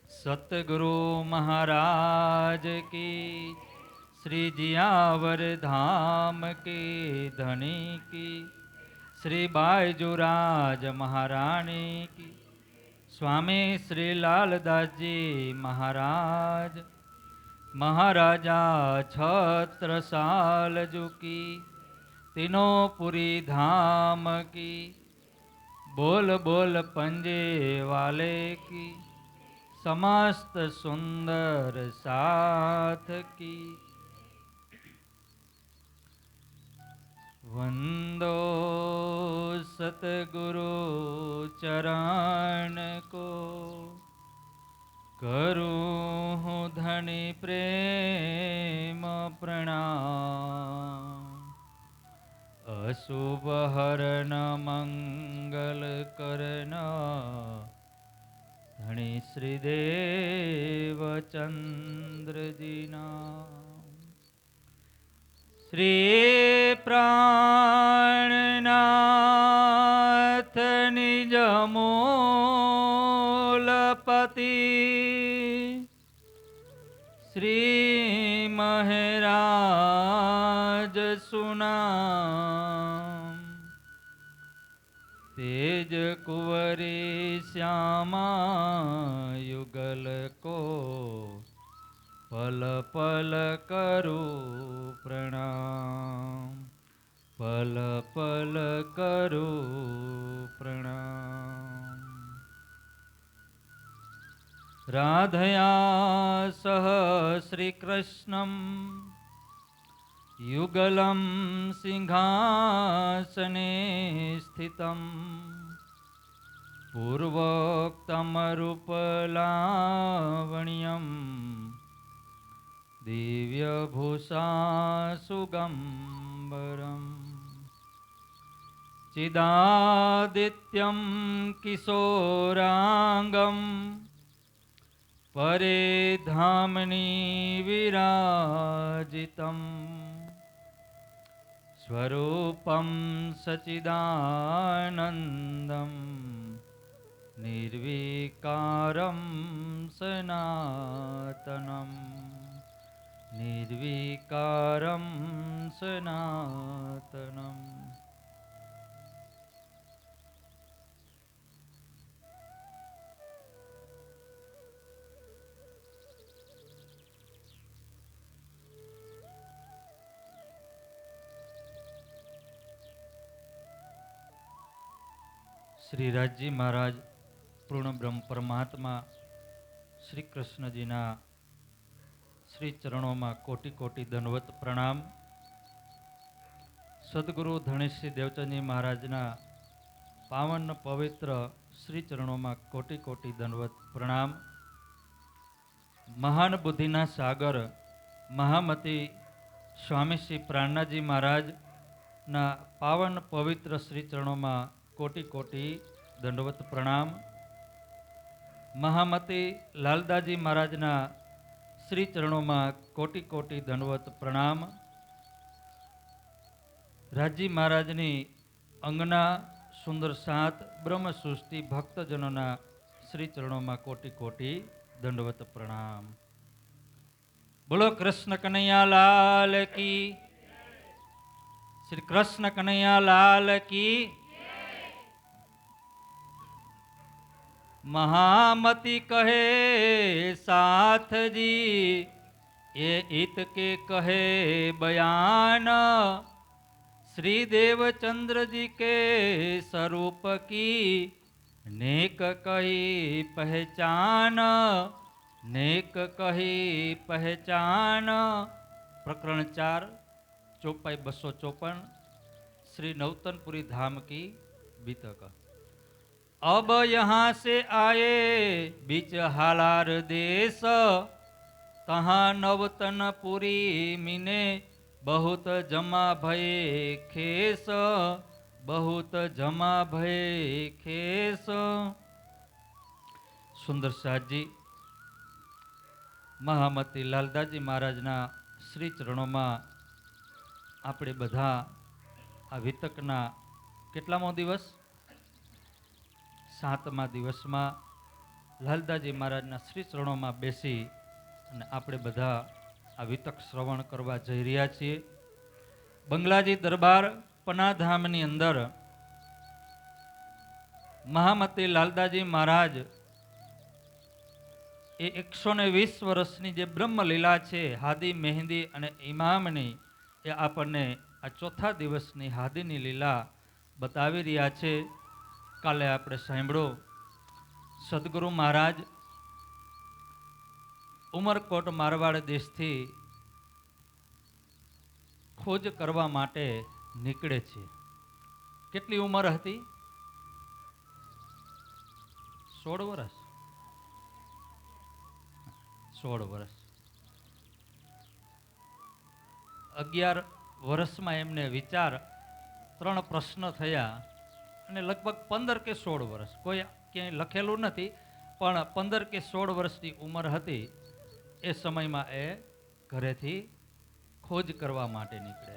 सतगुरु महाराज की, श्री जियावर धाम की धनी की, श्री बायजुराज महारानी की, स्वामी श्री लालदास जी महाराज, महाराजा छत्रसाल जू की, तीनों पुरी धाम की, बोल बोल पंजे वाले की, समस्त सुंदर साथ की। वंदो सतगुरु चरण को, करूँ धनी प्रेम प्रणाम। अशुभ हरन मंगल करन, धनी श्रीदेव चंद्र जी नाम। श्री प्राणनाथ निज मूलपति, श्री महराज सुनाम। तेज कुंवरी श्यामा युगल को, पल पल करो प्रणाम, पल पल करो प्रणाम। राधया सह श्री कृष्णं, युगलं सिंहासने स्थितं, पूर्वोक्तं रूपलावण्यं, दिव्यभूषा सुगम्बरम्। चिदादित्यं किशोरांगं, परेधामनि विराजितम्, स्वरूपं सच्चिदानन्दं, निर्विकारं सनातनं, निर्विकारं सनातनम्। श्री राजजी महाराज पूर्ण ब्रह्म परमात्मा श्री कृष्ण जीना श्री चरणों में कोटि कोटि दंडवत प्रणाम। सद्गुरु धनेश्री देवचंद जी महाराजना पावन पवित्र श्री चरणों में कोटि कोटि दंडवत प्रणाम। महान बुद्धिना सागर महामती स्वामी श्री प्राणनाथजी महाराज ना पावन पवित्र श्री चरणों में कोटि कोटि दंडवत प्रणाम। महामती लालदासजी महाराजना श्री चरणों में कोटि कोटि दंडवत प्रणाम। राजी महाराजनी अंगना सुंदर सात ब्रह्म सृष्टि भक्तजनों श्री चरणों में कोटि कोटि दंडवत प्रणाम। बोलो कृष्ण कन्हैया लाल की, श्री कृष्ण कन्हैया लाल की। महामती कहे साथ जी, ये इत के कहे बयान, श्री देवचंद्र जी के स्वरूप की नेक कही पहचान, नेक कही पहचान। प्रकरण 4 चौपाई 254 श्री नौतनपुरी धाम की बीतक। अब यहाँ से आए बीच हालार देश, तहाँ नवतनपुरी मिने बहुत जमा भये खेस, बहुत जमा भये खेस। सुंदर साथ जी महामती लालदासजी महाराजना श्री चरणों में આપણે બધા આ વિતકના કેટલામો દિવસ 7મા દિવસમાં લાલદાજી મહારાજના શ્રી ચરણોમાં બેસી અને આપણે બધા આ વિતક શ્રવણ કરવા જઈ રહ્યા છીએ. બંગલાજી દરબાર પનાધામની અંદર મહામતી લાલદાજી મહારાજ એ 120 વર્ષની જે બ્રહ્મલીલા છે હાદી, મહેંદી અને ઇમામની, એ આપણને આ ચોથા દિવસની હાદીની લીલા બતાવી રહ્યા છે. કાલે આપણે સાંભળો સદગુરુ મહારાજ ઉમરકોટ મારવાડ દેશથી ખોજ કરવા માટે નીકળે છે. કેટલી ઉંમર હતી? 16 વર્ષ. 16 વર્ષ. 11 વર્ષમાં એમને વિચાર, 3 પ્રશ્ન થયા અને લગભગ 15 કે 16 વર્ષ, કોઈ ક્યાંય લખેલું નથી, પણ 15 કે 16 વર્ષની ઉંમર હતી. એ સમયમાં એ ઘરેથી ખોજ કરવા માટે નીકળે.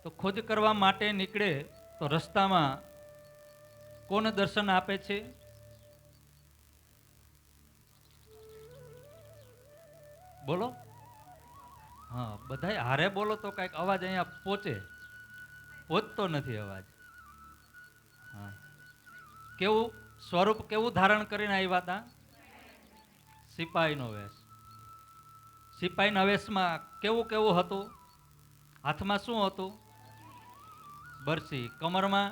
તો ખોજ કરવા માટે નીકળે તો રસ્તામાં કોને દર્શન આપે છે? બોલો. હા, બધાય હારે બોલો તો કઈક અવાજ અહીંયા પહોંચતો નથી અવાજ. હા, કેવું સ્વરૂપ, કેવું ધારણ કરીને આવ્યા હતા? સિપાહીનો વેશ. સિપાહીના વેશમાં કેવું કેવું હતું? હાથમાં શું હતું? બરસી. કમરમાં,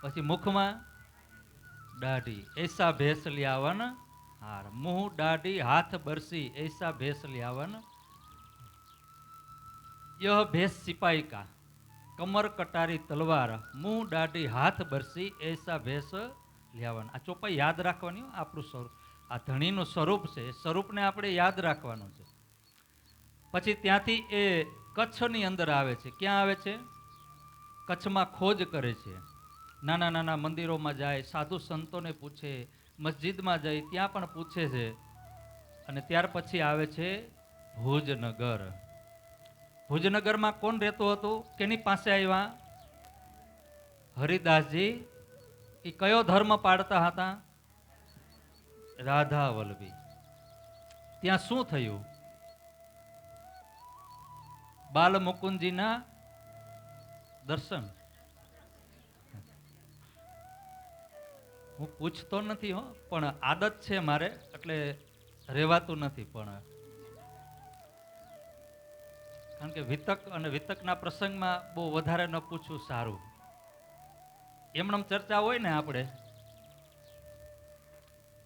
પછી મુખમાં દાઢી. એસા ભેસ લ્યાવન હાર. મુંહ દાઢી હાથ બરસી, એસા ભેસ લ્યાવન. यह भेष सिपाही का, कमर कटारी तलवार, मुंह दाढ़ी हाथ बरसी, ऐसा भेष લ્યાવન. આ ચોપાઈ યાદ રાખવાની. આપણું સ્વરૂપ, આ ધણીનું સ્વરૂપ છે, એ સ્વરૂપને આપણે યાદ રાખવાનું છે. પછી ત્યાંથી એ કચ્છની અંદર આવે છે. ક્યાં આવે છે? કચ્છમાં ખોજ કરે છે. નાના નાના મંદિરોમાં જાય, સાધુ સંતોને પૂછે, મસ્જિદમાં જાય ત્યાં પણ પૂછે છે. અને ત્યાર પછી આવે છે ભુજનગર. ભુજનગરમાં કોણ રહેતું હતું? કેની પાસે આવ્યા? હરિદાસજી. એ કયો ધર્મ પાડતા હતા? રાધા વલ્લભી. ત્યાં શું થયું? બાલ મુકુંદજીના દર્શન. હું પૂછતો નથી હો, પણ આદત છે મારે, એટલે રહેવાતું નથી. પણ કારણ કે વિતક અને વિતકના પ્રસંગમાં બહુ વધારે ન પૂછવું સારું. એમનેમ ચર્ચા હોય ને આપણે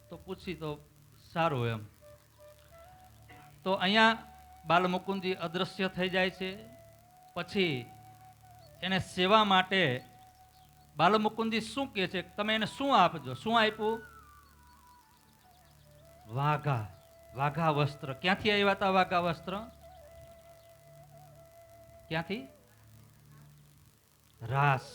તો પૂછી તો સારું એમ. તો અહીંયા બાલમુકુંદજી અદ્રશ્ય થઈ જાય છે. પછી એને સેવા માટે બાલમુકુંદજી શું કહે છે? તમે એને શું આપજો? શું આપ્યું? વાઘા. વાઘા વસ્ત્ર. ક્યાંથી આવ્યા હતા વાઘા વસ્ત્ર? ક્યાંથી? રાસ.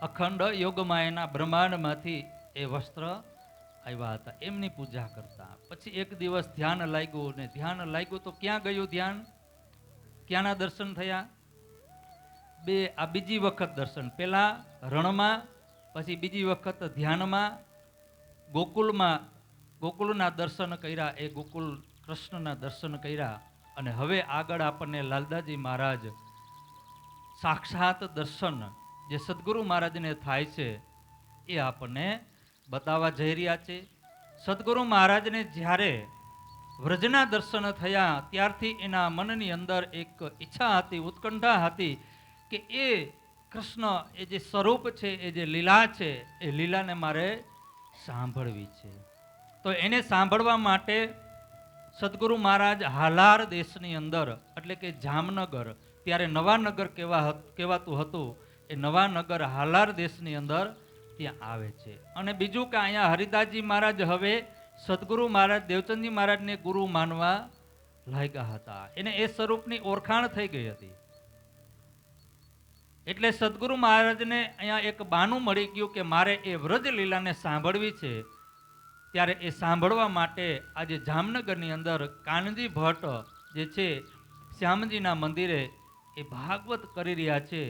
અખંડ યોગમાયાના બ્રહ્માંડમાંથી એ વસ્ત્ર આવ્યા હતા. એમની પૂજા કરતા. પછી એક દિવસ ધ્યાન લાગ્યું, ને ધ્યાન લાગ્યું તો ક્યાં ગયું ધ્યાન? ક્યાંના દર્શન થયા? આ બીજી વખત દર્શન. પેલા રણમાં, પછી બીજી વખત ધ્યાનમાં ગોકુલમાં. ગોકુલના દર્શન કર્યા, એ ગોકુલ કૃષ્ણના દર્શન કર્યા. અને હવે આગળ આપણને લાલદાજી મહારાજ સાક્ષાત દર્શન જે સદગુરુ મહારાજને થાય છે એ આપણને બતાવવા જઈ રહ્યા છે. સદગુરુ મહારાજને જ્યારે વ્રજના દર્શન થયા ત્યારથી એના મનની અંદર એક ઈચ્છા હતી, ઉત્કંઠા હતી કે એ કૃષ્ણ, એ જે સ્વરૂપ છે, એ જે લીલા છે, એ લીલાને મારે સાંભળવી છે. તો એને સાંભળવા માટે સદગુરુ મહારાજ હાલાર દેશની અંદર, એટલે કે જામનગર, ત્યારે નવાનગર કહેવાતું હતું, એ નવાનગર હાલાર દેશની અંદર ત્યાં આવે છે. અને બીજું કે અહીંયા હરિદાસજી મહારાજ હવે સદગુરુ મહારાજ દેવચંદજી મહારાજને ગુરુ માનવા લાગ્યા હતા. એને એ સ્વરૂપની ઓળખાણ થઈ ગઈ હતી. એટલે સદગુરુ મહારાજને અહીંયા એક બાનું મળી ગયું કે મારે એ વ્રજ લીલાને સાંભળવી છે. ત્યારે એ સાંભળવા માટે આજે જામનગરની અંદર કાનજી ભટ્ટ જે છે શ્યામજીના મંદિરે એ ભાગવત કરી રહ્યા છે.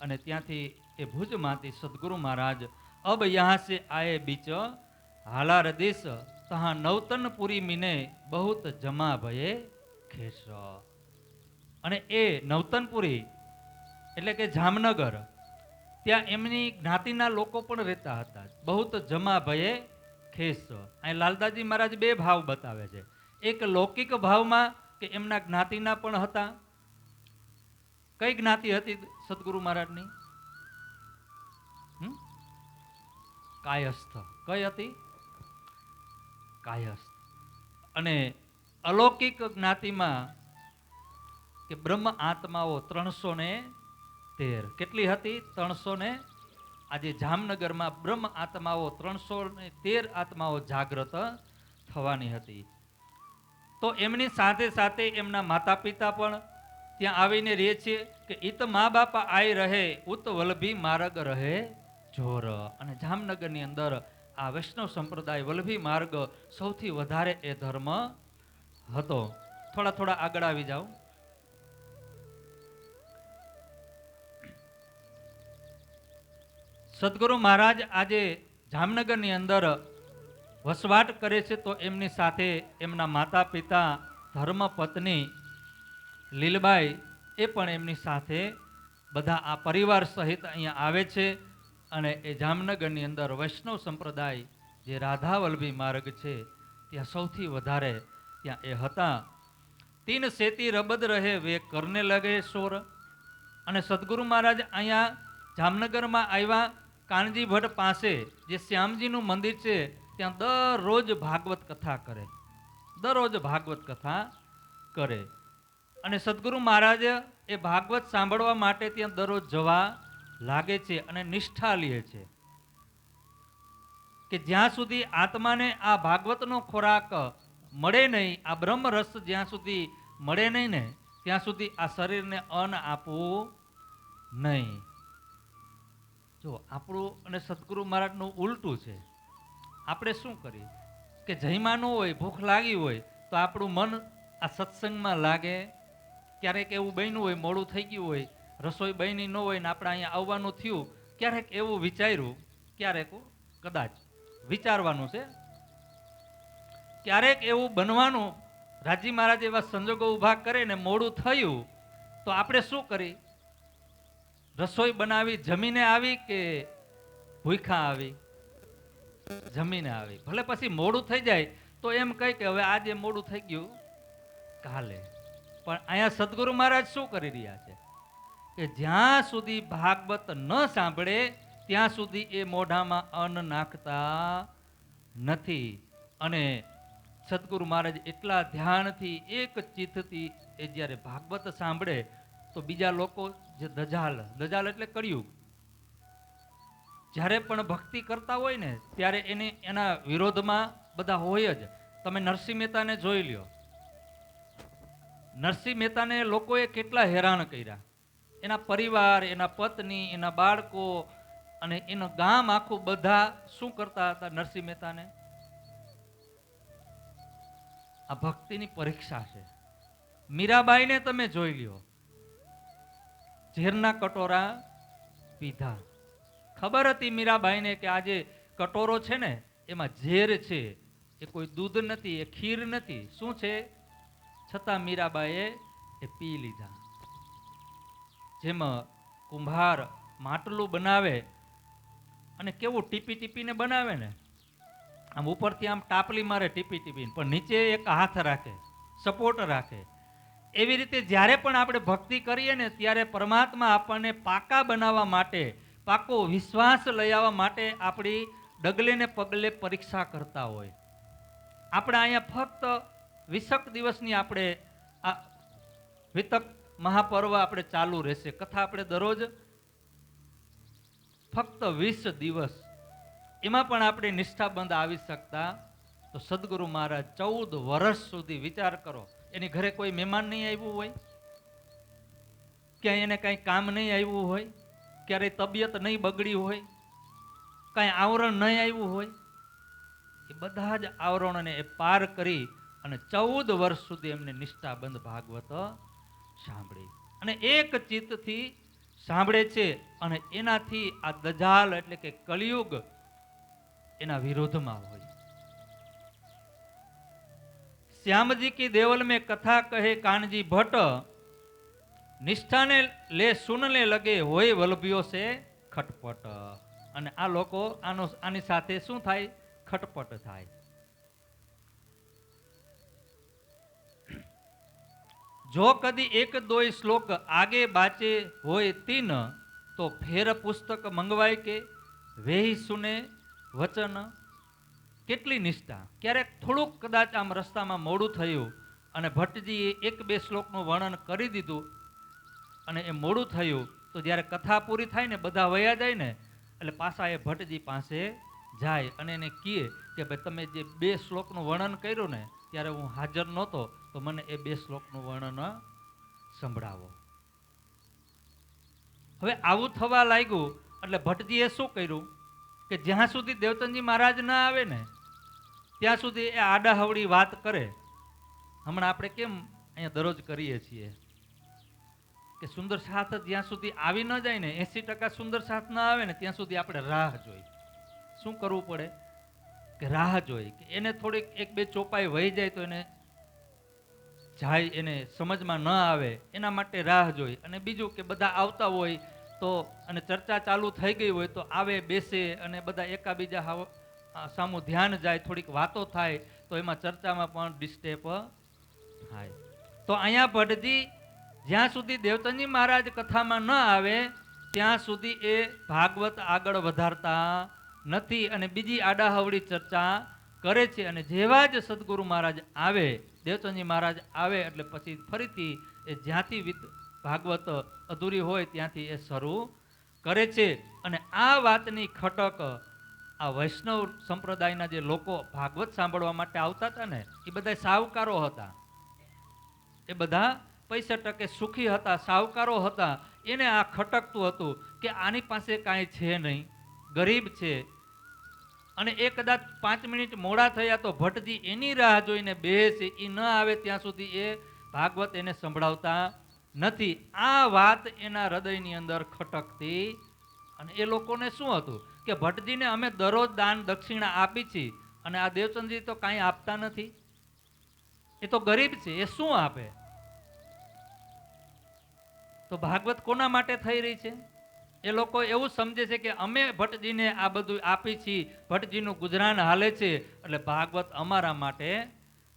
અને ત્યાંથી એ ભુજમાંથી સદગુરુ મહારાજ अब यहाँ से आए बीच हालार देश तहाँ नवतनपुरी मीने बहुत जमा भये खेस. અને એ નવતનપુરી એટલે કે જામનગર, ત્યાં એમની જ્ઞાતિના લોકો પણ રહેતા હતા. બહુત જમા ભયે ખેસ. અહીં લાલદાસજી મહારાજ બે ભાવ બતાવે છે. એક લૌકિક ભાવમાં કે એમના જ્ઞાતિના પણ હતા. કઈ જ્ઞાતિ હતી સદગુરુ મહારાજની? કાયસ્થ. કઈ હતી? કાયસ્થ. અને અલૌકિક જ્ઞાતિમાં કે બ્રહ્મ આત્માઓ 313. કેટલી હતી? 300 આજે જામનગરમાં બ્રહ્મ આત્માઓ 313 આત્માઓ જાગ્રત થવાની હતી. તો એમની સાથે સાથે એમના માતા પિતા પણ ત્યાં આવીને રહે છે કે ઈત મા બાપા આઈ રહે ઉત વલ્લભી માર્ગ રહે જોર. અને જામનગરની અંદર આ વૈષ્ણવ સંપ્રદાય વલ્લભી માર્ગ સૌથી વધારે એ ધર્મ હતો. થોડા આગળ આવી જાઓ. સદગુરુ મહારાજ આજે જામનગરની અંદર વસવાટ કરે છે. તો એમની સાથે એમના માતા પિતા ધર્મપત્ની લીલબાઈ એ પણ એમની સાથે બધા આ પરિવાર સહિત અહીંયા આવે છે. અને એ જામનગરની અંદર વૈષ્ણવ સંપ્રદાય જે રાધા વલ્લભી માર્ગ છે ત્યાં સૌથી વધારે ત્યાં એ હતા. 3 સેતી રબદ રહે વે કરને લગે શોર. અને સદગુરુ મહારાજ અહીંયા જામનગરમાં આવ્યા. કાનજી ભટ્ટ પાસે જે શ્યામજીનું મંદિર છે ત્યાં દરરોજ ભાગવત કથા કરે. દરરોજ ભાગવત કથા કરે. અને સદગુરુ મહારાજ એ ભાગવત સાંભળવા માટે ત્યાં દરરોજ જવા લાગે છે અને નિષ્ઠા લે છે કે જ્યાં સુધી આત્માને આ ભાગવતનો ખોરાક મળે નહીં, આ બ્રહ્મ રસ જ્યાં સુધી મળે નહીં ને ત્યાં સુધી આ શરીરને અન્ન આપવું નહીં. જો આપણું અને સદગુરુ મહારાજનું ઉલટું છે. આપણે શું કરીએ કે જઈમાં ન હોય, ભૂખ લાગી હોય તો આપણું મન આ સત્સંગમાં લાગે. ક્યારેક એવું બન્યું હોય, મોડું થઈ ગયું હોય, રસોઈ બની ન હોય ને આપણે અહીંયા આવવાનું થયું, ક્યારેક એવું વિચાર્યું, ક્યારેક કદાચ વિચારવાનું છે, ક્યારેક એવું બનવાનું, રાજી મહારાજ એવા સંજોગો ઊભા કરે ને મોડું થયું તો આપણે શું કરી? રસોઈ બનાવી જમીને આવી કે ભૂખા આવી? જમીને આવી. ભલે પછી મોડું થઈ જાય તો એમ કહે કે હવે આજે મોડું થઈ ગયું, કાલે. પણ અહીંયા સદગુરુ મહારાજ શું કરી રહ્યા છે કે જ્યાં સુધી ભાગવત ન સાંભળે ત્યાં સુધી એ મોઢામાં અન્ન નાખતા નથી. અને સદગુરુ મહારાજ એટલા ધ્યાનથી એક ચિત્તથી એ જ્યારે ભાગવત સાંભળે તો બીજા લોકો જે દજાલ એટલે કળિયુગ, જ્યારે પણ ભક્તિ કરતા હોય ને ત્યારે એના વિરોધમાં બધા હોય જ. તમે નરસિંહ મહેતાને જોઈ લ્યો. નરસિંહ મહેતાને લોકોએ કેટલા હેરાન કર્યા. એના પરિવાર, એના પત્ની, એના બાળકો અને એનું ગામ આખું બધા શું કરતા હતા નરસિંહ મહેતાને? આ ભક્તિની પરીક્ષા છે. મીરાબાઈને તમે જોઈ લ્યો, ઝેરના કટોરા પીધા. ખબર હતી મીરાબાઈને કે આ જે કટોરો છે ને એમાં ઝેર છે, એ કોઈ દૂધ નથી, એ ખીર નથી, શું છે? છતાં મીરાબાઈએ એ પી લીધા. જેમાં કુંભાર માટલું બનાવે અને કેવું ટીપી ટીપીને બનાવે ને, આમ ઉપરથી આમ ટાપલી મારે ટીપી ટીપીને, પણ નીચે એક હાથ રાખે, સપોર્ટ રાખે. એવી રીતે જ્યારે પણ આપણે ભક્તિ કરીએ ને ત્યારે પરમાત્મા આપણને પાકા બનાવવા માટે, પાકો વિશ્વાસ લઈ આવવા માટે આપણી ડગલે ને પગલે પરીક્ષા કરતા હોય. આપણે અહીંયા ફક્ત 20 દિવસની આપણે આ વિતક મહાપર્વ આપણે ચાલુ રહેશે. કથા આપણે દરરોજ ફક્ત 20 દિવસ, એમાં પણ આપણે નિષ્ઠાબંધ આવી શકતા. તો સદગુરુ મહારાજ 14 વર્ષ સુધી, વિચાર કરો, એની ઘરે કોઈ મહેમાન નહીં આવ્યું હોય, ક્યાંય એને કાંઈ કામ નહીં આવ્યું હોય, ક્યારેય તબિયત નહીં બગડી હોય, કાંઈ આવરણ નહીં આવ્યું હોય, એ બધા જ આવરણોને એ પાર કરી અને 14 વર્ષ સુધી એમને નિષ્ઠાબંધ ભાગવત સાંભળી અને એક ચિત્તથી સાંભળે છે અને એનાથી આ દજાલ એટલે કે કલિયુગ એના વિરોધમાં હોય. श्यामजी की देवल में कथा कहे कानजी भट्ट, निष्ठाने ले सुनने लगे होय वल्लभियों से खटपट. અને આ લોકો આની સાથે શું થાય? ખટપટ થાય. જો કદી એક દોય શ્લોક આગે બાચે હોય તીન, તો ફેર પુસ્તક મંગવાય કે વેહી સુને વચન. કેટલી નિષ્ઠા! ક્યારેક થોડુંક કદાચ આમ રસ્તામાં મોડું થયું અને ભટ્ટજીએ એક બે શ્લોકનું વર્ણન કરી દીધું અને એ મોડું થયું, તો જ્યારે કથા પૂરી થાય ને બધા વયા જાય ને એટલે પાછા એ ભટ્ટજી પાસે જાય અને એને કહે કે ભાઈ તમે જે બે શ્લોકનું વર્ણન કર્યું ને ત્યારે હું હાજર નહોતો, તો મને એ બે શ્લોકનું વર્ણન સંભળાવો. હવે આવું થવા લાગ્યું એટલે ભટ્ટજીએ શું કર્યું કે જ્યાં સુધી દેવચંદજી મહારાજ ના આવે ને ત્યાં સુધી એ આડાહવડી વાત કરે. હમણાં આપણે કેમ અહીંયા દરરોજ કરીએ છીએ કે સુંદર સાથ જ્યાં સુધી આવી ન જાય ને, 80% સુંદર સાથ ના આવે ને ત્યાં સુધી આપણે રાહ જોઈ. શું કરવું પડે? કે રાહ જોઈ કે એને થોડીક એક બે ચોપાઈ વહી જાય તો એને જાય, એને સમજમાં ન આવે એના માટે રાહ જોઈ. અને બીજું કે બધા આવતા હોય તો અને ચર્ચા ચાલુ થઈ ગઈ હોય તો આવે બેસે અને બધા એકાબીજા સામું ધ્યાન જાય, થોડીક વાતો થાય તો એમાં ચર્ચામાં પણ ડિસ્ટર્બ થાય. તો અહીંયા ભટ્ટજી જ્યાં સુધી દેવચંદજી મહારાજ કથામાં ન આવે ત્યાં સુધી એ ભાગવત આગળ વધારતા નથી અને બીજી આડાહવડી ચર્ચા કરે છે. અને જેવા જ સદગુરુ મહારાજ આવે, દેવચંદજી મહારાજ આવે એટલે પછી ફરીથી એ જ્યાંથી ભાગવત અધૂરી હોય ત્યાંથી એ શરૂ કરે છે. અને આ વાતની ખટક આ વૈષ્ણવ સંપ્રદાયના જે લોકો ભાગવત સાંભળવા માટે આવતા હતા ને એ બધા સાવકારો હતા. એ બધા પૈસા ટકે સુખી હતા, સાવકારો હતા. એને આ ખટકતું હતું કે આની પાસે કાંઈ છે નહીં, ગરીબ છે. અને એ કદાચ 5 મિનિટ મોડા થયા તો ભટ્ટજી એની રાહ જોઈને બેસે, એ ન આવે ત્યાં સુધી એ ભાગવત એને સંભળાવતા નથી. આ વાત એના હૃદયની અંદર ખટકતી. અને એ લોકોને શું હતું કે ભટ્ટજીને અમે દરરોજ દાન દક્ષિણા આપી છીએ અને આ દેવચંદજી તો કાંઈ આપતા નથી, એ તો ગરીબ છે, એ શું આપે? તો ભાગવત કોના માટે થઈ રહી છે? એ લોકો એવું સમજે છે કે અમે ભટ્ટજીને આ બધું આપી છીએ, ભટ્ટજીનું ગુજરાન હાલે છે એટલે ભાગવત અમારા માટે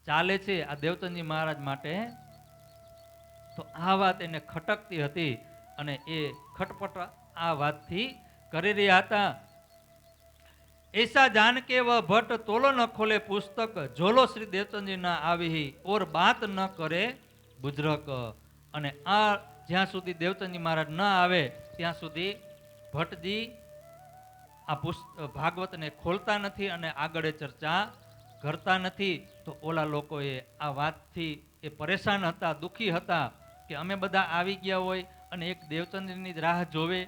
ચાલે છે, આ દેવચંદજી મહારાજ માટે. તો આ વાત એને ખટકતી હતી અને એ ખટપટ આ વાતથી કરી રહ્યા હતા. ऐसा जान के वह भट्ट तोलो न खोले पुस्तक, झोलो श्री देवचंदजी ना आवी और बात न करे बुजरक. અને આ જ્યાં સુધી દેવચંદજી મહારાજ ન આવે ત્યાં સુધી ભટ્ટજી આ ભાગવતને ખોલતા નથી અને આગળ ચર્ચા કરતા નથી. તો ઓલા લોકોએ આ વાતથી એ પરેશાન હતા, દુઃખી હતા કે અમે બધા આવી ગયા હોય અને એક દેવચંદજીની રાહ જોવે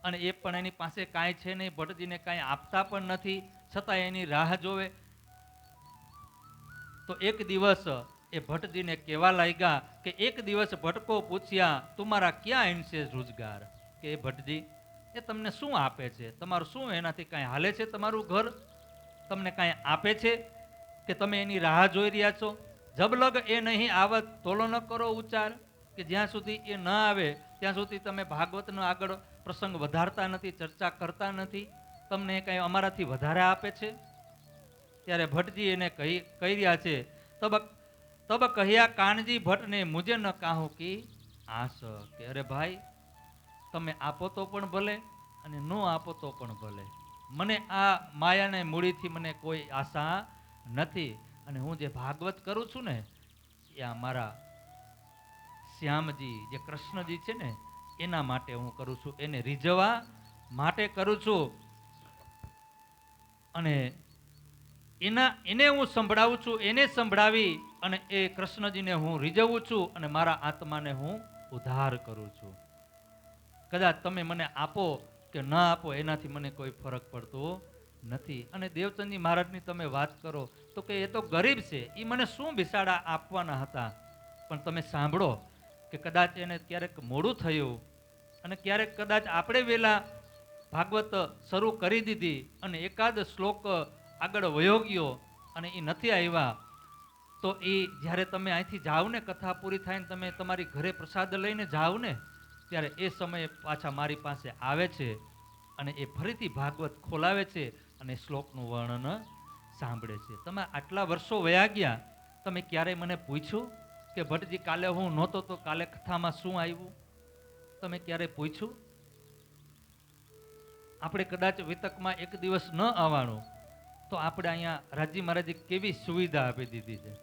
અને એ પણ એની પાસે કાંઈ છે નહીં, ભટ્ટજીને કાંઈ આપતા પણ નથી, છતાં એની રાહ જોવે. તો એક દિવસ એ ભટ્ટજીને કહેવા લાગ્યા કે એક દિવસ ભટકો પૂછ્યા તુમારા ક્યાં ઇનસે રોજગાર, કે એ ભટ્ટજી એ તમને શું આપે છે, તમારું શું એનાથી કાંઈ હાલે છે, તમારું ઘર તમને કાંઈ આપે છે કે તમે એની રાહ જોઈ રહ્યા છો? જબલગ એ નહીં આવત તોલો ન કરો ઉચ્ચાર, કે જ્યાં સુધી એ ન આવે ત્યાં સુધી તમે ભાગવતનો આગળ પ્રસંગ વધારતા નથી, ચર્ચા કરતા નથી, તમને કાંઈ અમારાથી વધારે આપે છે? ત્યારે ભટ્ટજી એને કહી રહ્યા છે તબ કહ્યા કાનજી ભટ્ટ ને મુજે ન કાહું કી આસ, કે અરે ભાઈ તમે આપો તો પણ ભલે અને ન આપો તો પણ ભલે, મને આ માયાને મૂડીથી મને કોઈ આશા નથી. અને હું જે ભાગવત કરું છું ને એ આ મારા શ્યામજી જે કૃષ્ણજી છે ને એના માટે હું કરું છું, એને રીઝવવા માટે કરું છું. અને એને હું સંભળાવું છું, એને સંભળાવી અને એ કૃષ્ણજીને હું રીઝવું છું અને મારા આત્માને હું ઉદ્ધાર કરું છું. કદાચ તમે મને આપો કે ન આપો એનાથી મને કોઈ ફરક પડતો નથી. અને દેવચંદજી મહારાજની તમે વાત કરો તો કે એ તો ગરીબ છે, એ મને શું બિસાડા આપવાના હતા. પણ તમે સાંભળો કે કદાચ એને ક્યારેક મોડું થયું અને ક્યારેક કદાચ આપણે વહેલા ભાગવત શરૂ કરી દીધી અને એકાદ શ્લોક આગળ વયો ગયો અને એ નથી આવ્યા, તો એ જ્યારે તમે અહીંથી જાઓ ને, કથા પૂરી થાય ને તમે તમારી ઘરે પ્રસાદ લઈને જાઓ ને, ત્યારે એ સમયે પાછા મારી પાસે આવે છે અને એ ફરીથી ભાગવત ખોલાવે છે અને શ્લોકનું વર્ણન સાંભળે છે. તમે આટલા વર્ષો વયા ગયા, તમે ક્યારેય મને પૂછ્યું કે ભટ્ટજી કાલે હું નહોતો તો કાલે કથામાં શું આવ્યું? તમે ક્યારેય પૂછ્યું? આપણે કદાચ વિતકમાં એક દિવસ ન આવવાનું તો આપણે અહીંયા રાજી મહારાજે કેવી સુવિધા આપી દીધી છે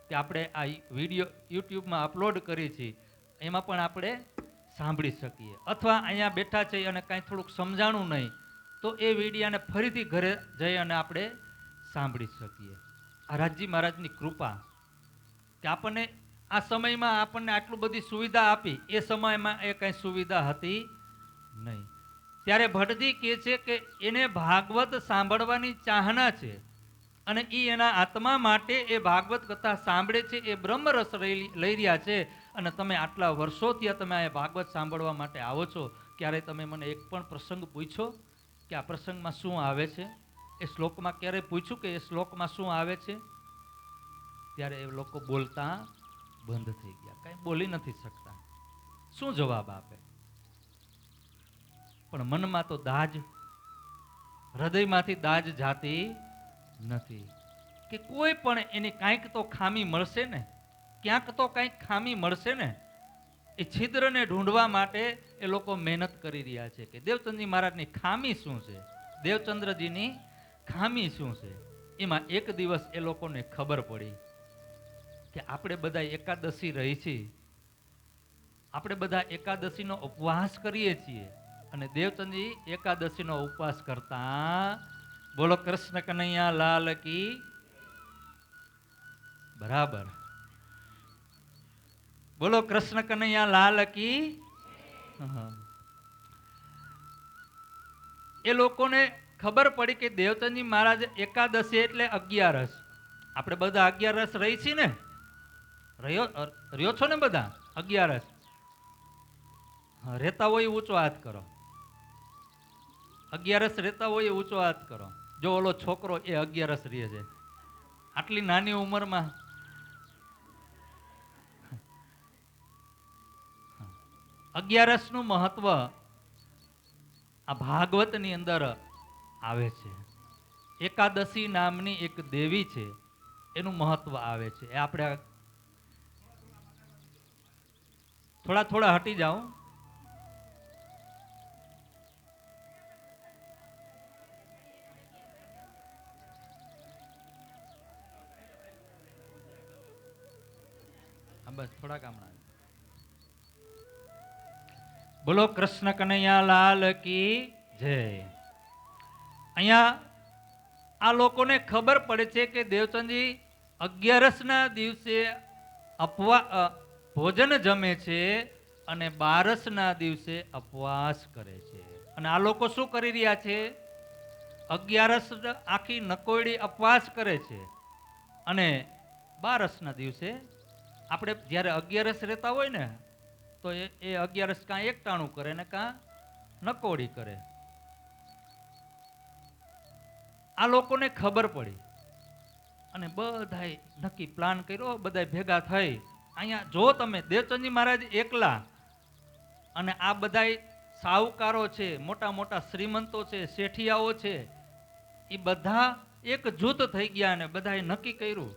કે આપણે આ વિડીયો યુટ્યુબમાં અપલોડ કરી છે, એમાં પણ આપણે સાંભળી શકીએ. અથવા અહીંયા બેઠા છે અને કાંઈ થોડુંક સમજાણું નહીં તો એ વિડીયાને ફરીથી ઘરે જઈ અને આપણે સાંભળી શકીએ. આ રાજજી મહારાજની કૃપા કે આપણને આ સમયમાં આપણને આટલું બધી સુવિધા આપી, એ સમયમાં એ કાંઈ સુવિધા હતી નહીં. ત્યારે ભટ્ટજી કહે છે કે એને ભાગવત સાંભળવાની ચાહના છે અને એ એના આત્મા માટે એ ભાગવત કથા સાંભળે છે, એ બ્રહ્મરસ લઈ રહ્યા છે. અને તમે આટલા વર્ષોથી તમે આ ભાગવત સાંભળવા માટે આવો છો, ક્યારે તમે મને એક પણ પ્રસંગ પૂછ્યો કે આ પ્રસંગમાં શું આવે છે? એ શ્લોકમાં ક્યારે પૂછ્યું કે એ શ્લોકમાં શું આવે છે? ત્યારે એ લોકો બોલતા બંધ થઈ ગયા, કઈ બોલી નથી શકતા. શું જવાબ આપે? પણ મનમાં તો દાજ, હૃદયમાંથી દાજ જાતી નથી કે કોઈ પણ એની કાંઈક તો ખામી મળશે ને, ક્યાંક તો કાંઈક ખામી મળશે ને. એ છિદ્રને ઢૂંઢવા માટે એ લોકો મહેનત કરી રહ્યા છે કે દેવચંદ્રજી મહારાજની ખામી શું છે, દેવચંદ્રજીની ખામી શું છે. એમાં એક દિવસ એ લોકોને ખબર પડી કે આપણે બધા એકાદશી રહી છીએ, આપણે બધા એકાદશીનો ઉપવાસ કરીએ છીએ અને દેવચંદજી એકાદશીનો ઉપવાસ કરતા. બોલો કૃષ્ણ કનૈયા લાલ કી બરાબર. બોલો કૃષ્ણ કનૈયા લાલ કી. એ લોકોને ખબર પડી કે દેવચંદજી મહારાજ એકાદશી એટલે 11. આપણે બધા 11 રહી છીએ ને, રહ્યો છો ને બધા 11? રહેતા હોય ઊંચો હાથ કરો. 11 રહેતા હોય ઊંચો હાથ કરો. જો ઓલો છોકરો એ 11 રહે છે આટલી નાની ઉંમરમાં. 11 નું મહત્વ આ ભાગવતની અંદર આવે છે. એકાદશી નામની એક દેવી છે, એનું મહત્વ આવે છે. એ આપણે થોડા હટી જાઓ. બસ થોડા કામણા. બોલો કૃષ્ણ કનૈયા લાલ કી જય. અહીંયા આ લોકોને ખબર પડે છે કે દેવચંદજી 11ના દિવસે ભોજન જમે છે અને 12ના દિવસે ઉપવાસ કરે છે. અને આ લોકો શું કરી રહ્યા છે? 11 આખી નકોરડી ઉપવાસ કરે છે અને 12ના દિવસે આપણે જ્યારે 11 રહેતા હોય ને તો એ 11 કાં એકટાણું કરે ને કાં નકોડી કરે. આ લોકોને ખબર પડી અને બધાય નક્કી પ્લાન કર્યો, બધાય ભેગા થઈ. અહીંયા જો તમે દેવચંદજી મહારાજ એકલા અને આ બધાય સાહુકારો છે, મોટા મોટા શ્રીમંતો છે, શેઠિયાઓ છે, એ બધા એક જૂથ થઈ ગયા અને બધાએ નક્કી કર્યું,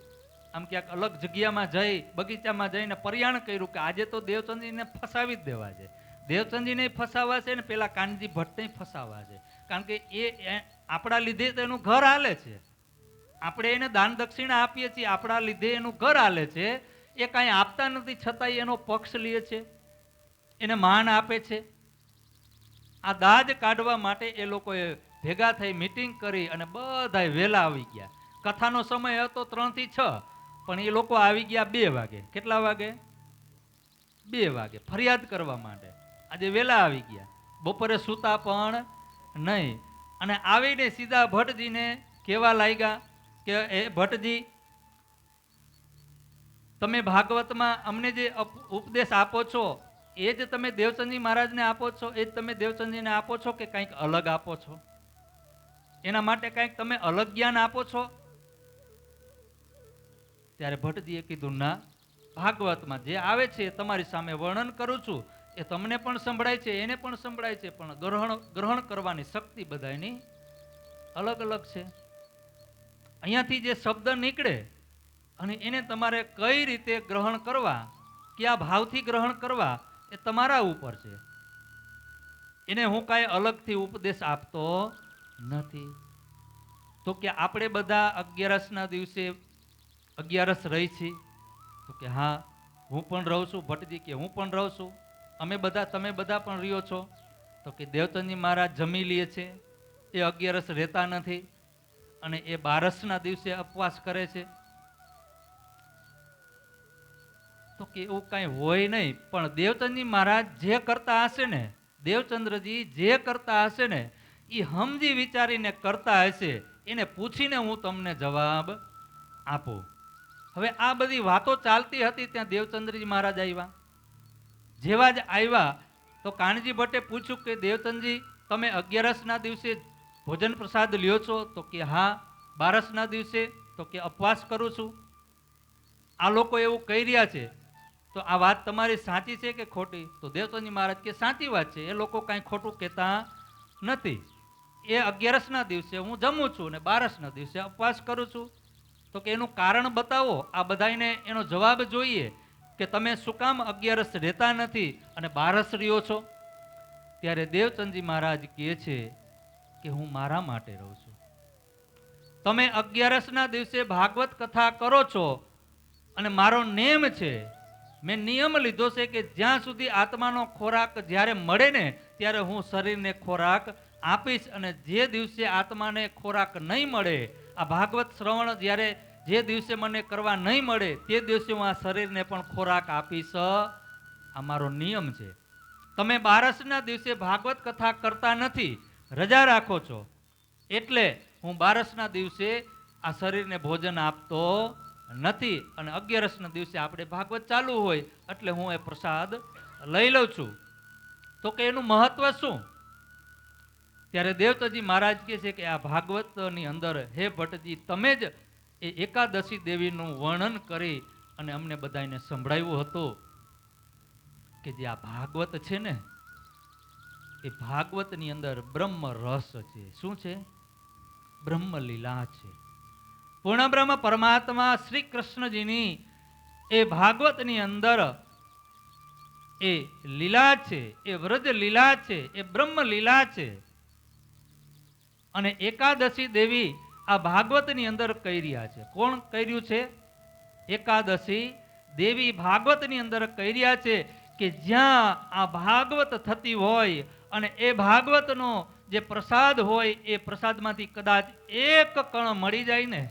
આમ ક્યાંક અલગ જગ્યામાં જઈ બગીચામાં જઈને પર્યાણ કર્યું કે આજે તો દેવચંદજીને ફસાવી જ દેવા છે. દેવચંદજીને ફસાવા છે ને પેલા કાનજી ભટ્ટને ફસાવા છે. કારણ કે એ આપણા લીધે તો એનું ઘર હાલે છે. આપણે એને દાન દક્ષિણા આપીએ છીએ, આપણા લીધે એનું ઘર હાલે છે. એ કાંઈ આપતા નથી છતાંય એનો પક્ષ લે છે, એને માન આપે છે. આ દાજ કાઢવા માટે એ લોકોએ ભેગા થઈ મીટિંગ કરી અને બધાય વહેલા આવી ગયા. કથાનો સમય હતો 3 થી 6, પણ એ લોકો આવી ગયા 2 વાગે. કેટલા વાગે? 2 વાગે ફરિયાદ કરવા માટે. આજે વહેલા આવી ગયા, બપોરે સૂતા પણ નહીં. અને આવીને સીધા ભટ્ટજીને કહેવા લાગ્યા કે એ ભટ્ટજી, તમે ભાગવતમાં અમને જે ઉપદેશ આપો છો એ જ તમે દેવચંદજી મહારાજને આપો છો, એ જ તમે દેવચંદજીને આપો છો કે કંઈક અલગ આપો છો? એના માટે કંઈક તમે અલગ જ્ઞાન આપો છો? ત્યારે ભટ્ટજીએ કીધું, ના, ભાગવતમાં જે આવે છે એ તમારી સામે વર્ણન કરું છું, એ તમને પણ સંભળાય છે, એને પણ સંભળાય છે, પણ ગ્રહણ કરવાની શક્તિ બધાની અલગ અલગ છે. અહીંયાથી જે શબ્દ નીકળે અને એને તમારે કઈ રીતે ગ્રહણ કરવા, કયા ભાવથી ગ્રહણ કરવા, એ તમારા ઉપર છે. એને હું કાંઈ અલગથી ઉપદેશ આપતો નથી. તો કે આપણે બધા 11ના દિવસે 11 રહી છીએ? તો કે હા, હું પણ રહું છું. ભટ્ટજી કે હું પણ રહું છું. અમે બધા, તમે બધા પણ રહ્યો છો? તો કે દેવચંદજી મહારાજ જમી લે છે, એ 11 રહેતા નથી, અને એ 12ના દિવસે ઉપવાસ કરે છે. તો કે એવું કાંઈ હોય નહીં, પણ દેવચંદજી મહારાજ જે કરતા હશે ને, દેવચંદ્રજી જે કરતા હશે ને, એ સમજી વિચારીને કરતા હશે. એને પૂછીને હું તમને જવાબ આપું. હવે આ બધી વાતો ચાલતી હતી ત્યાં દેવચંદ્રજી મહારાજ આવ્યા. જેવા જ આવ્યા તો કાનજી ભટ્ટે પૂછ્યું કે દેવચંદજી, તમે 11ના દિવસે ભોજન પ્રસાદ લ્યો છો? તો કે હા. 12ના દિવસે? તો કે ઉપવાસ કરું છું. આ લોકો એવું કહી રહ્યા છે, તો આ વાત તમારી સાચી છે કે ખોટી? તો દેવચંદજી મહારાજ કે સાચી વાત છે, એ લોકો કાંઈ ખોટું કહેતા નથી. એ 11ના દિવસે હું જમું છું અને 12ના દિવસે ઉપવાસ કરું છું. તો કે એનું કારણ બતાવો. આ બધાને એનો જવાબ જોઈએ કે તમે શું કામ 11 રહેતા નથી અને 12 રહ્યો છો? ત્યારે દેવચંદજી મહારાજ કહે છે કે હું મારા માટે રહું છું. તમે 11ના દિવસે ભાગવત કથા કરો છો અને મારો નેમ છે, મેં નિયમ લીધો છે કે જ્યાં સુધી આત્માનો ખોરાક જ્યારે મળે ને ત્યારે હું શરીરને ખોરાક આપીશ, અને જે દિવસે આત્માને ખોરાક નહીં મળે, આ ભાગવત શ્રવણ જ્યારે જે દિવસે મને કરવા નહીં મળે તે દિવસે હું આ શરીરને પણ ખોરાક આપીશ. આ મારો નિયમ છે. તમે 12ના દિવસે ભાગવત કથા કરતા નથી, રજા રાખો છો, એટલે હું 12ના દિવસે આ શરીરને ભોજન આપતો નથી, અને 11ના દિવસે આપણે ભાગવત ચાલુ હોય એટલે હું એ પ્રસાદ લઈ લઉં છું. તો કે એનું મહત્વ શું? ત્યારે દેવચંદજી મહારાજ કહે છે કે આ ભાગવતની અંદર, હે ભટ્ટજી, તમે જ એ એકાદશી દેવીનું વર્ણન કરી અને અમને બધાને સંભળાવ્યું હતું કે જે આ ભાગવત છે ને, એ ભાગવતની અંદર બ્રહ્મ રસ છે. શું છે? બ્રહ્મ લીલા છે. પૂર્ણ બ્રહ્મ પરમાત્મા શ્રી કૃષ્ણજીની એ ભાગવતની અંદર એ લીલા છે, એ વ્રજ લીલા છે, એ બ્રહ્મ લીલા છે. અને એકાદશી દેવી આ ભાગવતની અંદર કહી રહ્યા છે. કોણ કહી રહ્યું છે? એકાદશી દેવી ભાગવતની અંદર કહી રહ્યા છે કે જ્યાં આ ભાગવત થતી હોય અને એ ભાગવતનો જે પ્રસાદ હોય એ પ્રસાદમાંથી કદાચ એક કણ મળી જાય ને,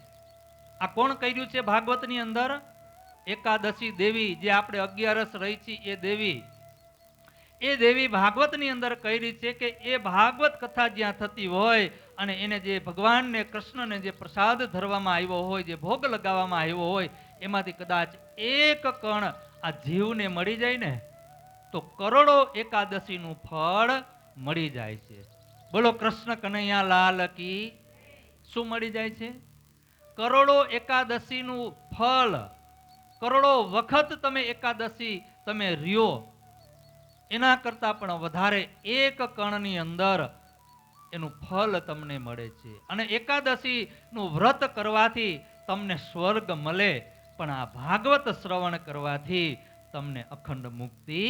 આ કોણ કહી રહ્યું છે ભાગવતની અંદર? એકાદશી દેવી, જે આપણે 11 રહી છીએ એ દેવી. એ દેવી ભાગવતની અંદર કહી રહી છે કે એ ભાગવત કથા જ્યાં થતી હોય અને એને જે ભગવાનને કૃષ્ણને જે પ્રસાદ ધરવામાં આવ્યો હોય, જે ભોગ લગાવવામાં આવ્યો હોય, એમાંથી કદાચ એક કણ આ જીવને મળી જાય ને તો કરોડો એકાદશીનું ફળ મળી જાય છે. બોલો કૃષ્ણ કનૈયા લાલ કી. શું મળી જાય છે? કરોડો એકાદશીનું ફળ. કરોડો વખત તમે એકાદશી તમે રહ્યો, એના કરતા પણ વધારે એક કણની અંદર એનું ફળ તમને મળે છે. અને એકાદશીનું વ્રત કરવાથી તમને સ્વર્ગ મળે, પણ આ ભાગવત શ્રવણ કરવાથી તમને અખંડ મુક્તિ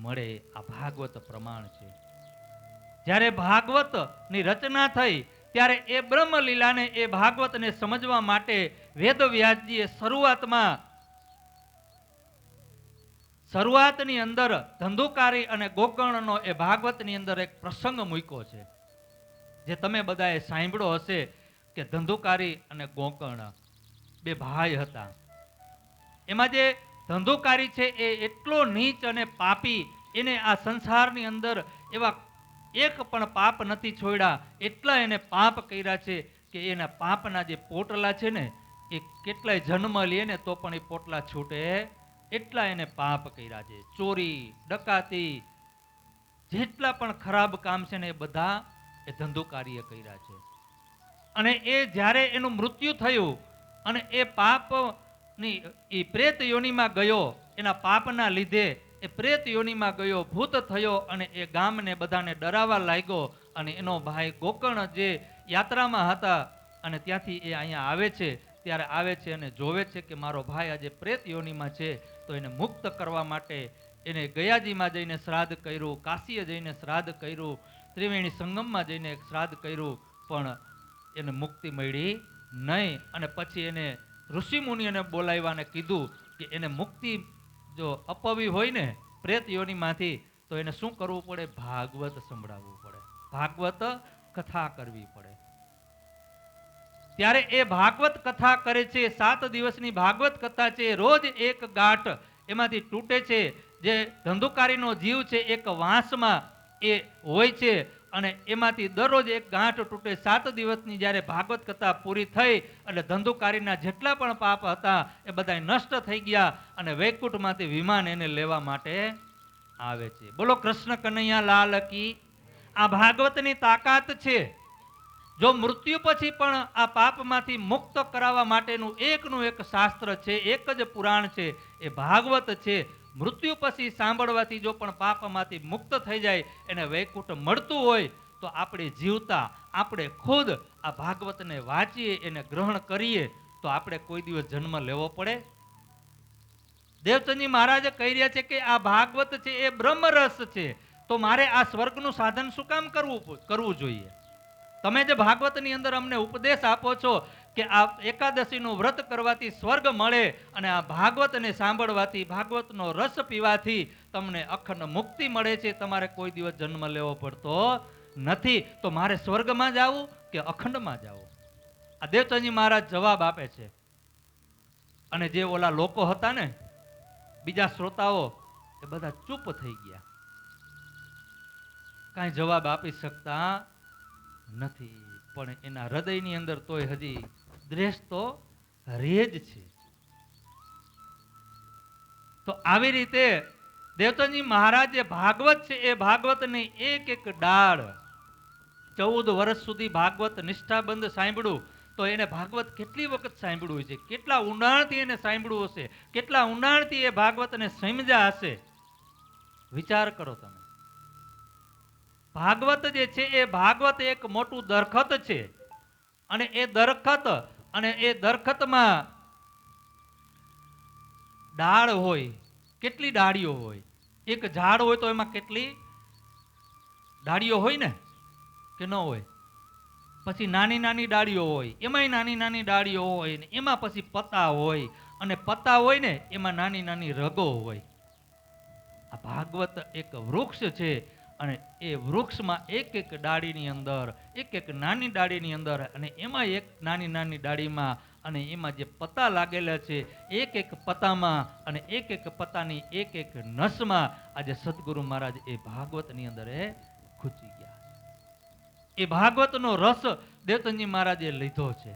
મળે. આ ભાગવત પ્રમાણ છે. જ્યારે ભાગવતની રચના થઈ ત્યારે એ બ્રહ્મ લીલાને, એ ભાગવતને સમજવા માટે વેદવ્યાસજીએ શરૂઆતની અંદર ધંધુકારી અને ગોકર્ણનો એ ભાગવતની અંદર એક પ્રસંગ મૂક્યો છે, જે તમે બધાએ સાંભળ્યો હશે કે ધંધુકારી અને ગોકર્ણ બે ભાઈ હતા. એમાં જે ધંધુકારી છે એ એટલો નીચ અને પાપી, એને આ સંસારની અંદર એવા એક પણ પાપ નથી છોડ્યા, એટલા એને પાપ કર્યા છે કે એના પાપના જે પોટલા છે ને, એ કેટલાય જન્મ લે ને તો પણ એ પોટલા છૂટે એટલા એને પાપ કર્યા છે. ચોરી, ડકાતી, જેટલા પણ ખરાબ કામ છે ને એ બધા એ ધંધુકારીએ કર્યા છે. અને એ જ્યારે એનું મૃત્યુ થયું અને એ પાપની એ પ્રેત યોનિમાં ગયો, એના પાપના લીધે એ પ્રેત યોનિમાં ગયો, ભૂત થયો અને એ ગામને બધાને ડરાવવા લાગ્યો. અને એનો ભાઈ ગોકર્ણ જે યાત્રામાં હતા અને ત્યાંથી એ અહીંયા આવે છે, ત્યારે આવે છે અને જોવે છે કે મારો ભાઈ આજે પ્રેત યોનિમાં છે. તો એને મુક્ત કરવા માટે એને ગયાજીમાં જઈને શ્રાદ્ધ કર્યું, કાશીએ જઈને શ્રાદ્ધ કર્યું, ત્રિવેણી સંગમમાં જઈને શ્રાદ્ધ કર્યું, પણ એને મુક્તિ મળી નહીં. અને પછી એને ઋષિમુનિઓને બોલાવ્યાને કીધું કે એને મુક્તિ જો અપાવી હોય ને પ્રેત યોનિમાંથી તો એને શું કરવું પડે? ભાગવત સંભળાવવું પડે, ભાગવત કથા કરવી પડે. ત્યારે એ ભાગવત કથા કરે છે. 7 દિવસની ભાગવત કથા છે. રોજ એક ગાંઠ એમાંથી તૂટે છે. જે ધંધુકારીનો જીવ છે એક વાંસમાં એ હોય છે અને એમાંથી દરરોજ એક ગાંઠ તૂટે. 7 દિવસની જ્યારે ભાગવત કથા પૂરી થઈ એટલે ધંધુકારીના જેટલા પણ પાપ હતા એ બધા નષ્ટ થઈ ગયા અને વૈકુંઠમાંથી વિમાન એને લેવા માટે આવે છે. બોલો કૃષ્ણ કનૈયા લાલ કી. આ ભાગવતની તાકાત છે. જો મૃત્યુ પછી પણ આ પાપમાંથી મુક્ત કરાવવા માટેનું એકનું એક શાસ્ત્ર છે, એક જ પુરાણ છે, એ ભાગવત છે. મૃત્યુ પછી સાંભળવાથી જો પણ પાપમાંથી મુક્ત થઈ જાય, એને વૈકુંઠ મળતું હોય, તો આપણે જીવતા આપણે ખુદ આ ભાગવતને વાંચીએ, એને ગ્રહણ કરીએ, તો આપણે કોઈ દિવસ જન્મ લેવો પડે? દેવચંદજી મહારાજે કહી રહ્યા છે કે આ ભાગવત છે એ બ્રહ્મરસ છે, તો મારે આ સ્વર્ગનું સાધન શું કામ કરવું જોઈએ? તમે જે ભાગવતની અંદર અમને ઉપદેશ આપો છો કે આ એકાદશીનું વ્રત કરવાથી સ્વર્ગ મળે અને આ ભાગવતને સાંભળવાથી, ભાગવતનો રસ પીવાથી તમને અખંડ મુક્તિ મળે છે, તમારે કોઈ દિવસ જન્મ લેવો પડતો નથી, તો મારે સ્વર્ગમાં જવું કે અખંડમાં જવું? આ દેવચંદજી મહારાજ જવાબ આપે છે. અને જે ઓલા લોકો હતા ને બીજા શ્રોતાઓ, એ બધા ચૂપ થઈ ગયા, કાંઈ જવાબ આપી શકતા નથી. પણ એના હૃદયની અંદર તોય હજી દ્વેષ તો રહે જ છે. તો આવી રીતે દેવચંદજી મહારાજ જે ભાગવત છે એ ભાગવતની એક એક ડાળ 14 વર્ષ સુધી ભાગવત નિષ્ઠાબંધ સાંભળ્યું, તો એને ભાગવત કેટલી વખત સાંભળ્યું છે, કેટલા ઊંડાણથી એને સાંભળ્યું હશે, કેટલા ઊંડાણથી એ ભાગવતને સમજ્યા હશે. વિચાર કરો તમે. ભાગવત જે છે એ ભાગવત એક મોટું દરખત છે અને એ દરખતમાં ડાળ હોય, કેટલી ડાળીઓ હોય? એક ઝાડ હોય તો એમાં કેટલી ડાળીઓ હોય ને, કે ન હોય? પછી નાની નાની ડાળીઓ હોય, એમાંય નાની નાની ડાળીઓ હોય ને એમાં પછી પત્તા હોય, અને પત્તા હોય ને એમાં નાની નાની રગો હોય. આ ભાગવત એક વૃક્ષ છે અને એ વૃક્ષમાં એક એક ડાળીની અંદર, એક એક નાની ડાળીની અંદર, અને એમાં એક નાની નાની ડાળીમાં અને એમાં જે પત્તા લાગેલા છે, એક એક પત્તામાં અને એક એક પત્તાની એક એક નસમાં આજે સદગુરુ મહારાજ એ ભાગવતની અંદર એ ખૂચી ગયા. એ ભાગવતનો રસ દેવચંદજી મહારાજે લીધો છે.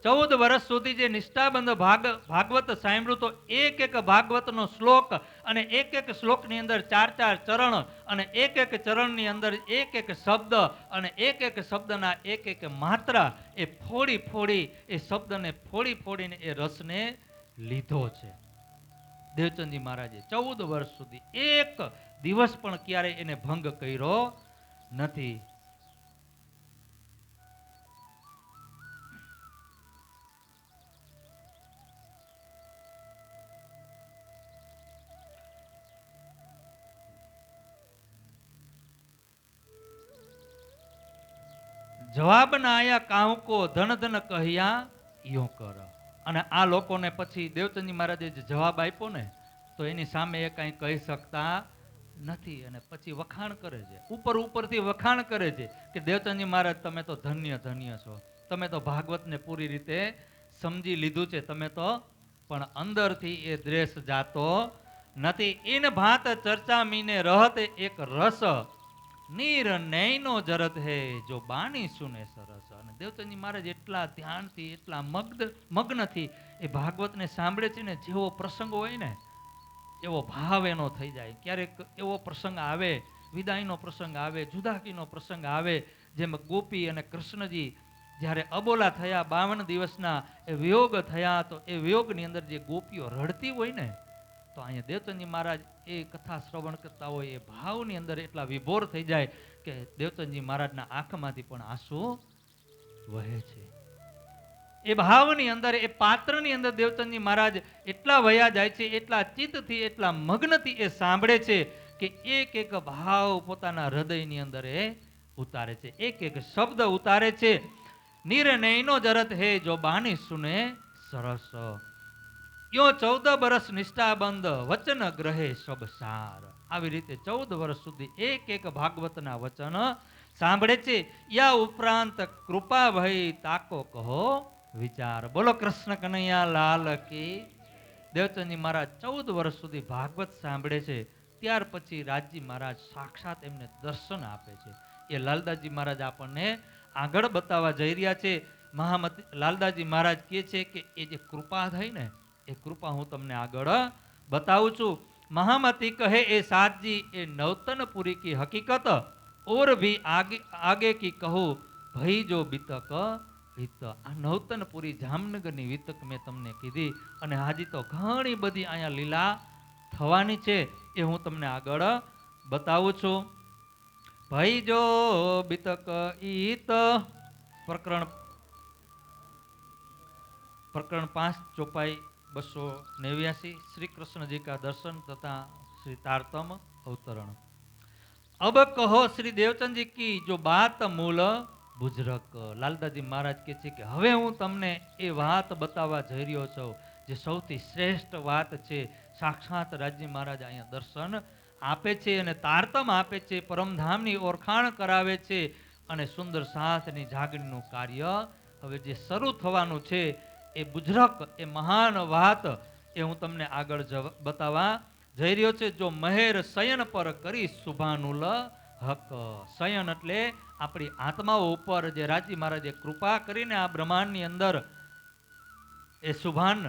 14 વર્ષ સુધી જે નિષ્ઠાબંધ ભાગવત સાંભળ્યું, તો એક એક ભાગવતનો શ્લોક અને એક એક શ્લોકની અંદર 4 ચરણ અને એક એક ચરણની અંદર એક એક શબ્દ અને એક એક શબ્દના એક એક માત્રા, એ ફોડી ફોડી એ શબ્દને ફોડી ફોડીને એ રસને લીધો છે દેવચંદજી મહારાજે. 14 વર્ષ સુધી એક દિવસ પણ ક્યારેય એને ભંગ કર્યો નથી. જવાબ ના આયા કાહુકો ધન ધન કહ્યા યો કર. અને આ લોકોને પછી દેવચંદજી મહારાજે જે જવાબ આપ્યો ને, તો એની સામે એ કઈ કહી શકતા નથી અને પછી વખાણ કરે છે, ઉપરથી વખાણ કરે છે કે દેવચંદજી મહારાજ તમે તો ધન્ય ધન્ય છો, તમે તો ભાગવતને પૂરી રીતે સમજી લીધું છે, તમે તો, પણ અંદરથી એ દ્વેષ જાતો નથી. ઇન ભાત ચર્ચા મીને રહત એક રસ નિર્નયનો જરત હે જો બાની સુને સરસ. અને દેવચંદજી મહારાજ એટલા ધ્યાનથી એટલા મગ્નથી એ ભાગવતને સાંભળે છે ને, જેવો પ્રસંગ હોય ને એવો ભાવ એનો થઈ જાય. ક્યારેક એવો પ્રસંગ આવે, વિદાયનો પ્રસંગ આવે, જુદાગીનો પ્રસંગ આવે, જેમ ગોપી અને કૃષ્ણજી જ્યારે અબોલા થયા, 52 દિવસના એ વિયોગ થયા, તો એ વિયોગની અંદર જે ગોપીઓ રડતી હોય ને, તો અહીંયા દેવચંદજી મહારાજ એ કથા શ્રવણ કરતા હોય, એ ભાવની અંદર એટલા વિભોર થઈ જાય કે દેવચંદજી મહારાજના આંખમાંથી પણ આંસુ વહે છે. એ ભાવની અંદર, એ પાત્રની અંદર દેવચંદજી મહારાજ એટલા વયા જાય છે, એટલા ચિત્તથી, એટલા મગ્નથી એ સાંભળે છે કે એક એક ભાવ પોતાના હૃદયની અંદર એ ઉતારે છે, એક એક શબ્દ ઉતારે છે. નિર્નયનો જરત હે જો બાની સુને સરસ. યો 14 બરસ નિષ્ઠાબંધ વચન ગ્રહે સબ સાર. આવી રીતે 14 વર્ષ સુધી એક એક ભાગવતના વચન સાંભળે છે. યા ઉપરાંત કૃપા ભઈ તાકો કહો વિચાર. બોલો કૃષ્ણ કનૈયા લાલ કી. દેવચંદજી મહારાજ 14 વર્ષ સુધી ભાગવત સાંભળે છે. ત્યાર પછી રાજજી મહારાજ સાક્ષાત એમને દર્શન આપે છે. એ લાલદાસજી મહારાજ આપણને આગળ બતાવવા જઈ રહ્યા છે. મહામતી લાલદાસજી મહારાજ કહે છે કે એ જે કૃપા થઈ ને, એ કૃપા હું તમને આગળ બતાવું છું. મહામતી કહે એ સાતજી એ નવતનપુરી કી હકીકત ઓર ભી આગે કી કહું ભઈ જો બીતક વિત. આ નવતનપુરી જામનગરની વિતક મેં તમને કીધી, અને હાજી તો ઘણી બધી અહીંયા લીલા થવાની છે, એ હું તમને આગળ બતાવું છું. ભઈ જો બીતક ઈત. પ્રકરણ 5 ચોપાઈ 289 श्री कृष्ण जी का दर्शन तथा श्री तारतम अवतरण. अब कहो श्री देवचंद जी की जो बात मूल बुजरक. लालदासजी महाराज કહે છે કે હવે હું તમને એ વાત બતાવવા જઈ રહ્યો છું જે સૌથી શ્રેષ્ઠ વાત છે. સાક્ષાત રાજજી મહારાજ અહીંયા દર્શન આપે છે અને તારતમ આપે છે, પરમધામની ઓળખાણ કરાવે છે, અને સુંદર સાથની જાગણીનું કાર્ય હવે જે શરૂ થવાનું છે, એ બુજરક, એ મહાન વાત, એ હું તમને આગળ બતાવવા જઈ રહ્યો છે. જો મહેર શયન પર કરી શુભાનુલ હક. શયન એટલે આપણી આત્માઓ ઉપર જે રાજજી મહારાજે કૃપા કરીને આ બ્રહ્માંડની અંદર એ શુભાન,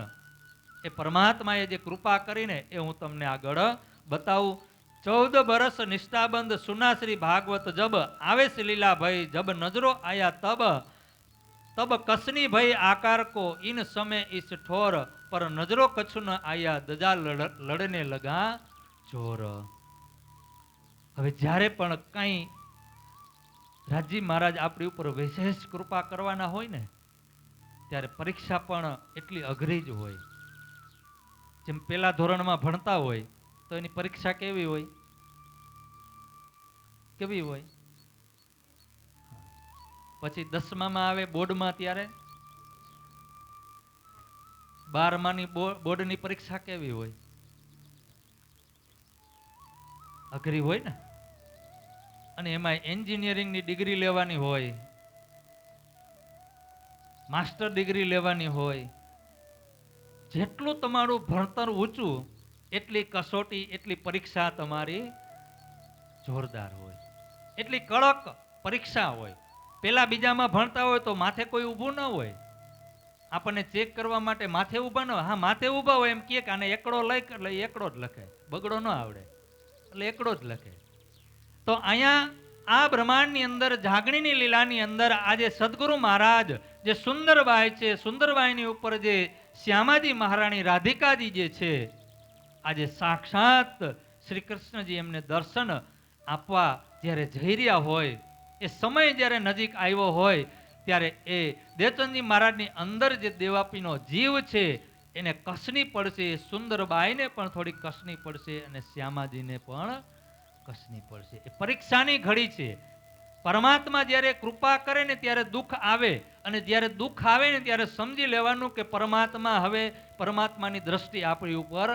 એ પરમાત્માએ જે કૃપા કરીને એ હું તમને આગળ બતાવું. 14 બરસ નિષ્ઠાબંધ સુનાશ્રી ભાગવત જબ આવે છે લીલા ભાઈ, જબ નજરો આયા તબ तब कसनी भई आकार को इन समय इस ठोर पर नजरो कछु न आया दजा लड़ने लगा ચોર. હવે જ્યારે પણ કઈ રાજજી મહારાજ આપણી ઉપર વિશેષ કૃપા કરવાના હોય ને, ત્યારે પરીક્ષા પણ એટલી અઘરી જ હોય. જેમ પેલા ધોરણમાં ભણતા હોય તો એની પરીક્ષા કેવી હોય, કેવી હોય? પછી 10માં આવે બોર્ડમાં, ત્યારે 12માની બોર્ડની પરીક્ષા કેવી હોય? અઘરી હોય ને. અને એમાં એન્જિનિયરિંગની ડિગ્રી લેવાની હોય, માસ્ટર ડિગ્રી લેવાની હોય. જેટલું તમારું ભણતર ઊંચું એટલી કસોટી, એટલી પરીક્ષા તમારી જોરદાર હોય, એટલી કડક પરીક્ષા હોય. પેલા બીજામાં ભણતા હોય તો માથે કોઈ ઊભું ન હોય, આપણને ચેક કરવા માટે માથે ઊભા ન હોય. હા, માથે ઊભા હોય એમ કે આને એકડો લખ એટલે એકડો જ લખે, બગડો ન આવડે એટલે એકડો જ લખે. તો અહીંયા આ બ્રહ્માંડની અંદર જાગણીની લીલાની અંદર આજે સદગુરુ મહારાજ જે સુંદરબાઈ છે, સુંદરબાઈની ઉપર જે શ્યામાજી મહારાણી રાધિકાજી જે છે, આજે સાક્ષાત શ્રી કૃષ્ણજી એમને દર્શન આપવા જ્યારે જઈ રહ્યા હોય, એ સમય જ્યારે નજીક આવ્યો હોય, ત્યારે એ દેવચંદજી મહારાજની અંદર જે દેવાપીનો જીવ છે એને કસની પડશે. સુંદરબાઈને પણ થોડી કસની પડશે અને શ્યામાજીને પણ કસની પડશે. એ પરીક્ષાની ઘડી છે. પરમાત્મા જ્યારે કૃપા કરે ને ત્યારે દુઃખ આવે, અને જ્યારે દુઃખ આવે ને ત્યારે સમજી લેવાનું કે પરમાત્મા, હવે પરમાત્માની દ્રષ્ટિ આપણી ઉપર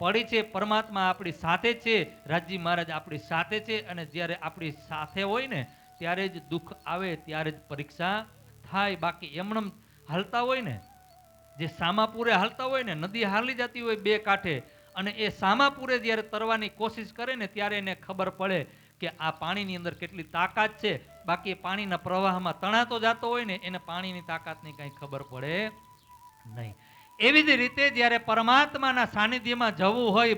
પડી છે, પરમાત્મા આપણી સાથે છે, રાજજી મહારાજ આપણી સાથે છે. અને જ્યારે આપણી સાથે હોય ને ત્યારે જ દુઃખ આવે, ત્યારે જ પરીક્ષા થાય. બાકી એમણમ હાલતા હોય ને, જે સામાપુરે હાલતા હોય ને, નદી હાલી જતી હોય બે કાંઠે, અને એ સામાપુરે જ્યારે તરવાની કોશિશ કરે ને ત્યારે એને ખબર પડે કે આ પાણીની અંદર કેટલી તાકાત છે. બાકી પાણીના પ્રવાહમાં તણાતો જતો હોય ને એને પાણીની તાકાતની કાંઈ ખબર પડે નહીં. એવી જ રીતે જ્યારે પરમાત્માના સાનિધ્યમાં જવું હોય,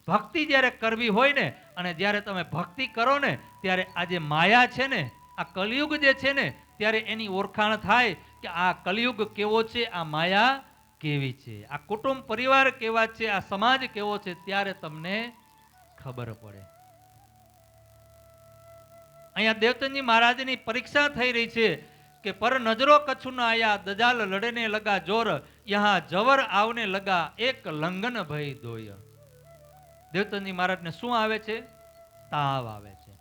ભક્તિ જ્યારે કરવી હોય ને, અને જ્યારે તમે ભક્તિ કરો ને ત્યારે આ જે માયા છે ને, આ કલિયુગ જે છે ને, ત્યારે એની ઓળખાણ થાય કે આ કલિયુગ કેવો છે, આ માયા કેવી છે, આ કુટુંબ પરિવાર કેવા છે, આ સમાજ કેવો છે, ત્યારે તમને ખબર પડે. અહીંયા દેવચંદજી મહારાજની પરીક્ષા થઈ રહી છે કે પર નજરો કछु ન આયા, દજાલ લડેને લગા જોર, યહાં જવર આવને લગા, એક લંગન ભય દોય. દેવચંદજી મહારાજને શું આવે છે? તાવ આવે છે.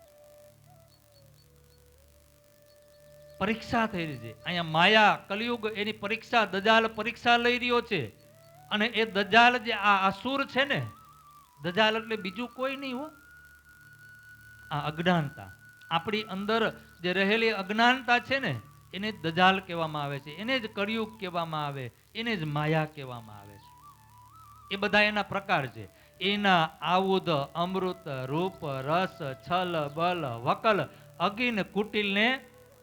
પરીક્ષા થઈ રહી છે. અહીંયા માયા કલિયુગ એની પરીક્ષા, દજાલ પરીક્ષા લઈ રહ્યો છે. અને એ દજાલ જે આ અસુર છે ને, દજાલ એટલે બીજું કોઈ નહીં હો, આ અજ્ઞાનતા, આપણી અંદર જે રહેલી અજ્ઞાનતા છે ને, એને દજાલ કહેવામાં આવે છે, એને જ કળિયુગ કહેવામાં આવે, એને જ માયા કહેવામાં આવે છે. એ બધા એના પ્રકાર છે. એના આવુદ, અમૃત, રૂપ, રસ, છલ, બલ, વકલ, અગિન, કુટિલ ને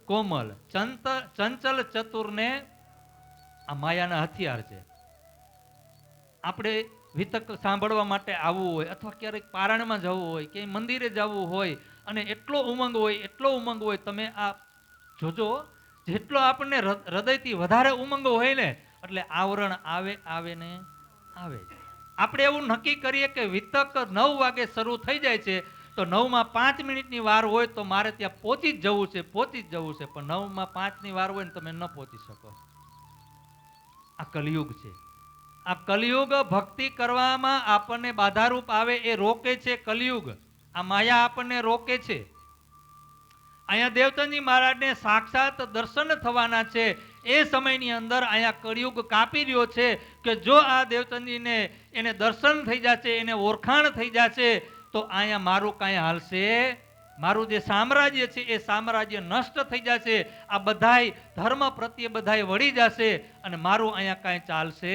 કોમલ, ચંચલ, ચતુર ને આ માયાના હથિયાર છે. આપણે વિતક સાંભળવા માટે આવવું હોય, અથવા ક્યારેક પારણમાં જવું હોય, કે મંદિરે જવું હોય, અને એટલો ઉમંગ હોય, એટલો ઉમંગ હોય, તમે આ જોજો, જેટલો આપણને હૃદયથી વધારે ઉમંગ હોય ને, એટલે આવરણ આવે ને આવે. આપણે એવું નક્કી કરીએ કે વિતક 9 વાગે શરૂ થઈ જાય છે, તો 9 માં 5 મિનિટની વાર હોય તો મારે ત્યાં પહોંચી જ જવું છે, પણ 9 માં 5 ની વાર હોય ને તમે ન પહોંચી શકો. આ કલિયુગ છે. આ કલિયુગ ભક્તિ કરવામાં આપણને બાધારૂપ આવે, એ રોકે છે કલિયુગ. આ માયા આપણને રોકે છે. અહીંયા દેવચંદજી મહારાજને સાક્ષાત દર્શન થવાના છે. એ સમયની અંદર અહીંયા કળિયુગ કાપી રહ્યો છે કે જો આ દેવચંદજીને એને દર્શન થઈ જશે, એને ઓળખાણ થઈ જશે, તો અહીંયા મારું કાંઈ હાલશે, મારું જે સામ્રાજ્ય છે એ સામ્રાજ્ય નષ્ટ થઈ જશે. આ બધાય ધર્મ પ્રત્યે બધાય વળી જશે અને મારું અહીંયા કાંઈ ચાલશે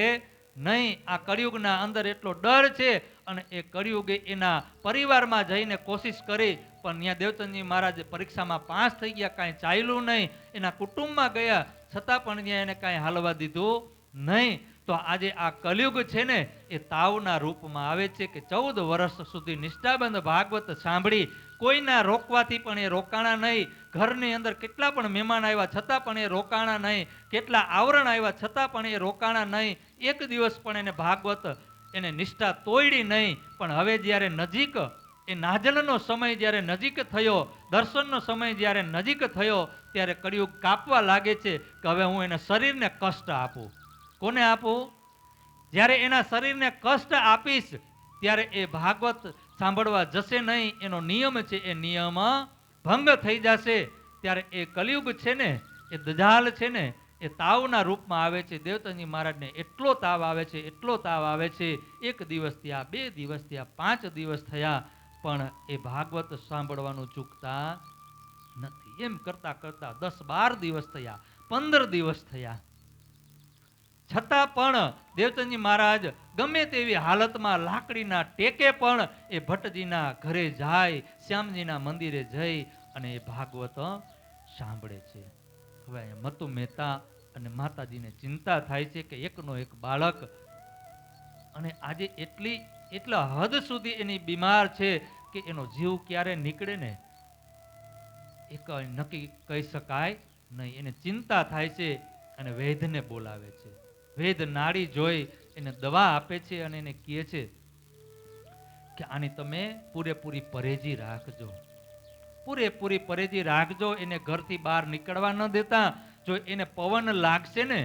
નહીં. આ કળિયુગના અંદર એટલો ડર છે. અને એ કળિયુગે એના પરિવારમાં જઈને કોશિશ કરી, પણ ત્યાં દેવચંદજી મહારાજ પરીક્ષામાં પાસ થઈ ગયા, કાંઈ ચાલ્યું નહીં. એના કુટુંબમાં ગયા છતાં પણ ત્યાં એને કાંઈ હાલવા દીધું નહીં. તો આજે આ કલિયુગ છે ને, એ તાવના રૂપમાં આવે છે કે 14 વર્ષ સુધી નિષ્ઠાબંધ ભાગવત સાંભળી, કોઈના રોકવાથી પણ એ રોકાણા નહીં. ઘરની અંદર કેટલા પણ મહેમાન આવ્યા છતાં પણ એ રોકાણા નહીં, કેટલા આવરણ આવ્યા છતાં પણ એ રોકાણા નહીં. એક દિવસ પણ એને ભાગવત, એને નિષ્ઠા તોડી નહીં. પણ હવે જ્યારે નજીક, એ નાજલનો સમય જ્યારે નજીક થયો, દર્શનનો સમય જ્યારે નજીક થયો, ત્યારે કળિયુગ કાપવા લાગે છે કે હવે હું એને શરીરને કષ્ટ આપું. કોને આપું? જ્યારે એના શરીરને કષ્ટ આપીશ ત્યારે એ ભાગવત સાંભળવા જશે નહીં. એનો નિયમ છે, એ નિયમ ભંગ થઈ જશે. ત્યારે એ કલિયુગ છે ને, એ દજાલ છે ને, એ તાવના રૂપમાં આવે છે. દેવચંદજી મહારાજને એટલો તાવ આવે છે, એટલો તાવ આવે છે. 1 દિવસ થયા, 2 દિવસ થયા, 5 દિવસ થયા, પણ એ ભાગવત સાંભળવાનું ચૂકતા નથી. એમ કરતા કરતા 10-12 દિવસ થયા, 15 દિવસ થયા, છતાં પણ દેવચંદજી મહારાજ ગમે તેવી હાલતમાં લાકડીના ટેકે પણ એ ભટ્ટજીના ઘરે જાય, શ્યામજીના મંદિરે જઈ અને એ ભાગવત સાંભળે છે. હવે અહીંયા મતુ મહેતા અને માતાજીને ચિંતા થાય છે કે એકનો એક બાળક, અને આજે એટલા હદ સુધી એની બીમાર છે કે એનો જીવ ક્યારે નીકળે ને એ નક્કી કહી શકાય નહીં. એને ચિંતા થાય છે અને વૈદ્યને બોલાવે છે. વૈદ્ય નાડી જોઈ એને દવા આપે છે અને એને કહે છે કે આની તમે પૂરેપૂરી પરેજી રાખજો, પૂરેપૂરી પરેજી રાખજો. એને ઘરથી બહાર નીકળવા ન દેતા. જો એને પવન લાગશે ને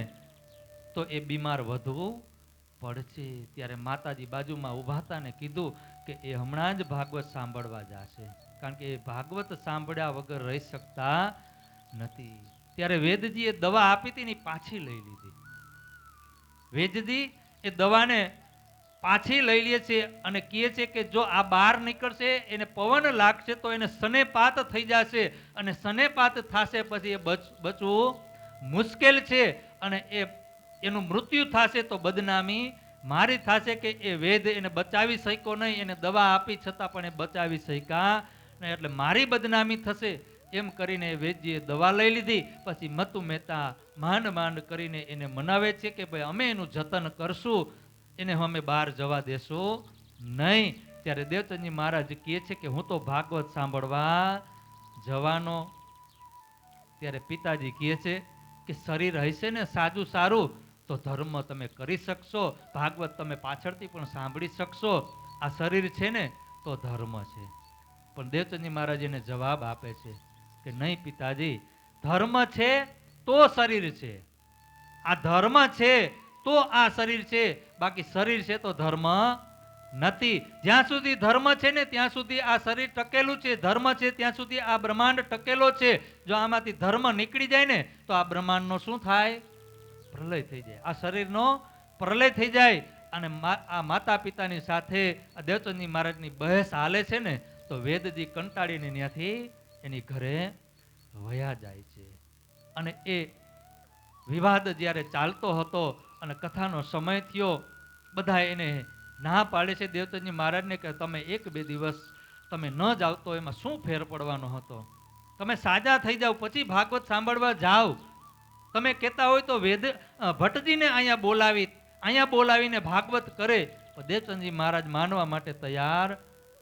તો એ બીમાર વધવું પડશે. ત્યારે માતાજી બાજુમાં ઊભા હતા ને કીધું કે એ હમણાં જ ભાગવત સાંભળવા જશે, કારણ કે એ ભાગવત સાંભળ્યા વગર રહી શકતા નથી. ત્યારે વેદજીએ દવા આપી હતી ને પાછી લઈ લીધી. વેદજી એ દવાને પાછી લઈ લે છે અને કહે છે કે જો આ બહાર નીકળશે, એને પવન લાગશે તો એને સનેપાત થઈ જશે, અને સનેપાત થશે પછી એ બચવું મુશ્કેલ છે, અને એનું મૃત્યુ થશે તો બદનામી મારી થશે કે એ વેદ એને બચાવી શક્યો નહીં. એને દવા આપી છતાં પણ એ બચાવી શક્યા ને એટલે મારી બદનામી થશે એમ કરીને વેદજીએ દવા લઈ લીધી. પછી મતુ મહેતા માંડ માંડ કરીને એને મનાવે છે કે ભાઈ અમે એનું જતન કરશું, એને અમે બહાર જવા દેશું નહીં. ત્યારે દેવચંદજી મહારાજ કહે છે કે હું તો ભાગવત સાંભળવા જવાનો. ત્યારે પિતાજી કહે છે કે શરીર હશે ને સાજું સારું તો ધર્મ તમે કરી શકશો, ભાગવત તમે પાછળથી પણ સાંભળી શકશો. આ શરીર છે ને તો ધર્મ છે. પણ દેવચંદજી મહારાજ એને જવાબ આપે છે કે નહીં પિતાજી, ધર્મ છે તો શરીર છે, આ ધર્મ છે તો આ શરીર છે, બાકી શરીર છે તો ધર્મ નથી. જ્યાં સુધી ધર્મ છે ને ત્યાં સુધી આ શરીર ટકેલું છે, ધર્મ છે ત્યાં સુધી આ બ્રહ્માંડ ટકેલો છે. જો આમાંથી ધર્મ નીકળી જાય ને તો આ બ્રહ્માંડનો શું થાય? પ્રલય થઈ જાય. આ શરીરનો પ્રલય થઈ જાય. અને આ માતા પિતાની સાથે આ દેવચંદજી મહારાજની બહેસ હાલે છે ને તો વેદજી કંટાળીને ત્યાંથી એની ઘરે વયા જાય છે. અને એ વિવાદ જ્યારે ચાલતો હતો અને કથાનો સમય થયો, બધા એને ના પાડે છે દેવચંદજી મહારાજને કે તમે 1-2 દિવસ તમે ન જાવ તો એમાં શું ફેર પડવાનો હતો? તમે સાજા થઈ જાઓ પછી ભાગવત સાંભળવા જાઓ. તમે કહેતા હોય તો ભટ્ટજીને અહીંયા બોલાવીને ભાગવત કરે. પણ દેવચંદજી મહારાજ માનવા માટે તૈયાર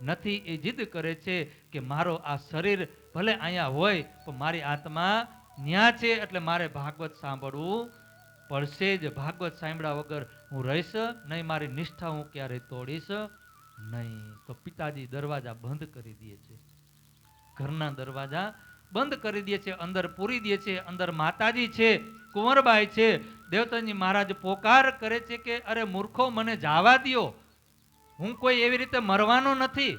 નથી. એ જીદ કરે છે કે મારો આ શરીર ભલે અહીંયા હોય પણ મારી આત્મા ન્યા છે, એટલે મારે ભાગવત સાંભળવું પડશે જ. ભાગવત સાંભળ્યા વગર હું રહીશ નહીં, મારી નિષ્ઠા હું ક્યારે તોડીશ નહીં. તો પિતાજી દરવાજા બંધ કરી દે છે, ઘરના દરવાજા બંધ કરી દે છે, અંદર પૂરી દે છે. અંદર માતાજી છે, કુંવરબાઈ છે. દેવચંદજી મહારાજ પોકાર કરે છે કે અરે મૂર્ખો, મને જવા દ્યો, હું કોઈ એવી રીતે મરવાનો નથી.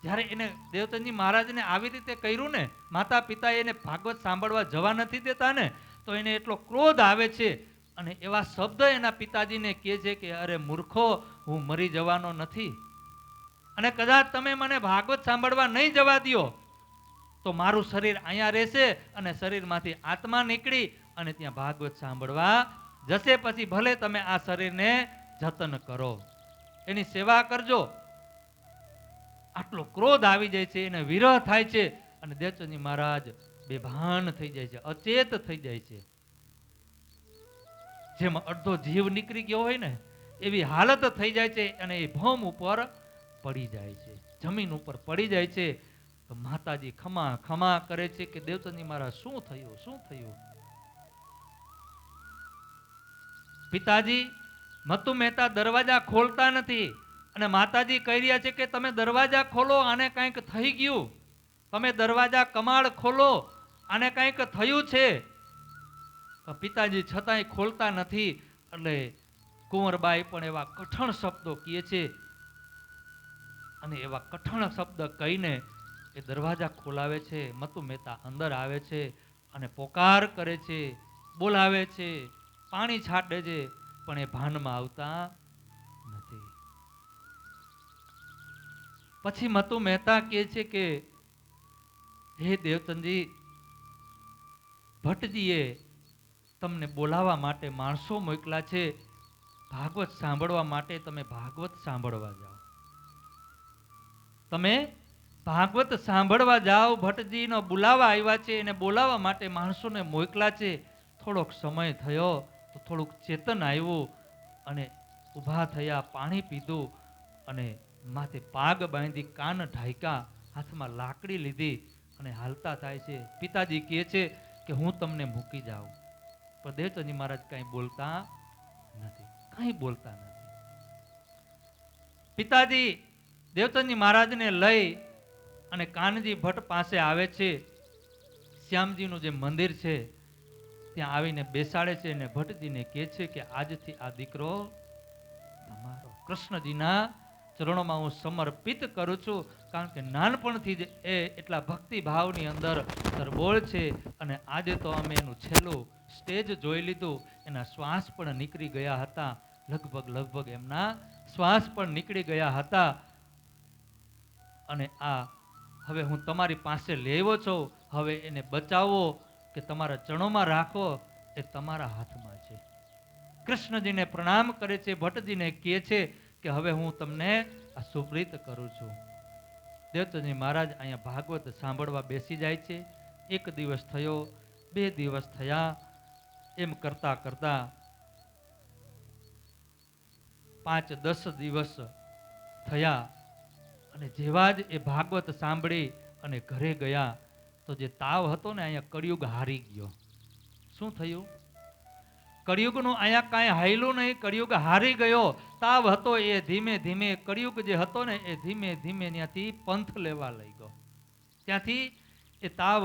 જ્યારે એને દેવચંદજી મહારાજને આવી રીતે કર્યું ને, માતા પિતા એને ભાગવત સાંભળવા જવા નથી દેતા ને, તો એને એટલો ક્રોધ આવે છે અને એવા શબ્દ એના પિતાજીને કહે છે કે અરે મૂર્ખો, હું મરી જવાનો નથી, અને કદાચ તમે મને ભાગવત સાંભળવા નહીં જવા દ્યો તો મારું શરીર અહીંયા રહેશે અને શરીરમાંથી આત્મા નીકળી અને ત્યાં ભાગવત સાંભળવા જશે. પછી ભલે તમે આ શરીરને જતન કરો, એની સેવા કરજો. આટલો ક્રોધ આવી જાય છે, એને વિરહ થાય છે અને દેવચંદજી મહારાજ બેભાન થઈ જાય છે, અચેત થઈ જાય છે. જેમાં અડધો જીવ નીકળી ગયો હોય ને એવી હાલત થઈ જાય છે અને એ ભૌમ ઉપર પડી જાય છે, જમીન ઉપર પડી જાય છે. તો માતાજી ખમા ખમા કરે છે કે દેવચંદજી મહારાજ શું થયું, શું થયું? પિતાજી મતુ મહેતા દરવાજા ખોલતા નથી અને માતાજી કહી રહ્યા છે કે તમે દરવાજા ખોલો, આને કંઈક થઈ ગયું, તમે દરવાજા કમાડ ખોલો, આને કંઈક થયું છે. પિતાજી છતાંય ખોલતા નથી. એટલે કુંવરબાઈ પણ એવા કઠણ શબ્દો કહે છે અને એવા કઠણ શબ્દ કહીને એ દરવાજા ખોલાવે છે. મતુ મહેતા અંદર આવે છે અને પોકાર કરે છે, બોલાવે છે, પાણી છાંટે છે, પણ એ ભાનમાં આવતા નથી. પછી મતુ મહેતા કહે છે કે હે દેવચંદજી, ભટ્ટજીએ તમને બોલાવવા માટે માણસો મોકલા છે, ભાગવત સાંભળવા માટે તમે ભાગવત સાંભળવા જાઓ. તમે ભાગવત સાંભળવા જાઓ. ભટ્ટજીનો બોલાવા આવ્યા છે, એને બોલાવવા માટે માણસોને મોકલા છે. થોડોક સમય થયો તો થોડુંક ચેતન આવ્યું અને ઊભા થયા, પાણી પીધું અને માથે પાગ બાંધી, કાન ઢાંક્યા, હાથમાં લાકડી લીધી અને હાલતા થાય છે. પિતાજી કહે છે કે હું તમને મૂકી જાઉં. પણ દેવચંદજી મહારાજ કંઈ બોલતા નથી, કંઈ બોલતા નથી. પિતાજી દેવચંદજી મહારાજને લઈ અને કાનજી ભટ્ટ પાસે આવે છે. શ્યામજીનું જે મંદિર છે ત્યાં આવીને બેસાડે છે અને ભટ્ટજીને કહે છે કે આજથી આ દીકરો તમારો, કૃષ્ણજીના ચરણોમાં હું સમર્પિત કરું છું. કારણ કે નાનપણથી જ એ એટલા ભક્તિ ભાવની અંદર તરબોળ છે અને આજે તો અમે એનું છેલ્લું સ્ટેજ જોઈ લીધું. એના શ્વાસ પણ નીકળી ગયા હતા, લગભગ એમના શ્વાસ પણ નીકળી ગયા હતા. અને આ હવે હું તમારી પાસે લેવો છું, હવે એને બચાવો કે તમારા ચરણોમાં રાખો એ તમારા હાથમાં છે. કૃષ્ણજીને પ્રણામ કરે છે. ભટ્ટજીને કહે છે કે હવે હું તમને આ સુપ્રીત કરું છું. દેવચંદજી મહારાજ અહીંયા ભાગવત સાંભળવા બેસી જાય છે. 1 દિવસ થયો, 2 દિવસ થયા, એમ કરતા કરતા 5-10 દિવસ થયા અને જેવા જ એ ભાગવત સાંભળી અને ઘરે ગયા તો જે તાવ હતો ને અહીંયા કળિયુગ હારી ગયો. શું થયું? કળિયુગનું અહીંયા કાંઈ હાયલું નહીં, કળિયુગ હારી ગયો. તાવ હતો એ ધીમે ધીમે, કળિયુગ જે હતો ને એ ધીમે ધીમે ત્યાંથી પંથ લેવા લઈ ગયો. ત્યાંથી એ તાવ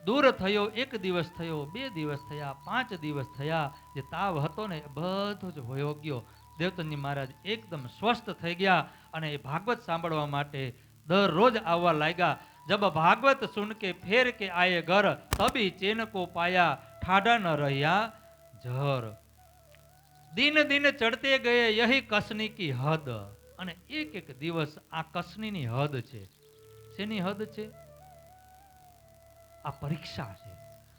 દૂર થયો. 1 દિવસ થયો, 2 દિવસ થયા, 5 દિવસ થયા. જે તાવ હતો ને એ બધો જ વયો ગયો. દેવચંદજી મહારાજ એકદમ સ્વસ્થ થઈ ગયા અને એ ભાગવત સાંભળવા માટે દરરોજ આવવા લાગ્યા. જબ ભાગવત સુન કે ફેર કે આયે ઘર, તબી ચેન કો પાયા, ઠાડા ન રહ્યા જર. દિન દિન ચડતે ગયે યહી કસની કી હદ. અને એક દિવસ આ કસનીની હદ છે. શેની હદ છે? આ પરીક્ષા છે.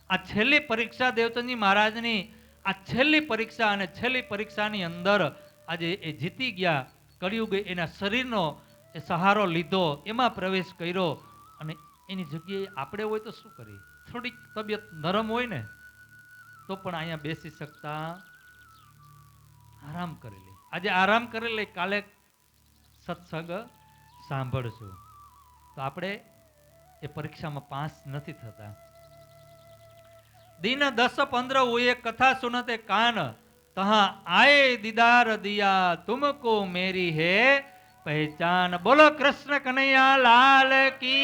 આ છેલ્લી પરીક્ષા દેવચંદજી મહારાજની, આ છેલ્લી પરીક્ષા. અને છેલ્લી પરીક્ષાની અંદર આજે એ જીતી ગયા. કળિયુગે એના શરીરનો એ સહારો લીધો, એમાં પ્રવેશ કર્યો. અને એની જગ્યાએ આપણે હોય તો શું કરીએ? થોડીક તબિયત નરમ હોય ને તો પણ અહીંયા બેસી શકતા, આરામ કરી લે. આજે આરામ કરી લે, કાલે સત્સંગ સાંભળશું. તો આપણે એ પરીક્ષામાં પાસ નથી થતા. दिन 10-15 हुए कथा सुनते कान, तहां आए दीदार दिया, तुमको मेरी है पहचान. बोलो कृष्ण कन्हैया लाल की,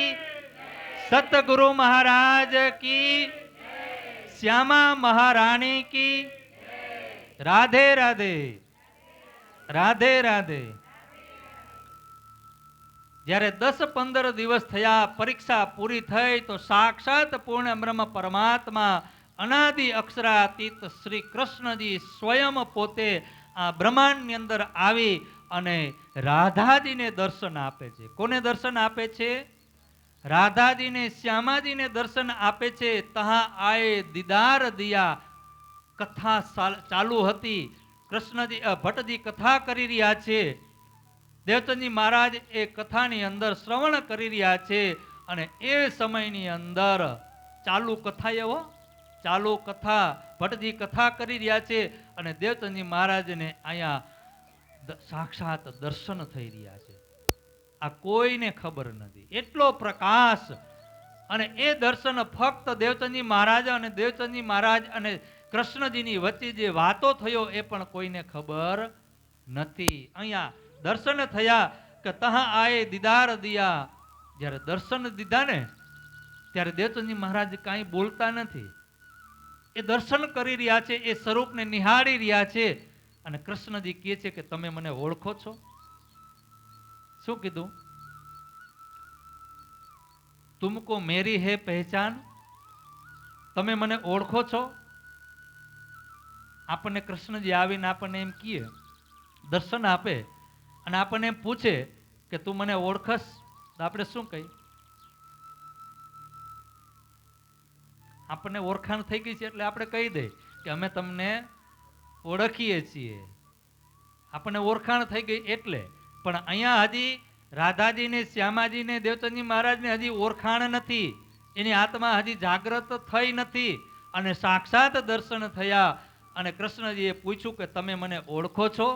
सतगुरु महाराज की, श्यामा महारानी की, राधे राधे, राधे राधे. જ્યારે 10-15 દિવસ થયા, પરીક્ષા પૂરી થઈ તો સાક્ષાત પૂર્ણ બ્રહ્મ પરમાત્મા અનાદિ અક્ષરાતીત શ્રી કૃષ્ણજી સ્વયં પોતે આ બ્રહ્માંડની અંદર આવી અને રાધાજીને દર્શન આપે છે. કોને દર્શન આપે છે? રાધાજીને, શ્યામાજીને દર્શન આપે છે. તહા આયે દીદાર દિયા. કથા ચાલુ હતી, કૃષ્ણજી ભટ્ટજી કથા કરી રહ્યા છે. દેવચંદજી મહારાજ એ કથાની અંદર શ્રવણ કરી રહ્યા છે. અને એ સમયની અંદર ચાલુ કથા, એવો ચાલુ કથા, ભટ્ટજી કથા કરી રહ્યા છે. અને દેવચંદજી મહારાજને અહીંયા સાક્ષાત દર્શન થઈ રહ્યા છે. આ કોઈને ખબર નથી, એટલો પ્રકાશ. અને એ દર્શન ફક્ત દેવચંદજી મહારાજ અને દેવચંદજી મહારાજ અને કૃષ્ણજીની વચ્ચે જે વાતો થયો એ પણ કોઈને ખબર નથી. અહીંયા દર્શન થયા કે તહા આયે દીદાર દિયા. જ્યારે દર્શન દીધા ને ત્યારે દેવચંદજી મહારાજ કાંઈ બોલતા નથી. એ દર્શન કરી રહ્યા છે, એ સ્વરૂપને નિહાળી રહ્યા છે. અને કૃષ્ણજી કહે છે કે તમે મને ઓળખો છો? શું કીધું? તુમકો મેરી હે પહેચાન. તમે મને ઓળખો છો? આપણને કૃષ્ણજી આવીને આપણને એમ કહે, દર્શન આપે અને આપણને એમ પૂછે કે તું મને ઓળખસ, તો આપણે શું કહી? આપણને ઓળખાણ થઈ ગઈ છે એટલે આપણે કહી દે કે અમે તમને ઓળખીએ છીએ. આપણને ઓળખાણ થઈ ગઈ એટલે. પણ અહીંયા હજી રાધાજીને, શ્યામાજીને, દેવચંદજી મહારાજને હજી ઓળખાણ નથી. એની આત્મા હજી જાગૃત થઈ નથી. અને સાક્ષાત દર્શન થયા. અને કૃષ્ણજીએ પૂછ્યું કે તમે મને ઓળખો છો?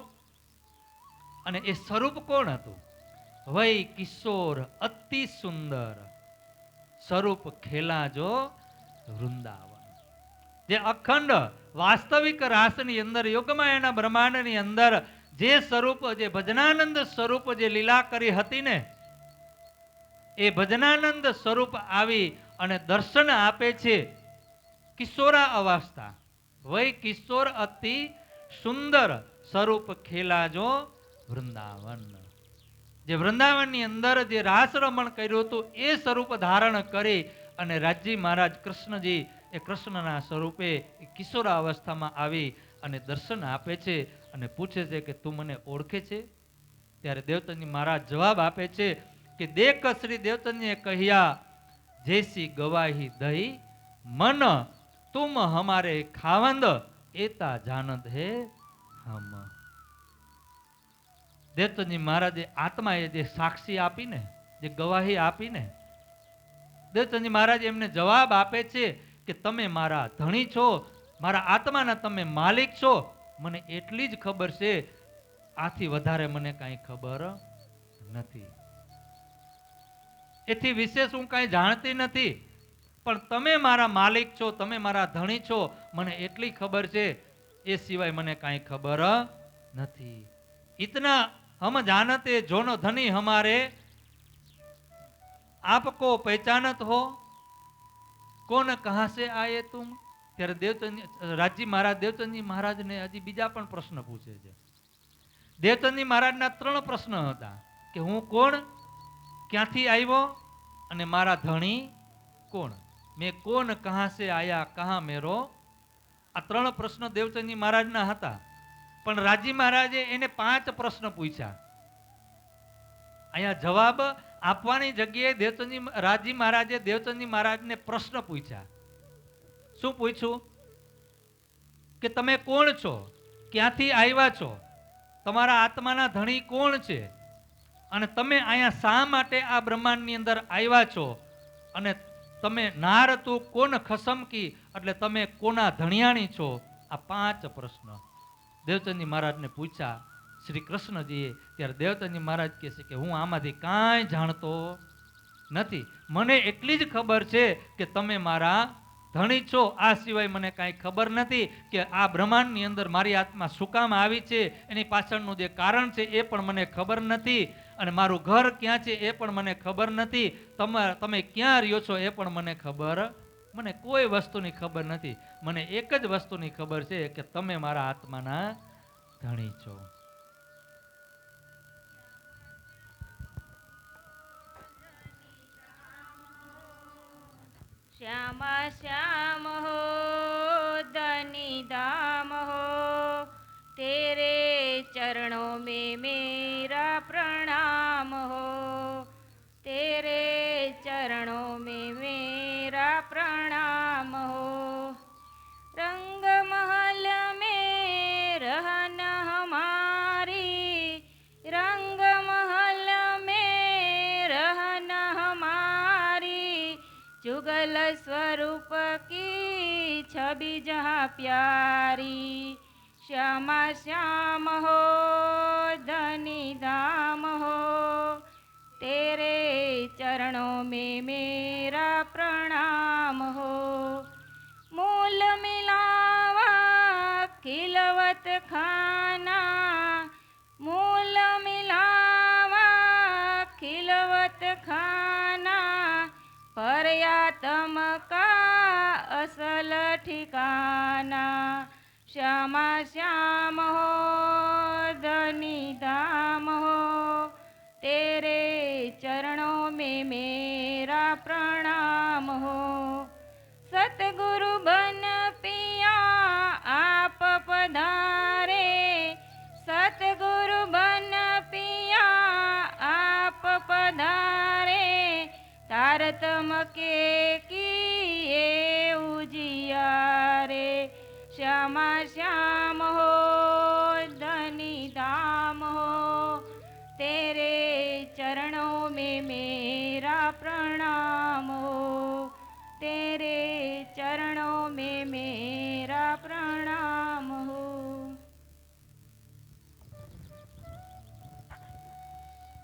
અને એ સ્વરૂપ કોણ હતું? વય કિશોર અતિ સુંદર, સ્વરૂપ ખેલા જો વૃંદાવન. જે અખંડ વાસ્તવિક રાસની અંદર, યોગમાયાના બ્રહ્માંડની અંદર જે સ્વરૂપ, જે ભજનાનંદ સ્વરૂપ જે લીલા કરી હતી ને, એ ભજનાનંદ સ્વરૂપ આવી અને દર્શન આપે છે. કિશોરા અવસ્થા, વય કિશોર અતિ સુંદર, સ્વરૂપ ખેલા જો વૃંદાવન. જે વૃંદાવનની અંદર જે રાસ રમણ કર્યું હતું એ સ્વરૂપ ધારણ કરી અને રાજજી મહારાજ કૃષ્ણજી એ કૃષ્ણના સ્વરૂપે કિશોરા અવસ્થામાં આવી અને દર્શન આપે છે. અને પૂછે છે કે તું મને ઓળખે છે? ત્યારે દેવચંદજી મહારાજ જવાબ આપે છે કે દેખ શ્રી દેવચંદજીએ કહ્યા, જૈસી ગવાહી દહી મન, તુમ હમારે ખાવંદ, એતા જાનદ હે હમ. દેવચંદજી મહારાજે આત્માએ જે સાક્ષી આપી ને, જે ગવાહી આપીને દેવચંદજી મહારાજ એમને જવાબ આપે છે કે તમે મારા ધણી છો, મારા આત્માના તમે માલિક છો, મને એટલી જ ખબર છે, આથી વધારે મને કાંઈ ખબર નથી, એથી વિશેષ હું કાંઈ જાણતી નથી, પણ તમે મારા માલિક છો, તમે મારા ધણી છો, મને એટલી ખબર છે, એ સિવાય મને કાંઈ ખબર નથી. इतना हम जानते जोनो धनी हमारे, आपको पहचानत हो, कौन कहां से आए तुम. ત્યારે દેવચંદ રાજજી મહારાજ દેવચંદજી મહારાજને હજી બીજા પણ પ્રશ્ન પૂછે છે. દેવચંદજી મહારાજના 3 પ્રશ્ન હતા કે હું કોણ, ક્યાંથી આવ્યો અને મારા ધણી કોણ. મેં કોણ, કહાં સે આયા, કહાં મેરો. આ 3 પ્રશ્ન દેવચંદજી મહારાજના હતા. પણ રાજી મહારાજે એને 5 પ્રશ્ન પૂછ્યા. અહીંયા જવાબ આપવાની જગ્યાએ રાજી મહારાજે દેવચંદજી મહારાજને પ્રશ્ન પૂછ્યા. શું પૂછ્યું? કે તમે કોણ છો, ક્યાંથી આવ્યા છો, તમારા આત્માના ધણી કોણ છે, અને તમે અહીંયા શા માટે આ બ્રહ્માંડની અંદર આવ્યા છો, અને તમે નાર તું કોણ ખસમકી, એટલે તમે કોના ધણિયાણી છો. આ 5 પ્રશ્ન દેવચંદજી મહારાજને પૂછ્યા શ્રી કૃષ્ણજીએ. ત્યારે દેવચંદજી મહારાજ કહે છે કે હું આમાંથી કાંઈ જાણતો નથી, મને એટલી જ ખબર છે કે તમે મારા ધણી છો, આ સિવાય મને કાંઈ ખબર નથી કે આ બ્રહ્માંડની અંદર મારી આત્મા શું કામ આવી છે, એની પાછળનું જે કારણ છે એ પણ મને ખબર નથી, અને મારું ઘર ક્યાં છે એ પણ મને ખબર નથી, તમે ક્યાં રહ્યો છો એ પણ મને કોઈ વસ્તુની ખબર નથી. મને એક જ વસ્તુની ખબર છે કે તમે મારા આત્માના ધણી છો. श्यामा श्याम हो धनी धाम हो, तेरे चरणों में मेरा प्रणाम हो, तेरे चरणों में मेरा प्रणाम हो. रंग महल में रहना हमारी, रंग महल में रहना हमारी, जुगल स्वरूप की छवि जहाँ प्यारी. श्यामा श्याम हो धनी धाम हो, तेरे चरणों में मेरा प्रणाम हो. मूल मिलावा खिलवत खाना, मूल मिलावा खिलवत खाना, पर्यातम का असल ठिकाना. श्यामा श्याम हो धनी धाम हो, तेरे चरणों में मेरा प्रणाम हो. सतगुरु बन पिया आप पधारे, सतगुरु बन पिया आप पधारे, तारतम के किए उजियारे. श्यामा श्याम हो धनी धाम हो, तेरे चरणों में मेरा प्रणाम हो, तेरे चरणों में मेरा प्रणाम हो.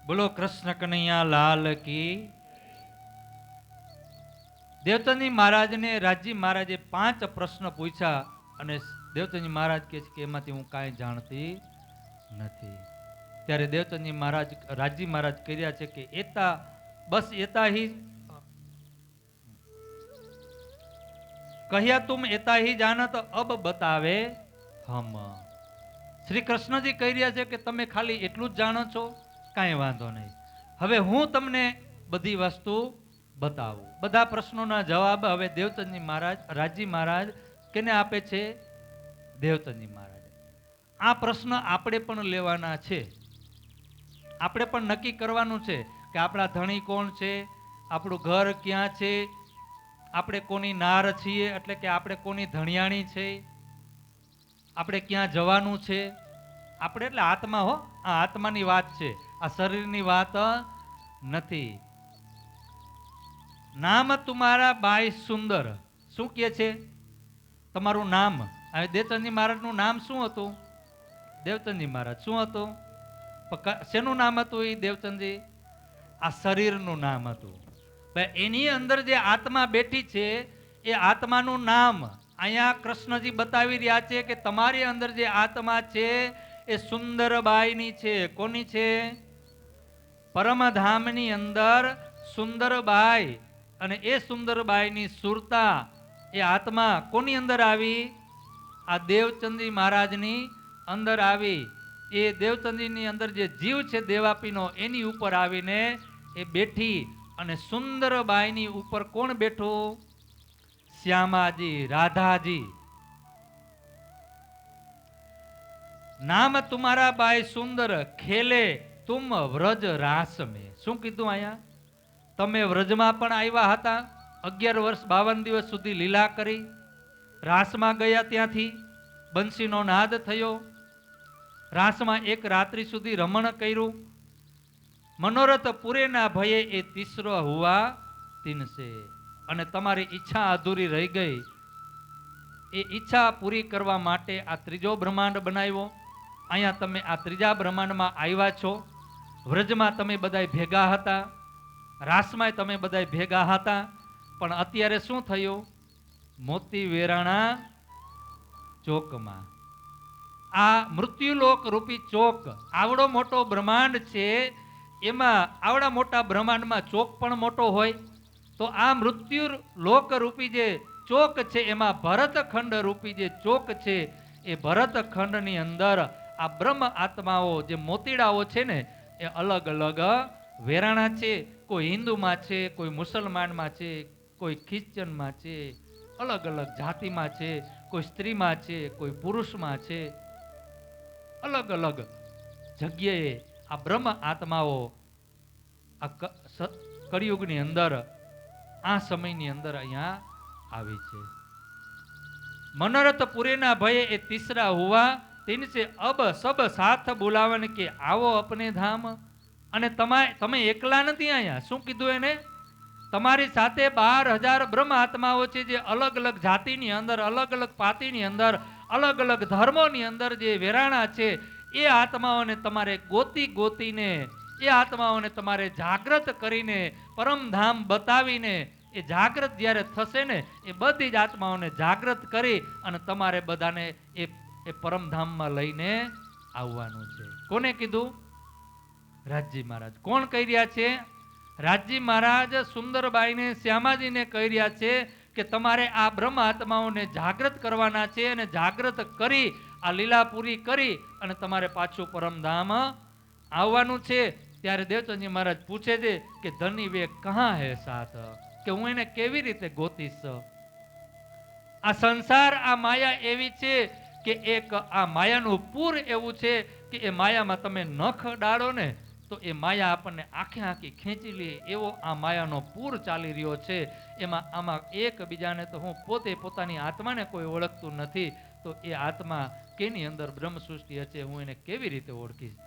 બોલો કૃષ્ણ કનૈયા લાલ की. દેવચંદજી મહારાજને રાજજી મહારાજે 5 પ્રશ્ન પૂછ્યા, અને દેવચંદજી મહારાજ કહે છે કે એમાંથી હું કાંઈ જાણતી નથી. ત્યારે દેવચંદજી મહારાજ રાજજી મહારાજ કર્યા છે કે એતા બસ એતા ही કહ્યા, તુમ એતા ही जानत अब बतावे हम. શ્રી કૃષ્ણજી કહી રહ્યા છે કે તમે ખાલી એટલું જ જાણો છો, કાંઈ વાંધો નહીં, હવે હું તમને બધી વસ્તુ બતાવું. બધા પ્રશ્નોના જવાબ હવે દેવચંદજી મહારાજ રાજજી મહારાજ કેને આપે છે? દેવચંદજી મહારાજ. આ પ્રશ્ન આપણે પણ લેવાના છે, આપણે પણ નક્કી કરવાનું છે કે આપણા ધણી કોણ છે, આપણું ઘર ક્યાં છે, આપણે કોની નાર છીએ, એટલે કે આપણે કોની ધણિયાણી છે, આપણે ક્યાં જવાનું છે. આપણે એટલે આત્મા હો, આ આત્માની વાત છે, આ શરીરની વાત નથી. નામ તુમારા બાઈ સુંદર. શું કહે છે? તમારું નામ. હવે દેવચંદજી મહારાજનું નામ શું હતું? દેવચંદજી મહારાજ શું હતું? શેનું નામ હતું એ દેવચંદજી? આ શરીરનું નામ હતું. એની અંદર જે આત્મા બેઠી છે એ આત્માનું નામ અહીંયા કૃષ્ણજી બતાવી રહ્યા છે કે તમારી અંદર જે આત્મા છે એ સુંદરબાઈની છે. કોની છે? પરમધામની અંદર સુંદરબાઈ. અને એ સુંદરબાઈની સુરતા એ આત્મા કોની અંદર આવી? આ દેવચંદી મહારાજની અંદર આવી. એ દેવચંદીની અંદર જે જીવ છે દેવાપીનો એની ઉપર આવીને એ બેઠી. અને સુંદરબાઈની ઉપર કોણ બેઠું? શ્યામાજી, રાધાજી. નામ તુમારા બાઈ સુંદર ખેલે તુમ વ્રજ રાસ મેં. શું કીધું અહીંયા? તમે વ્રજમાં પણ આવ્યા હતા, 11 વર્ષ 52 દિવસ સુધી લીલા કરી, રાસમાં ગયા, ત્યાંથી બંસીનો નાદ થયો, રાસમાં એક રાત્રિ સુધી રમણ કર્યું. મનોરથ પૂરેના ભયે એ તીસરો હુઆ તીનસે. અને તમારી ઈચ્છા અધૂરી રહી ગઈ. એ ઈચ્છા પૂરી કરવા માટે આ ત્રીજો બ્રહ્માંડ બનાવ્યો. અહીંયા તમે આ ત્રીજા બ્રહ્માંડમાં આવ્યા છો. વ્રજમાં તમે બધાય ભેગા હતા, રાસમાં તમે બધાય ભેગા હતા. પણ અત્યારે શું થયું? મોતી વેરાણા ચોકમાં આ મૃત્યુલોક રૂપી ચોક, આવડો મોટો બ્રહ્માંડ છે, એમાં આવડા મોટા બ્રહ્માંડમાં ચોક પણ મોટો હોય તો આ મૃત્યુ લોક રૂપી જે ચોક છે એમાં ભરતખંડ રૂપી જે ચોક છે એ ભરતખંડની અંદર આ બ્રહ્મ આત્માઓ જે મોતીડાઓ છે ને એ અલગ અલગ વેરાણા છે. કોઈ હિન્દુમાં છે, કોઈ મુસલમાનમાં છે, કોઈ ખ્રિશ્ચનમાં છે, અલગ અલગ જાતિમાં છે, કોઈ સ્ત્રીમાં છે, કોઈ પુરુષમાં છે, અલગ અલગ જગ્યાએ આ બ્રહ્મ આત્માઓ આ કળિયુગની અંદર આ સમયની અંદર અહીંયા આવી છે. મનોરથ પુરેના ભયે એ તીસરા હુઆ તીનસે અબ સબ સાથ બોલાવન કે આવો અપને ધામ. અને તમે એકલા નથી અહીંયા. શું કીધું એને? તમારી સાથે 12,000 બ્રહ્મ આત્માઓ છે જે અલગ અલગ જાતિની અંદર, અલગ અલગ પાતીની અંદર, અલગ અલગ ધર્મોની અંદર જે વેરાણા છે એ આત્માઓને તમારે ગોતી ગોતીને, એ આત્માઓને તમારે જાગૃત કરીને, પરમધામ બતાવીને, એ જાગૃત જ્યારે થશે ને એ બધી જ આત્માઓને જાગૃત કરી અને તમારે બધાને એ પરમધામમાં લઈને આવવાનું છે. કોને કીધું? રાજજી મહારાજ. કોણ કહી રહ્યા છે? રાજજી મહારાજ સુંદરબાઈને, શ્યામાજીને કહી રહ્યા છે કે તમારે આ બ્રહ્મ આત્માઓને જાગૃત કરવાના છે અને જાગૃત કરી આ લીલા પૂરી કરી અને તમારે પાછું પરમધામ આવવાનું છે. ત્યારે દેવચંદજી મહારાજ પૂછે છે કે ધની વે કહા હે સાથ, કે હું એને કેવી રીતે ગોતીશ? આ સંસાર, આ માયા એવી છે કે એક આ માયાનું પૂર એવું છે કે એ માયામાં તમે નખ ડાળો ને તો એ માયા આપણને આખે આખી ખેંચી લે, એવો આ માયાનો પૂર ચાલી રહ્યો છે. એમાં આમાં એકબીજાને તો હું પોતે પોતાની આત્માને કોઈ ઓળખતું નથી, તો એ આત્મા કેની અંદર બ્રહ્મ સૃષ્ટિ હશે, હું એને કેવી રીતે ઓળખીશ?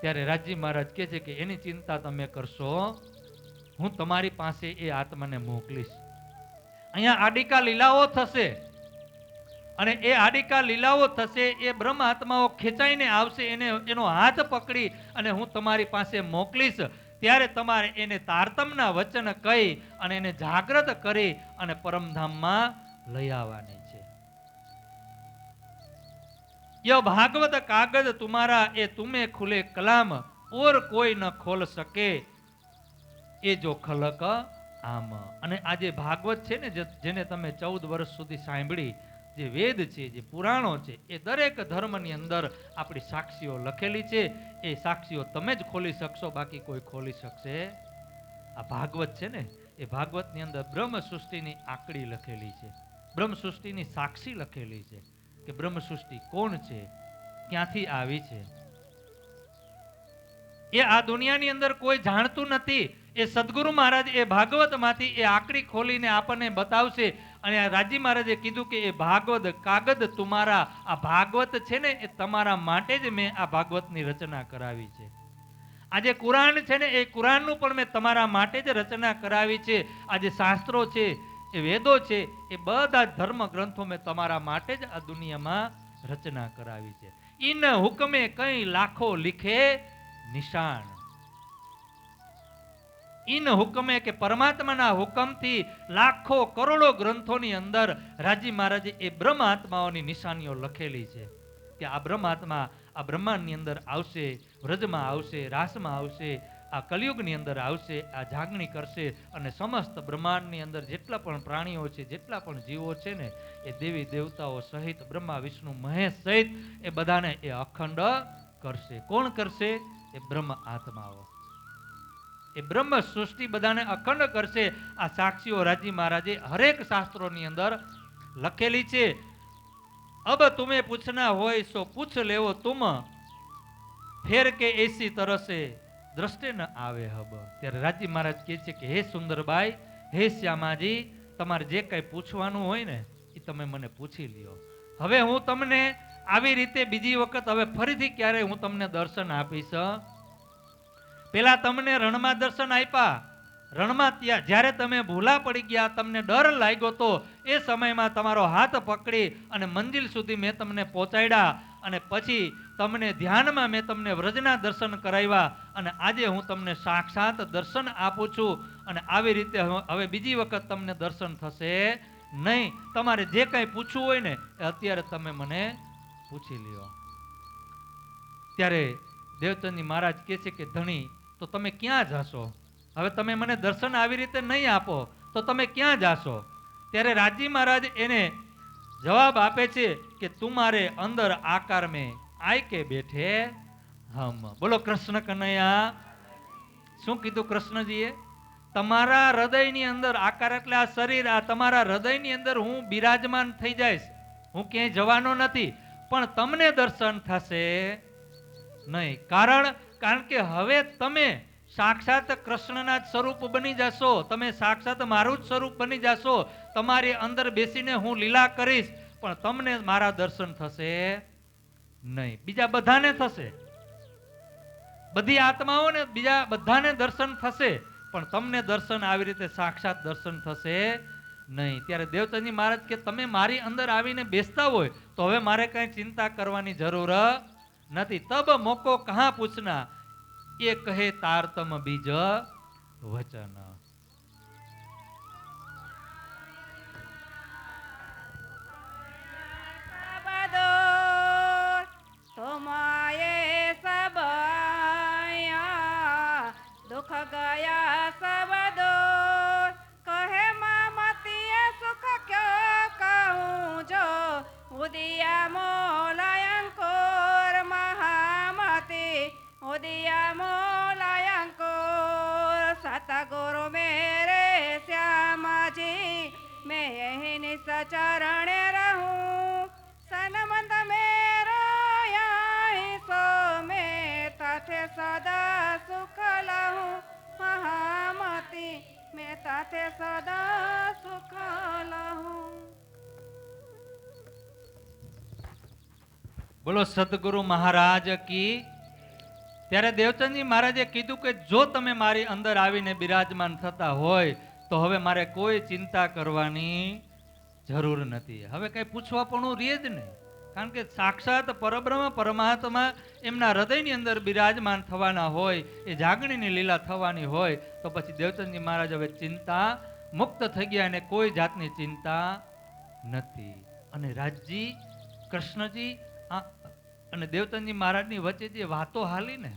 ત્યારે રાજજી મહારાજ કહે છે કે એની ચિંતા તમે કરશો, હું તમારી પાસે એ આત્માને મોકલીશ. અહીંયા આડિકા લીલાઓ થશે અને એ આડિકા લીલાઓ થશે, એ બ્રહ્મ આત્માઓ ખેંચાઈને આવશે, એનો હાથ પકડી અને હું તમારી પાસે મોકલીશ. ત્યારે તમારે એને તારતમના વચન કહી અને એને જાગૃત કરી અને પરમધામમાં લઈ આવવાની છે. ય ભાગવત કાગજ તુમારા એ તુમે ખુલે કલામ ઓર કોઈ ન ખોલ શકે એ જો ખલક આમ. અને આ જે ભાગવત છે ને જેને તમે 14 વર્ષ સુધી સાંભળી, જે વેદ છે, જે પુરાણો છે, એ દરેક ધર્મની અંદર આપણી સાક્ષીઓ લખેલી છે. એ સાક્ષીઓ તમે જ ખોલી શકશો, બાકી કોઈ ખોલી શકશે. આ ભાગવત છે ને એ ભાગવતની અંદર બ્રહ્મ સૃષ્ટિની આંકડી લખેલી છે, બ્રહ્મ સૃષ્ટિની સાક્ષી લખેલી છે કે બ્રહ્મ સૃષ્ટિ કોણ છે, ક્યાંથી આવી છે. એ આ દુનિયાની અંદર કોઈ જાણતું નથી. એ સદગુરુ મહારાજ એ ભાગવતમાંથી એ આંકડી ખોલીને આપણને બતાવશે. અને આ રાજજી મહારાજે કીધું કે એ ભાગવત કાગદ તુમારા, આ ભાગવત છે ને એ તમારા માટે જ મેં આ ભાગવતની રચના કરાવી છે. આ જે કુરાન છે ને, એ કુરાનનું પણ મેં તમારા માટે જ રચના કરાવી છે. આ જે શાસ્ત્રો છે, એ વેદો છે, એ બધા ધર્મ ગ્રંથો મેં તમારા માટે જ આ દુનિયામાં રચના કરાવી છે. ઇન હુકમે કઈ લાખો લીખે નિશાન. ઇન હુકમે કે પરમાત્માના હુકમથી લાખો કરોડો ગ્રંથોની અંદર રાજી મહારાજે એ બ્રહ્મ આત્માઓની નિશાનીઓ લખેલી છે કે આ બ્રહ્મ આત્મા આ બ્રહ્માંડની અંદર આવશે, વ્રજમાં આવશે, રાસમાં આવશે, આ કલિયુગની અંદર આવશે, આ જાગણી કરશે અને સમસ્ત બ્રહ્માંડની અંદર જેટલા પણ પ્રાણીઓ છે, જેટલા પણ જીવો છે ને, એ દેવી દેવતાઓ સહિત બ્રહ્મા વિષ્ણુ મહેશ સહિત એ બધાને એ અખંડ કરશે. કોણ કરશે? એ બ્રહ્મ આત્માઓ. એ બ્રહ્મ સૃષ્ટિ બધાને અખંડ કરશે. આ સાક્ષીઓ રાજી મહારાજે હરેક શાસ્ત્રોની અંદર લખેલી છે. અબ તુમે પૂછના હોય સો પૂછ લેવો તુમ, ફેર કે એસી તરસે દ્રષ્ટે ન આવે હબ. ત્યારે રાજી મહારાજ કહે છે કે હે સુંદરબાઈ, હે શ્યામાજી, તમારે જે કઈ પૂછવાનું હોય ને એ તમે મને પૂછી લ્યો. હવે હું તમને આવી રીતે બીજી વખત હવે ફરીથી ક્યારે હું તમને દર્શન આપીશ. પેલા તમને રણમાં દર્શન આપ્યા. રણમાં જ્યારે તમે ભૂલા પડી ગયા, તમને ડર લાગ્યો તો એ સમયમાં તમારો હાથ પકડી અને મંજિલ સુધી મેં તમને પહોંચાડ્યા અને પછી તમને ધ્યાનમાં મેં તમને વ્રજના દર્શન કરાવ્યા અને આજે હું તમને સાક્ષાત દર્શન આપું છું. અને આવી રીતે હવે બીજી વખત તમને દર્શન થશે નહીં. તમારે જે કંઈ પૂછવું હોય ને એ અત્યારે તમે મને પૂછી લ્યો. ત્યારે દેવચંદજી મહારાજ કહે છે કે ધણી, તો તમે ક્યાં જાશો? હવે તમે મને દર્શન આવી રીતે નહીં આપો તો તમે ક્યાં જાશો? ત્યારે રાજી મહારાજ એને જવાબ આપે છે કે તુમારે અંદર આકાર મેં આય કે બેઠે હમ. બોલો કૃષ્ણ કનૈયા. શું કીધું કૃષ્ણજીએ? તમારા હૃદયની અંદર આકાર એટલે આ શરીર, આ તમારા હૃદયની અંદર હું બિરાજમાન થઈ જઈશ. હું ક્યાંય જવાનો નથી, પણ તમને દર્શન થશે નહીં. કારણ કે હવે તમે સાક્ષાત કૃષ્ણના જ સ્વરૂપ બની જશો. તમે સાક્ષાત મારું જ સ્વરૂપ બની જશો. તમારી અંદર બેસીને હું લીલા કરીશ, પણ તમને મારા દર્શન થશે નહીં. બીજા બધાને થશે, બધી આત્માઓને બીજા બધાને દર્શન થશે, પણ તમને દર્શન આવી રીતે સાક્ષાત દર્શન થશે નહીં. ત્યારે દેવચંદજી મહારાજ કે તમે મારી અંદર આવીને બેસતા હોય તો હવે મારે કઈ ચિંતા કરવાની જરૂર નથી. તબ મોકો કહા પૂછના, એ કહે તારતમ બીજ વચન. दुख गया सब दूर, कहे ममतिये सुख क्यों कहूँ जो, उदिया मोलयंकुर महामति, उदिया मोलयंकुर. सतगुरु मेरे श्यामा जी, मैं यही निसचरण रहूं. सनमंद मेरो यही सो, मैं ताथे सदा सुख लहूं. महामति, मैं ताथे सदा सुख लहूं. બોલો સદગુરુ મહારાજ કી. ત્યારે દેવચંદજી મહારાજે કીધું કે જો તમે મારી અંદર આવીને બિરાજમાન થતા હોય તો હવે મારે કોઈ ચિંતા કરવાની જરૂર નથી. હવે કઈ પૂછવા પણ રહે જ નહીં. કારણ કે સાક્ષાત પરબ્રહ્મ પરમાત્મા એમના હૃદયની અંદર બિરાજમાન થવાના હોય, એ જાગણીની લીલા થવાની હોય, તો પછી દેવચંદજી મહારાજ હવે ચિંતા મુક્ત થઈ ગયા અને કોઈ જાતની ચિંતા નથી. અને રાજજી, કૃષ્ણજી અને દેવચંદજી મહારાજની વચ્ચે જે વાતો હાલી ને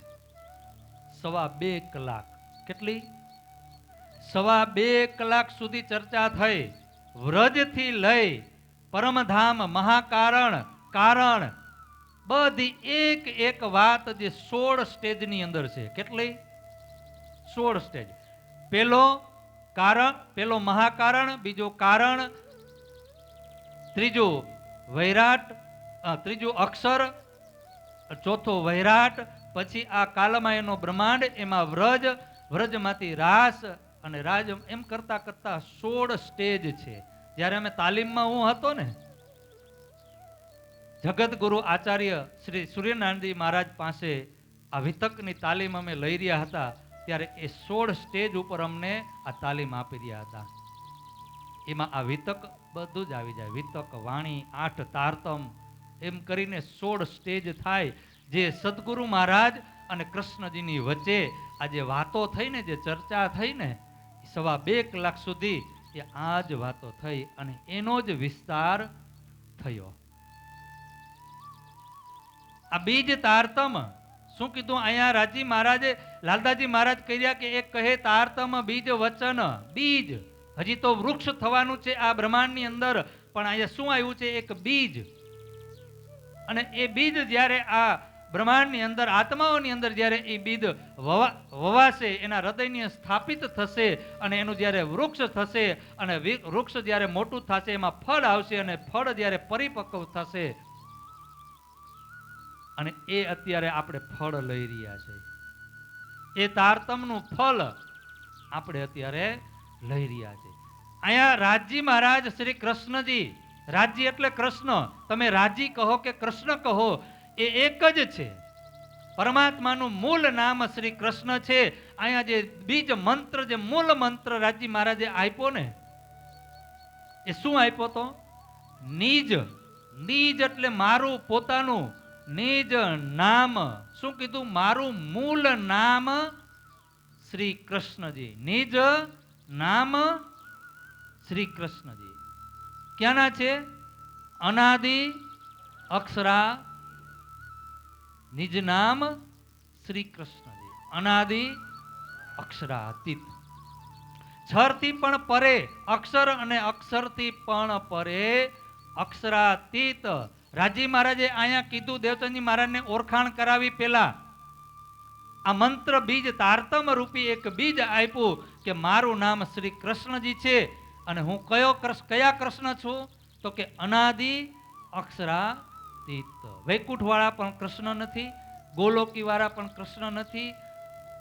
2.25 કલાક, કેટલી? 2.25 કલાક સુધી ચર્ચા થઈ. વ્રજથી લઈ પરમધામ, મહાકારણ, કારણ, બધી એક એક વાત જે 16 સ્ટેજની અંદર છે. કેટલી? 16 સ્ટેજ. પેલો કારણ, પેલો મહાકારણ, બીજો કારણ, ત્રીજો વૈરાટ, ત્રીજો અક્ષર, ચોથો વૈરાટ, પછી આ કાલમાયનો બ્રહ્માંડ, એમાં વ્રજ, વ્રજમાંથી રાસ અને રાજ, એમ કરતા કરતા 16 સ્ટેજ છે. જ્યારે અમે તાલીમમાં હું હતો ને, જગત ગુરુ આચાર્ય શ્રી સૂર્યનારાયણજી મહારાજ પાસે આ વિતકની તાલીમ અમે લઈ રહ્યા હતા ત્યારે એ 16 સ્ટેજ ઉપર અમને આ તાલીમ આપી રહ્યા હતા. એમાં આ વિતક બધું જ આવી જાય. વિતક, વાણી, 8 તારતમ એમ કરીને 16 સ્ટેજ થાય, જે સદગુરુ મહારાજ અને કૃષ્ણજીની વચ્ચે આ જે વાતો થઈ ને, જે ચર્ચા થઈ ને, 2.25 કલાક સુધી એ આ જ વાતો થઈ અને એનો જ વિસ્તાર થયો. આ બીજ તારતમ શું કીધું અહીંયા રાજી મહારાજે, લાલદાસજી મહારાજ કહ્યા કે એક કહે તારતમ બીજ વચન. બીજ હજી તો વૃક્ષ થવાનું છે આ બ્રહ્માંડની અંદર, પણ અહીંયા શું આવ્યું છે? એક બીજ. અને એ બીજ જ્યારે આ બ્રહ્માંડની અંદર, આત્માઓની અંદર જ્યારે એ બીજ વવાશે, એના હૃદયની સ્થાપિત થશે અને એનું જ્યારે વૃક્ષ થશે અને વૃક્ષ જ્યારે મોટું થશે, એમાં ફળ આવશે અને ફળ જ્યારે પરિપક્વ થશે, અને એ અત્યારે આપણે ફળ લઈ રહ્યા છે. એ તારતમનું ફળ આપણે અત્યારે લઈ રહ્યા છે. અહીંયા રાજજી મહારાજ શ્રી કૃષ્ણજી, રાજજી એટલે કૃષ્ણ, તમે રાજી કહો કે કૃષ્ણ કહો, એ એક જ છે. પરમાત્માનું મૂળ નામ શ્રી કૃષ્ણ છે. અહીંયા જે બીજ મંત્ર, જે મૂળ મંત્ર રાજજી મહારાજે આપ્યો ને, એ શું આપ્યો તો? નિજ. નિજ એટલે મારું પોતાનું, નિજ નામ. શું કીધું? મારું મૂળ નામ શ્રી કૃષ્ણજી. નિજ નામ શ્રી કૃષ્ણજી. ક્યાંના છે? અનાદિ અક્ષરા. નિજ નામ શ્રી કૃષ્ણજી, અનાદિ અક્ષરાતીત. છરથી પણ પરે, અક્ષર અને અક્ષરથી પણ પરે, અક્ષરાતીત. રાજી મહારાજે અહીંયા કીધું, દેવચંદજી મહારાજને ઓળખાણ કરાવી પેલા આ મંત્ર બીજ તારતમ રૂપી એક બીજ આપ્યું કે મારું નામ શ્રી કૃષ્ણજી છે અને હું કયા કૃષ્ણ છું? તો કે અનાદિ અક્ષરાતીત. વૈકુંઠ વાળા પણ કૃષ્ણ નથી, ગોલોકી વાળા પણ કૃષ્ણ નથી.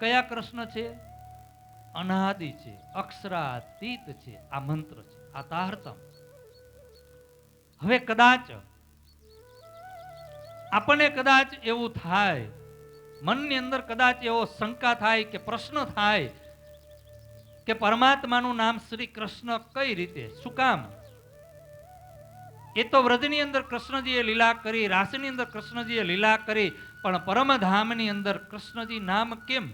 કયા કૃષ્ણ છે? અનાદિ છે, અક્ષરાતીત છે. આ મંત્ર છે, આ તારતમ. હવે કદાચ આપણને કદાચ એવું થાય, મનની અંદર કદાચ એવો શંકા થાય કે પ્રશ્ન થાય કે પરમાત્માનું નામ શ્રી કૃષ્ણ કઈ રીતે, શું કામ? એ તો વ્રજની અંદર કૃષ્ણજીએ લીલા કરી, રાસની અંદર કૃષ્ણજીએ લીલા કરી, પણ પરમધામની અંદર કૃષ્ણજી નામ કેમ?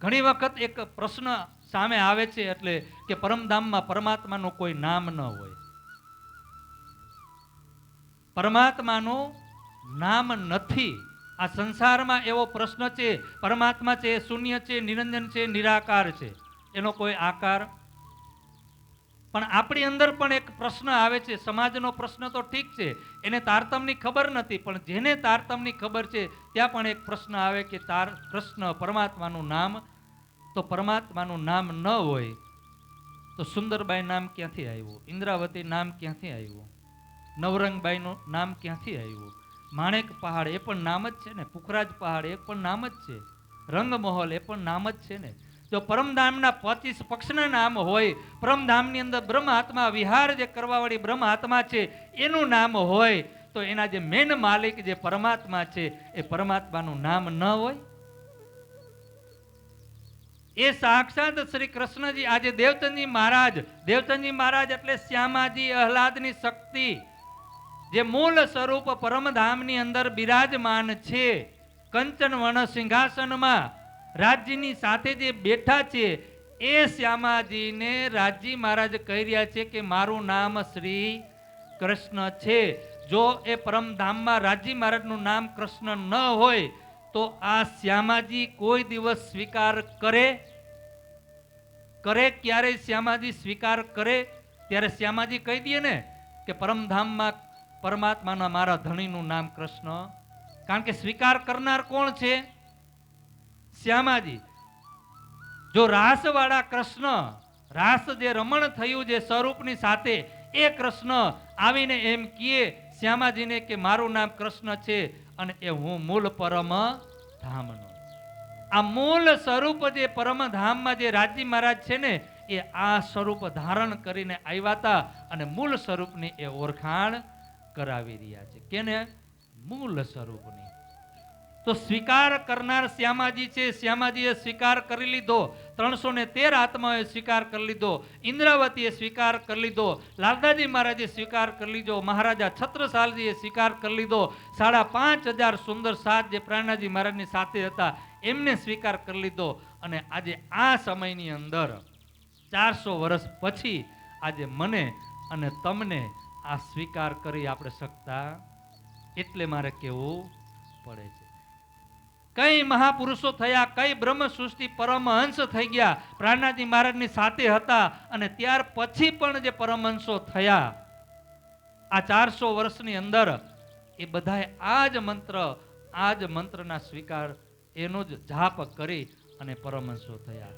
ઘણી વખત એક પ્રશ્ન સામે આવે છે, એટલે કે પરમધામમાં પરમાત્માનું કોઈ નામ ન હોય. પરમાત્માનું નામ નથી. આ સંસારમાં એવો પ્રશ્ન છે. પરમાત્મા છે, શૂન્ય છે, નિરંજન છે, નિરાકાર છે, એનો કોઈ આકાર. પણ આપણી અંદર પણ એક પ્રશ્ન આવે છે. સમાજનો પ્રશ્ન તો ઠીક છે, એને તારતમની ખબર નથી, પણ જેને તારતમની ખબર છે ત્યાં પણ એક પ્રશ્ન આવે કે કૃષ્ણ પરમાત્માનું નામ, તો પરમાત્માનું નામ ન હોય તો સુંદરબાઈ નામ ક્યાંથી આવ્યું? ઇન્દ્રાવતી નામ ક્યાંથી આવ્યું? નવરંગબાઈનું નામ ક્યાંથી આવ્યું? માણેક પહાડ એ પણ નામ જ છે ને, પુખરાજ પહાડ એ પણ નામ જ છે, રંગમહોલ એ પણ નામ જ છે ને. જો પરમધામના 25 પક્ષના નામ હોય, પરમધામની અંદર બ્રહ્મ આત્મા વિહાર જે કરવાવાળી બ્રહ્મ આત્મા છે એનું નામ હોય, તો એના જે મેન માલિક જે પરમાત્મા છે એ પરમાત્માનું નામ ન હોય? એ સાક્ષાત શ્રી કૃષ્ણજી. આજે દેવચંદજી મહારાજ એટલે શ્યામાજી આહલાદની શક્તિ, જે મૂળ સ્વરૂપ પરમધામની અંદર બિરાજમાન છે, કંચન વર્ણ સિંહાસનમાં રાજ્યની સાથે જે બેઠા છે, એ શ્યામાજીને રાજજી મહારાજ કહી રહ્યા છે કે મારું નામ શ્રી કૃષ્ણ છે. જો એ પરમધામમાં રાજજી મહારાજનું નામ કૃષ્ણ ન હોય તો આ શ્યામાજી કોઈ દિવસ સ્વીકાર કરે? ક્યારે શ્યામાજી સ્વીકાર કરે? ત્યારે શ્યામાજી કહી દે ને કે પરમધામમાં પરમાત્માના મારા ધણીનું નામ કૃષ્ણ. કારણ કે સ્વીકાર કરનાર કોણ છે? શ્યામાજી. જો રાસવાળા કૃષ્ણ, રાસ જે રમણ થયું જે સ્વરૂપની સાથે, એ કૃષ્ણ આવીને એમ કહે શ્યામાજીને કે મારું નામ કૃષ્ણ છે અને એ હું મૂળ પરમ ધામનો. આ મૂળ સ્વરૂપ જે પરમધામમાં જે રાજજી મહારાજ છે ને, એ આ સ્વરૂપ ધારણ કરીને આવ્યા હતા અને મૂળ સ્વરૂપની એ ઓળખાણ કરાવી રહ્યા છે. કેને? મૂળ સ્વરૂપની. તો સ્વીકાર કરનાર શ્યામાજી છે, શ્યામાજીએ સ્વીકાર કરી લીધો. 313 આત્માઓએ સ્વીકાર કરી લીધો. ઇન્દ્રાવતીએ સ્વીકાર કરી લીધો. લાલદાજી મહારાજે સ્વીકાર કરી લીધો. મહારાજા છત્રસાલજીએ સ્વીકાર કરી લીધો. 5,500 સુંદર સાત જે પ્રાણાજી મહારાજની સાથે હતા એમને સ્વીકાર કરી લીધો. અને આજે આ સમયની અંદર 400 વર્ષ પછી આજે મને અને તમને આ સ્વીકાર કરી આપણે શકતા, એટલે મારે કહેવું પડે છે. કઈ મહાપુરુષો થયા, કઈ બ્રહ્મ સૃષ્ટિ પરમહંસ થઈ ગયા, પ્રાણાજી મહારાજની સાથે હતા. અને ત્યાર પછી પણ જે પરમહંસો થયા આ 400 વર્ષની અંદર, એ બધાએ આ જ મંત્રના સ્વીકાર, એનો જ જાપ કરી અને પરમહંસો થયા.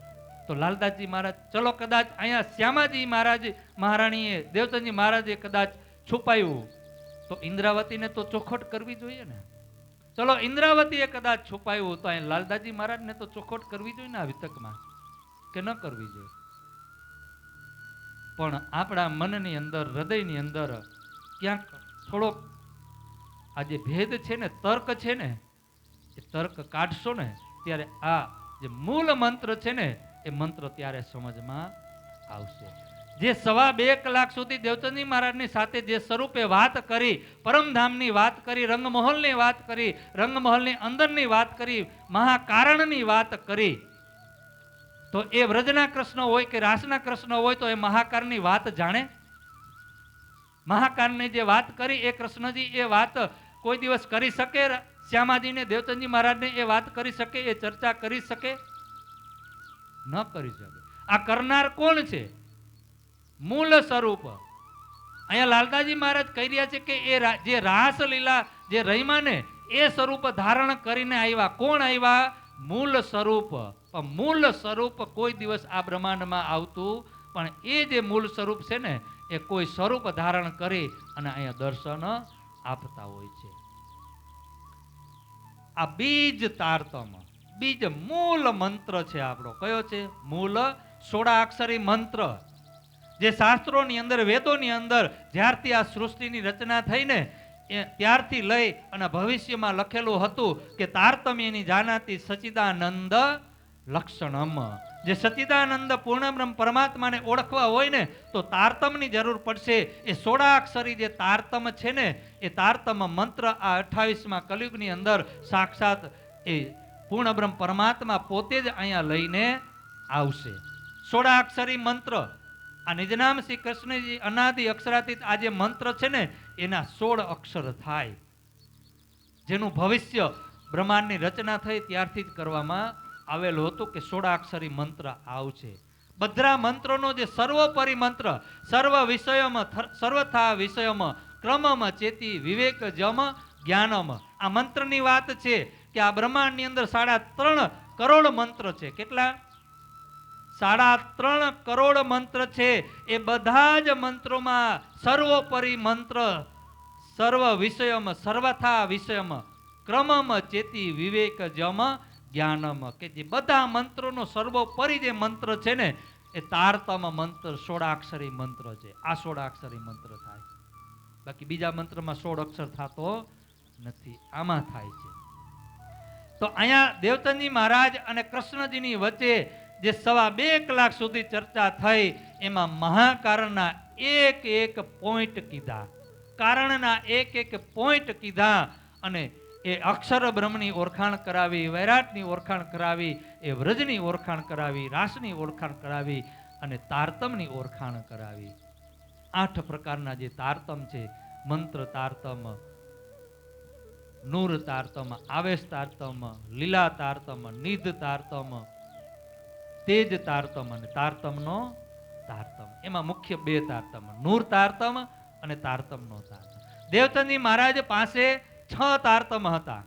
તો લાલદાસજી મહારાજ, ચલો કદાચ અહીંયા શ્યામાજી મહારાજ મહારાણીએ, દેવચંદજી મહારાજે કદાચ છુપાયું, તો ઇન્દ્રાવતીને તો ચોખવટ કરવી જોઈએ ને. ચલો ઇન્દ્રાવતીએ કદાચ છુપાયું, તો અહીં લાલદાસજી મહારાજને તો ચોખવટ કરવી જોઈએ ને આ વિતકમાં, કે ન કરવી જોઈએ? પણ આપણા મનની અંદર, હૃદયની અંદર ક્યાંક થોડોક આ જે ભેદ છે ને, તર્ક છે ને, એ તર્ક કાઢશો ને ત્યારે આ જે મૂળ મંત્ર છે ને, એ મંત્ર ત્યારે સમજમાં આવશે. જે 2.5 કલાક સુધી દેવચંદજી મહારાજની સાથે જે સ્વરૂપે વાત કરી, પરમધામની વાત કરી, રંગમહોલની વાત કરી, રંગમહોલની અંદરની વાત કરી, મહાકારણની વાત કરી, તો એ વ્રજના કૃષ્ણ હોય કે રાસના કૃષ્ણ હોય, તો એ મહાકારની વાત જાણે? મહાકારની જે વાત કરી એ કૃષ્ણજી એ વાત કોઈ દિવસ કરી શકે? શ્યામાજીને, દેવચંદજી મહારાજને એ વાત કરી શકે? એ ચર્ચા કરી શકે? ન કરી શકે. આ કરનાર કોણ છે? મૂળ સ્વરૂપ. અહીંયા લાલદાસજી મહારાજ કહી રહ્યા છે કે એ જે રાસલીલા જે રહીમાં ને, એ સ્વરૂપ ધારણ કરીને આવ્યા. કોણ આવ્યા? મૂળ સ્વરૂપ. પણ મૂળ સ્વરૂપ કોઈ દિવસ આ બ્રહ્માંડમાં આવતું, પણ એ જે મૂળ સ્વરૂપ છે ને, એ કોઈ સ્વરૂપ ધારણ કરી અને અહીંયા દર્શન આપતા હોય છે. આ બીજ તારતમ, બીજ મૂળ મંત્ર છે આપણો. કયો છે? મૂળ 16 અક્ષરી મંત્ર. જે શાસ્ત્રોની અંદર, વેદોની અંદર જ્યારથી આ સૃષ્ટિની રચના થઈને ત્યારથી લઈ અને ભવિષ્યમાં લખેલું હતું કે તારતમ્યની જાનાતી સચિદાનંદ લક્ષણમ. જે સચિદાનંદ પૂર્ણબ્રહ્મ પરમાત્માને ઓળખવા હોય ને, તો તારતમની જરૂર પડશે. એ 16 અક્ષરી જે તારતમ છે ને, એ તારતમ મંત્ર આ 28મા કલયુગની અંદર સાક્ષાત એ પૂર્ણબ્રહ્મ પરમાત્મા પોતે જ અહીંયા લઈને આવશે. 16 અક્ષરી મંત્ર. આ નિજનામ શ્રી કૃષ્ણજી અનાદિ અક્ષરાતીત આ જે મંત્ર છે ને, એના 16 અક્ષર થાય, જેનું ભવિષ્ય બ્રહ્માંડની રચના થઈ ત્યારથી જ કરવામાં આવેલું હતું કે 16 અક્ષરી મંત્ર આવશે. બધા મંત્રોનો જે સર્વોપરી મંત્ર, સર્વ વિષયમાં, સર્વથા વિષયમાં, ક્રમમાં ચેતી વિવેક જમ જ્ઞાનમ. આ મંત્રની વાત છે કે આ બ્રહ્માંડની અંદર 3.5 કરોડ મંત્ર છે. કેટલા? 3.5 કરોડ મંત્ર છે. એ બધા જ મંત્રોમાં સર્વોપરી મંત્ર, સર્વ વિષયમાં, સર્વથા વિષયમાં, ક્રમમાં ચેતી વિવેક જમ જ્ઞાનમ, કે જે બધા મંત્રોનો સર્વોપરી જે મંત્ર છે ને, એ તારતમ મંત્ર 16 અક્ષરી મંત્ર છે. આ 16 અક્ષરી મંત્ર થાય. બાકી બીજા મંત્રમાં 16 અક્ષર થતો નથી, આમાં થાય છે. તો અહીંયા દેવચંદજી મહારાજ અને કૃષ્ણજીની વચ્ચે જે 2.5 કલાક સુધી ચર્ચા થઈ, એમાં મહાકારણના એક પોઈન્ટ કીધા, કારણના એક પોઈન્ટ કીધા, અને એ અક્ષર બ્રહ્મની ઓળખાણ કરાવી, વૈરાટની ઓળખાણ કરાવી, એ વ્રજની ઓળખાણ કરાવી, રાસની ઓળખાણ કરાવી, અને તારતમની ઓળખાણ કરાવી. 8 પ્રકારના જે તારતમ છે, મંત્ર તારતમ, નૂર તારતમ, આવેશ તારતમ, લીલા તારતમ, નિધ તારતમ, તેજ તારતમ અને તારતમનો તારતમ. એમાં મુખ્ય 2 તારતમ, નૂર તારતમ અને તારતમનો તારતમ. દેવચંદજી મહારાજ પાસે 6 તારતમ હતા.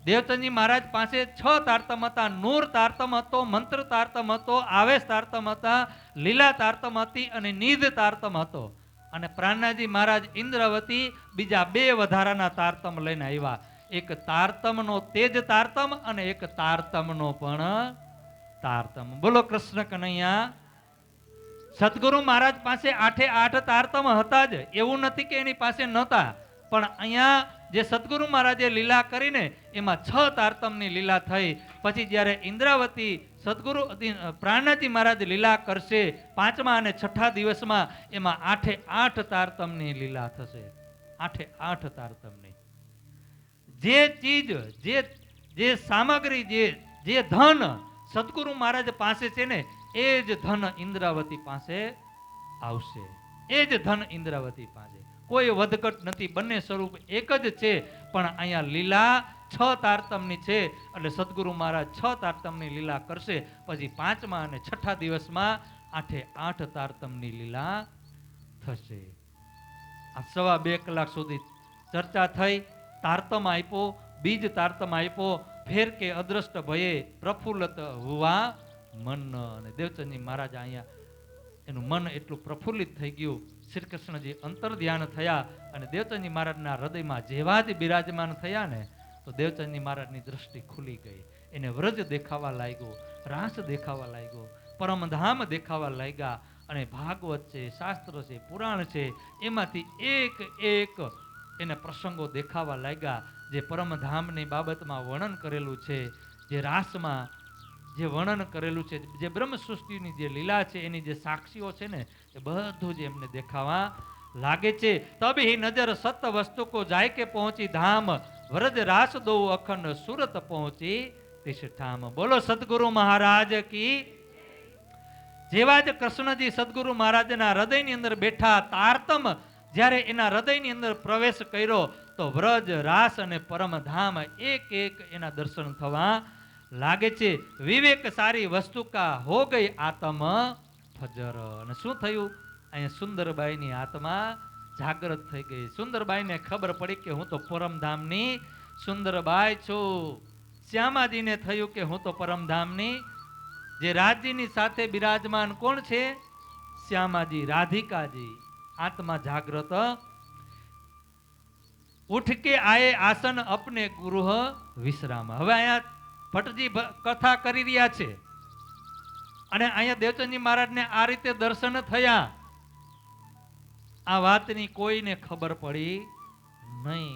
દેવચંદજી મહારાજ પાસે 6 તારતમ હતા. નૂર તારતમ હતો, મંત્ર તારતમ હતો, આવેશ તારતમ હતા, લીલા તારતમ હતી અને નિધ તારતમ હતો. અને પ્રાણનાજી મહારાજ ઇન્દ્રવતી બીજા 2 વધારાના તારતમ લઈને આવ્યા. એક તારતમનો તેજ તારતમ અને એક તારતમનો પણ તારતમ. બોલો કૃષ્ણ કનૈયા. સદગુરુ મહારાજ પાસે 8 તારતમ હતા જ, એવું નથી કે એની પાસે નહોતા. પણ અહીંયા જે સદગુરુ મહારાજે લીલા કરીને એમાં 6 તારતમની લીલા થઈ. પછી જ્યારે ઇન્દ્રાવતી સદગુરુ પ્રાણનાથજી મહારાજ લીલા કરશે 5મા અને 6ઠા દિવસમાં, એમાં 8 તારતમની લીલા થશે. 8 તારતમની. જે ચીજ, જે સામગ્રી, જે ધન સદગુરુ મહારાજ પાસે છે ને, એ જ ધન ઇન્દ્રાવતી પાસે આવશે. એ જ ધન ઇન્દ્રાવતી પાસે. કોઈ વધઘટ નથી, બંને સ્વરૂપ એક જ છે. પણ અહીંયા લીલા 6 તારતમની છે, એટલે સદગુરુ મહારાજ 6 તારતમની લીલા કરશે. પછી 5મા અને 6ઠા દિવસમાં 8 તારતમની લીલા થશે. આ 2.25 કલાક સુધી ચર્ચા થઈ. તારતમ આપ્યો, બીજ તારતમ આપ્યો. ફેર કે અદ્રષ્ટ ભયે પ્રફુલ્લત હુવા મન. અને દેવચંદજી મહારાજ અહીંયા એનું મન એટલું પ્રફુલ્લિત થઈ ગયું. શ્રી કૃષ્ણજી અંતર ધ્યાન થયા અને દેવચંદજી મહારાજના હૃદયમાં જેવા જ બિરાજમાન થયા ને, તો દેવચંદજી મહારાજની દ્રષ્ટિ ખુલી ગઈ. એને વ્રજ દેખાવા લાગ્યો, રાસ દેખાવા લાગ્યો, પરમધામ દેખાવા લાગ્યા. અને ભાગવત છે, શાસ્ત્ર છે, પુરાણ છે, એમાંથી એક એને પ્રસંગો દેખાવા લાગ્યા. જે પરમધામની બાબતમાં વર્ણન કરેલું છે, જે રાસમાં જે વર્ણન કરેલું છે, જે બ્રહ્મ સૃષ્ટિની જે લીલા છે, એની જે સાક્ષીઓ છે ને, એ બધું જ એમને દેખાવા લાગે છે. તબહી નજર સત વસ્તુ કો જાય કે પહોંચી ધામ, વ્રજ રાસ દો અખંડ સુરત પહોંચી તિષ્ઠામ. બોલો સદગુરુ મહારાજ કી. જેવા જ કૃષ્ણજી સદગુરુ મહારાજના હૃદયની અંદર બેઠા, તારતમ જ્યારે એના હૃદયની અંદર પ્રવેશ કર્યો, તો વ્રજ, રાસ અને પરમધામ એક એના દર્શન થવા લાગે છે. વિવેક સારી વસ્તુ કા હો ગઈ આત્મ ફજર. અને શું થયું? અહીંયા સુંદરબાઈની આત્મા જાગૃત થઈ ગઈ. સુંદરબાઈને ખબર પડી કે હું તો પરમધામની સુંદરબાઈ છું. શ્યામાજીને થયું કે હું તો પરમધામની. જે રાજજીની સાથે બિરાજમાન કોણ છે? શ્યામાજી, રાધિકાજી. આત્મા જાગૃત. ઉઠ કે આયે આસન અપને ગૃહ વિશ્રામ. હવે અહીંયા ભટ્ટજી કથા કરી રહ્યા છે અને અહીંયા દેવચંદજી મહારાજને આ રીતે દર્શન થયા. આ વાતની કોઈને ખબર પડી નહીં.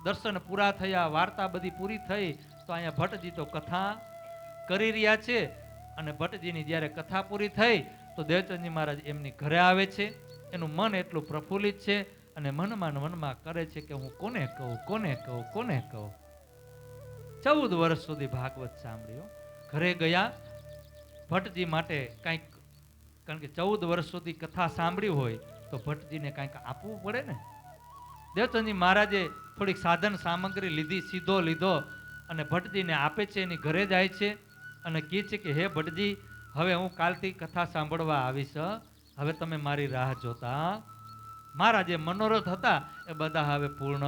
દર્શન પૂરા થયા, વાર્તા બધી પૂરી થઈ, તો અહીંયા ભટ્ટજી તો કથા કરી રહ્યા છે. અને ભટ્ટજીની જ્યારે કથા પૂરી થઈ, તો દેવચંદજી મહારાજ એમની ઘરે આવે છે. એનું મન એટલું પ્રફુલ્લિત છે અને મનમાં કરે છે કે હું કોને કહું. 14 વર્ષ સુધી ભાગવત સાંભળ્યો. ઘરે ગયા ભટ્ટજી માટે કંઈક, કારણ કે 14 વર્ષ સુધી કથા સાંભળી હોય તો ભટ્ટજીને કંઈક આપવું પડે ને. દેવચંદજી મહારાજે થોડીક સાધન સામગ્રી લીધી, સીધો લીધો અને ભટ્ટજીને આપે છે. એની ઘરે જાય છે અને કહે છે કે હે ભટ્ટજી, હવે હું કાલથી કથા સાંભળવા આવીશ. હવે તમે મારી રાહ જોતા. મારા જે મનોરથ હતા એ બધા હવે પૂર્ણ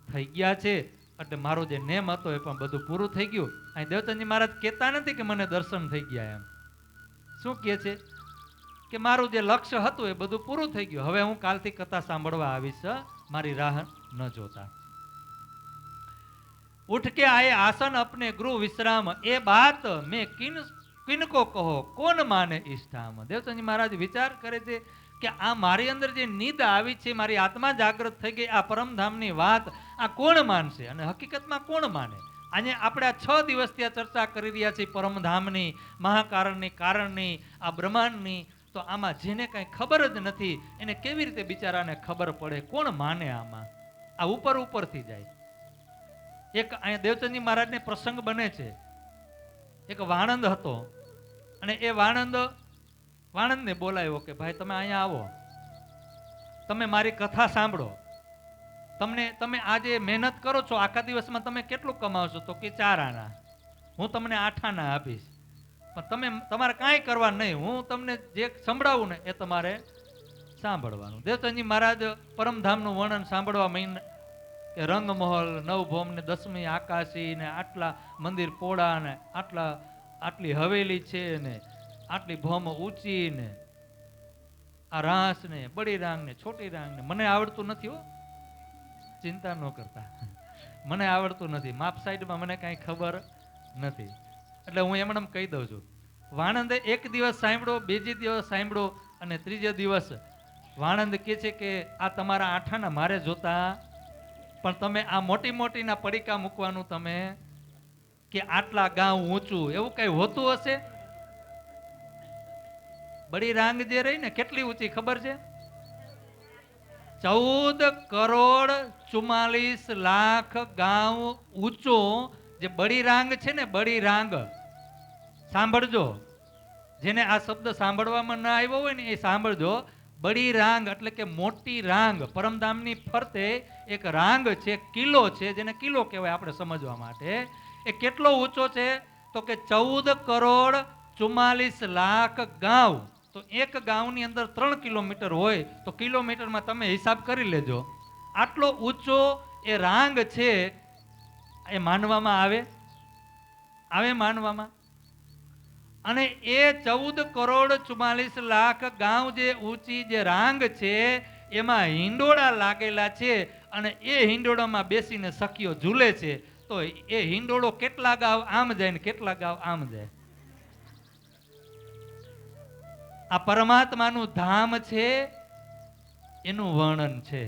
થઈ ગયા છે. એટલે મારો જે નેમ હતો એ પણ બધું પૂરું થઈ ગયું. અહીં દેવચંદજી મહારાજ કહેતા નથી કે મને દર્શન થઈ ગયા એમ. શું કહે છે કે મારું જે લક્ષ્ય હતું એ બધું પૂરું થઈ ગયું. હવે હું કાલથી કથા સાંભળવા આવીશ, મારી રાહ ન જોતા. ઉઠ કે આયે આસન અપને ગૃહ વિશ્રામ, એ બાત મેં કિनको કહો કોણ માને ઇષ્ટામ. દેવચંદજી મહારાજ વિચાર કરે છે કે આ મારી અંદર જે નીંદ આવી છે, મારી આત્મા જાગૃત થઈ ગઈ, આ પરમધામની વાત આ કોણ માનશે અને હકીકતમાં કોણ માને? આજે આપણે આ 6 દિવસ ત્યાં ચર્ચા કરી રહ્યા છીએ પરમધામની, મહાકારણની, કારણની, આ બ્રહ્માંડની. તો આમાં જેને કાંઈ ખબર જ નથી એને કેવી રીતે બિચારાને ખબર પડે? કોણ માને આમાં? આ ઉપરથી જાય. એક અહીંયા દેવચંદજી મહારાજને પ્રસંગ બને છે. એક વાણંદ હતો અને એ વાણંદને બોલાવ્યો કે ભાઈ તમે અહીંયા આવો, તમે મારી કથા સાંભળો. તમે આજે મહેનત કરો છો, આખા દિવસમાં તમે કેટલું કમાવશો? તો કે 4 આના. હું તમને 8 આના આપીશ, પણ તમારે કાંઈ કરવા નહીં. હું તમને જે સંભળાવું ને એ તમારે સાંભળવાનું. દેવચંદજી મહારાજ પરમધામનું વર્ણન સાંભળવા માંડ્યા કે રંગમહોલ, નવભૌમ ને 10મી આકાશી ને આટલા મંદિર પોળા ને આટલી હવેલી છે ને આટલી ભૌમ ઊંચી ને આ રાસ ને બડી રાંગ ને છોટી રાંગ ને. મને આવડતું નથી હો, ચિંતા ન કરતા, મને આવડતું નથી. માપ સાઈડમાં મને કાંઈ ખબર નથી, એટલે હું એમને કહી દઉં છું. વાણંદે 1 દિવસ સાંભળો, બીજે દિવસ સાંભળો અને ત્રીજે દિવસ વાણંદ કહે છે કે આ તમારા આઠાના મારે જોતા, પણ તમે આ મોટી મોટીના પડીકા મૂકવાનું તમે કે આટલા ગાંવ ઊંચું એવું કઈ હોતું હશે? બડી રાંગ જે રહી ને કેટલી ઊંચી ખબર છે? 14,44,00,000 ગાંવ ઊંચો જે બડી રાંગ છે ને, બડી રાંગ સાંભળજો, જેને આ શબ્દ સાંભળવામાં ના આવ્યો હોય ને એ સાંભળજો. બડી રાંગ એટલે કે મોટી રાંગ. પરમધામની ફરતે એક રાંગ છે, કિલ્લો છે, જેને કિલ્લો કહેવાય આપણે સમજવા માટે. એ કેટલો ઊંચો છે તો કે 14,44,00,000 ગાંવ. તો એક ગાંવની અંદર 3 કિલોમીટર હોય તો કિલોમીટરમાં તમે હિસાબ કરી લેજો. આટલો ઊંચો એ રાંગ છે. એ માનવામાં આવે માનવામાં. અને એ 14,44,00,000 ગાંવ જે ઊંચી જે રાંગ છે એમાં હિંડોળા લાગેલા છે, અને એ હિંડોળામાં બેસીને સખીઓ ઝૂલે છે. તો એ હિંડોળો કેટલા ગાંવ આમ જાય ને કેટલા ગાંવ આમ જાય. આ પરમાત્માનું ધામ છે, એનું વર્ણન છે.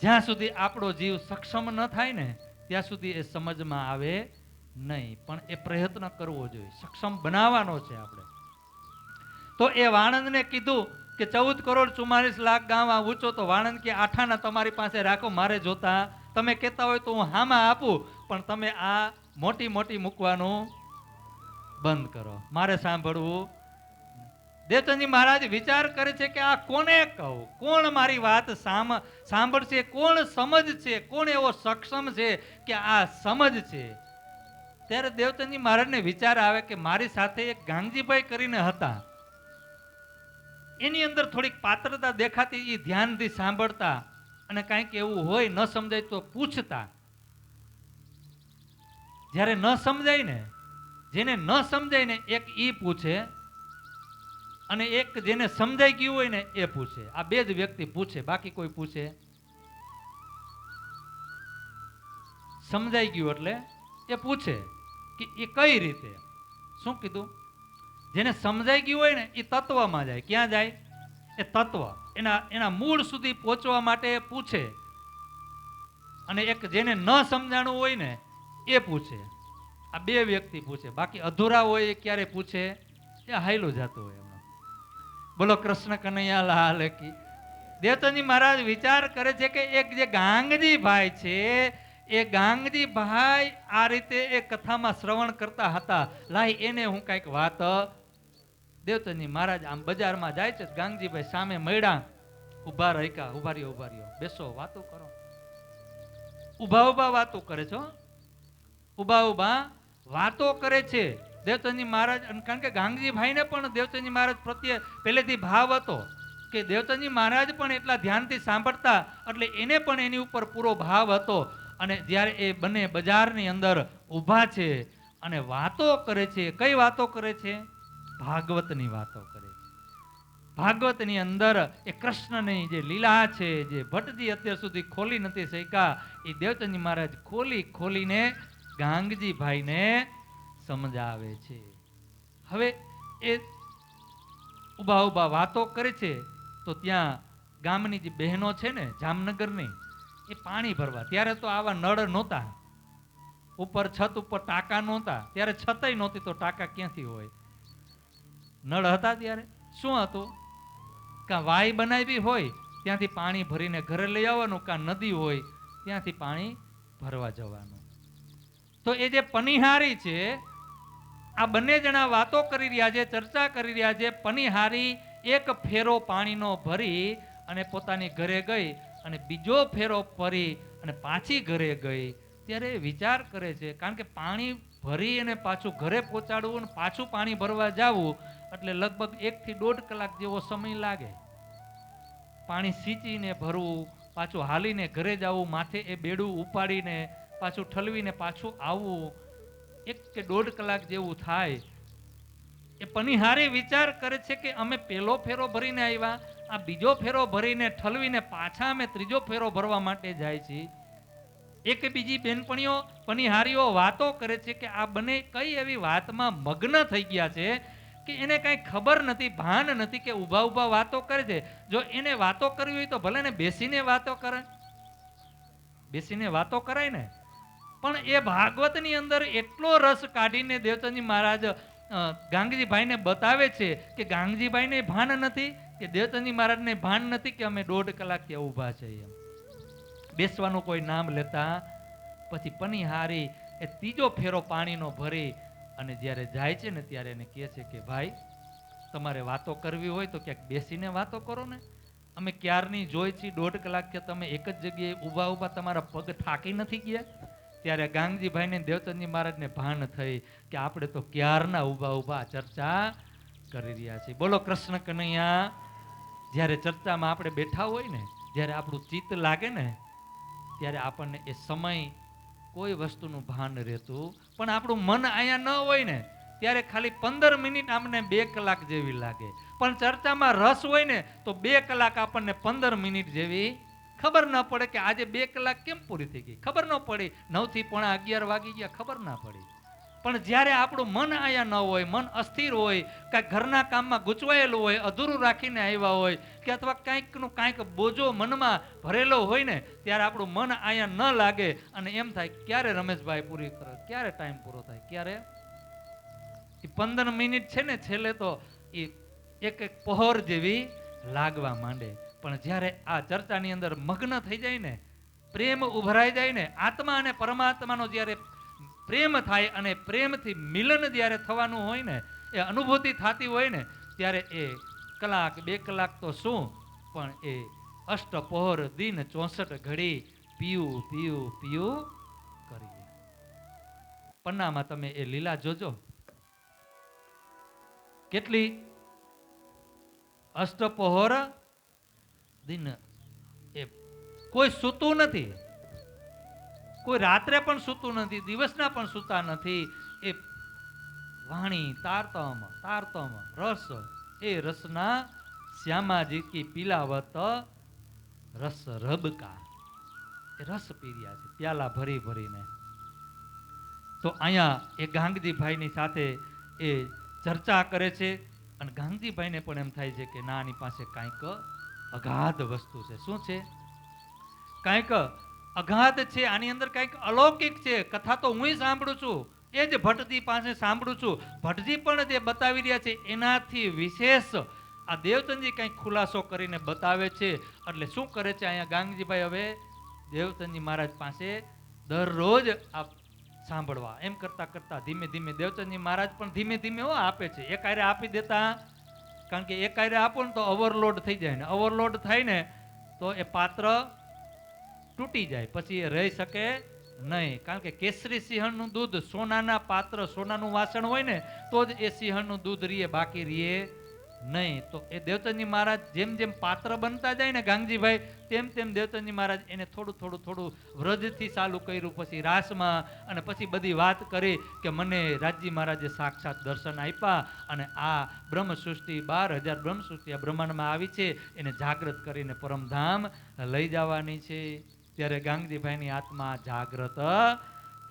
જ્યાં સુધી આપણો જીવ સક્ષમ ન થાય ને ત્યાં સુધી એ સમજમાં આવે નહીં, પણ એ પ્રયત્ન કરવો જોઈએ, સક્ષમ બનાવવાનો છે આપણે. તો એ વાણંદને કીધું કે 14,44,00,000 ગાંવ આ ઊંચો, તો વાણંદ કે આઠાના તમારી પાસે રાખો, મારે જોતા. તમે કહેતા હોય તો હું હામાં આપું, પણ તમે આ મોટી મોટી મૂકવાનું બંધ કરો, મારે સાંભળવું. દેવચંદજી મહારાજ વિચાર કરે છે કે આ કોને કહું, કોણ મારી વાત સાંભળશે, કોણ સમજશે, કોણ એવો સક્ષમ છે કે આ સમજશે. ત્યારે દેવચંદજી મહારાજને વિચાર આવે કે મારી સાથે એક ગાંગજીભાઈ કરીને હતા, એની અંદર થોડીક પાત્રતા દેખાતી, એ ધ્યાનથી સાંભળતા, અને કાંઈક એવું હોય ન સમજાય તો પૂછતા. જ્યારે ન સમજાય ને, જેને ન સમજાય ને એક ઈ પૂછે, અને એક જેને સમજાઈ ગયું હોય ને એ પૂછે. આ બે જ વ્યક્તિ પૂછે, બાકી કોઈ પૂછે. સમજાઈ ગયું એટલે એ પૂછે કે એ કઈ રીતે, શું કીધું? જેને સમજાઈ ગયું હોય ને એ તત્વમાં જાય. ક્યાં જાય? એ તત્વ, એના મૂળ સુધી પહોંચવા માટે પૂછે. અને એક જેને ન સમજાણું હોય ને એ પૂછે. આ બે વ્યક્તિ પૂછે, બાકી અધૂરા હોય એ ક્યારે પૂછે? એ હાયલું જતું હોય. બોલો કૃષ્ણ કનૈયા લાલ કી. દેવચંદજી મહારાજ વિચાર કરે છે કે એક જે ગાંગજી ભાઈ છે, એ ગાંગજી ભાઈ આ રીતે એ કથામાં શ્રવણ કરતા હતા, લાઈ એને હું કઈક વાત. દેવચંદજી મહારાજ આમ બજારમાં જાય છે, ગાંગજીભાઈ સામે મળ્યા, ઉભા રહ્યા, ઉભા રહ્યો, બેસો, વાતો કરો. ઉભા વાતો કરે છો, ઉભા વાતો કરે છે દેવચંદજી મહારાજ. કારણ કે ગાંગજીભાઈ ને પણ દેવચંદજી મહારાજ પ્રત્યે પહેલેથી ભાવ હતો કે દેવચંદજી મહારાજ પણ એટલા ધ્યાનથી સાંભળતા, એટલે એને પણ એની ઉપર પૂરો ભાવ હતો. અને જ્યારે એ બંને બજારની અંદર ઊભા છે અને વાતો કરે છે, કઈ વાતો કરે છે? ભાગવતની વાતો કરે છે. ભાગવતની અંદર એ કૃષ્ણની જે લીલા છે, જે ભટ્ટજી અત્યાર સુધી ખોલી નથી શક્યા, એ દેવચંદજી મહારાજ ખોલીને ગાંગજીભાઈને સમજાવે છે. હવે એ ઉભા વાતો કરે છે, તો ત્યાં ગામની જે બહેનો છે ને જામનગરની, એ પાણી ભરવા, ત્યારે તો આવા નળ નહોતા, ઉપર છત ઉપર ટાંકા નહોતા, ત્યારે છતય નહોતી તો ટાંકા ક્યાંથી હોય? નળ હતા ત્યારે શું હતું? કાં વાય બનાવી હોય ત્યાંથી પાણી ભરીને ઘરે લઈ આવવાનું, કાં નદી હોય ત્યાંથી પાણી ભરવા જવાનું. તો એ જે પનિહારી છે, આ બંને જણા વાતો કરી રહ્યા છે, ચર્ચા કરી રહ્યા છે. પનિહારી એક ફેરો પાણીનો ભરી અને પોતાની ઘરે ગઈ, અને બીજો ફેરો ભરી અને પાછી ઘરે ગઈ. ત્યારે વિચાર કરે છે, કારણ કે પાણી ભરી અને પાછું ઘરે પહોંચાડવું અને પાછું પાણી ભરવા જવું એટલે લગભગ 1 થી 1.5 કલાક જેવો સમય લાગે. પાણી સિંચીને ભરવું, પાછું હાલીને ઘરે જવું, માથે એ બેડું ઉપાડીને પાછું ઠલવીને પાછું આવવું, 1 કે 1.5 કલાક જેવું થાય. એ પનિહારી વિચાર કરે છે કે અમે પહેલો ફેરો ભરીને આવ્યા, આ બીજો ફેરો ભરીને ઠલવીને પાછા અમે ત્રીજો ફેરો ભરવા માટે જાય છે. એક બીજી બેનપણીઓ પનિહારીઓ વાતો કરે છે કે આ બંને કઈ એવી વાતમાં મગ્ન થઈ ગયા છે કે એને કાંઈ ખબર નથી, ભાન નથી કે ઊભા ઊભા વાતો કરે છે. જો એને વાતો કરવી હોય તો ભલે ને બેસીને વાતો કરે, બેસીને વાતો કરાય ને. પણ એ ભાગવતની અંદર એટલો રસ કાઢીને દેવચંદજી મહારાજ ગાંગજીભાઈને બતાવે છે કે ગાંગજીભાઈને ભાન નથી કે દેવચંદજી મહારાજને ભાન નથી કે અમે 1.5 કલાક ત્યાં ઊભા છે. એમ બેસવાનું કોઈ નામ લેતા પછી પનિહારી એ ત્રીજો ફેરો પાણીનો ભરી અને જ્યારે જાય છે ને ત્યારે એને કહે છે કે ભાઈ, તમારે વાતો કરવી હોય તો ક્યાંક બેસીને વાતો કરો ને. અમે ક્યારની જોઈ છીએ 1.5 કલાક કે તમે એક જ જગ્યાએ ઊભા ઊભા તમારા પગ થાકી નથી ગયા. ત્યારે ગાંગજીભાઈને દેવચંદજી મહારાજને ભાન થઈ કે આપણે તો ક્યારના ઊભા ઊભા ચર્ચા કરી રહ્યા છીએ. બોલો કૃષ્ણ કનૈયા. જ્યારે ચર્ચામાં આપણે બેઠા હોય ને, જ્યારે આપણું ચિત્ત લાગે ને, ત્યારે આપણને એ સમય કોઈ વસ્તુનું ભાન રહેતું, પણ આપણું મન અહીંયા ન હોય ને ત્યારે ખાલી 15 મિનિટ આપણને 2 કલાક જેવી લાગે. પણ ચર્ચામાં રસ હોય ને તો 2 કલાક આપણને 15 મિનિટ જેવી ખબર ન પડે કે આજે 2 કલાક કેમ પૂરી થઈ ગઈ, ખબર ન પડી. 9 થી 11:15 વાગી ગયા, ખબર ના પડી. પણ જ્યારે આપણું મન અહીંયા ન હોય, મન અસ્થિર હોય, કાંઈક ઘરના કામમાં ગૂંચવાયેલું હોય, અધૂરું રાખીને આવ્યા હોય કે અથવા કાંઈક બોજો મનમાં ભરેલો હોય ને, ત્યારે આપણું મન અહીંયા ન લાગે અને એમ થાય ક્યારે રમેશભાઈ પૂરી કરે, ક્યારે ટાઈમ પૂરો થાય, ક્યારે. એ 15 મિનિટ છે ને છેલ્લે તો એ એક પહોર જેવી લાગવા માંડે. પણ જ્યારે આ ચર્ચાની અંદર મગ્ન થઈ જાય ને, પ્રેમ ઉભરાઈ જાય ને, આત્મા અને પરમાત્માનો જ્યારે પ્રેમ થાય અને પ્રેમથી મિલન જ્યારે થવાનું હોય ને, એ અનુભૂતિ થતી હોય ને, ત્યારે એ કલાક 2 કલાક તો શું, પણ એ અષ્ટપહોર દિન 64 ઘડી પીયું પીયું પીયું કરીએ. પન્નામાં તમે એ લીલા જોજો, કેટલી અષ્ટપહોર દિન. એ કોઈ સૂતું નથી, કોઈ રાત્રે પણ સૂતું નથી, દિવસના પણ સૂતા નથી. એ વાણી તારતમ તારતમ રસ, એ રસના શ્યામાજી કી પીલાવત રસ રબકા. એ રસ પી રહ્યા છે પ્યાલા ભરી ભરીને. તો અહીંયા એ ગાંગજીભાઈની સાથે એ ચર્ચા કરે છે અને ગાંગજીભાઈને પણ એમ થાય છે કે ના, આની પાસે કાંઈક અગાધ વસ્તુ છે. શું છે? કાંઈક અગાધ છે, આની અંદર કાંઈક અલૌકિક છે. કથા તો હું સાંભળું છું, એ જ ભટ્ટજી પાસે સાંભળું છું. ભટ્ટજી પણ જે બતાવી રહ્યા છે એનાથી વિશેષ આ દેવચંદજી કંઈક ખુલાસો કરીને બતાવે છે. એટલે શું કરે છે અહીંયા ગાંગજીભાઈ, હવે દેવચંદજી મહારાજ પાસે દરરોજ આ સાંભળવા. એમ કરતા કરતા ધીમે ધીમે દેવચંદજી મહારાજ પણ ધીમે ધીમે આપે છે. એક આરે આપી દેતા, કારણ કે એક આરે આપો ને તો ઓવરલોડ થઈ જાય ને, ઓવરલોડ થાય ને તો એ પાત્ર તૂટી જાય, પછી એ રહી શકે નહીં. કારણ કે કેસરી સિંહણનું દૂધ, સોનાના પાત્ર, સોનાનું વાસણ હોય ને તો જ એ સિંહણનું દૂધ રીએ, બાકી રીએ નહીં. તો એ દેવચંદજી મહારાજ જેમ જેમ પાત્ર બનતા જાય ને ગાંગજીભાઈ, તેમ તેમ દેવચંદજી મહારાજ એને થોડું થોડું થોડું વ્રજથી ચાલુ કર્યું, પછી રાસમાં, અને પછી બધી વાત કરી કે મને રાજજી મહારાજે સાક્ષાત દર્શન આપ્યા અને આ બ્રહ્મસૃષ્ટિ 12,000 બ્રહ્મસૃષ્ટિ આ બ્રહ્માંડમાં આવી છે, એને જાગૃત કરીને પરમધામ લઈ જવાની છે. ત્યારે ગાંગજીભાઈની આત્મા જાગૃત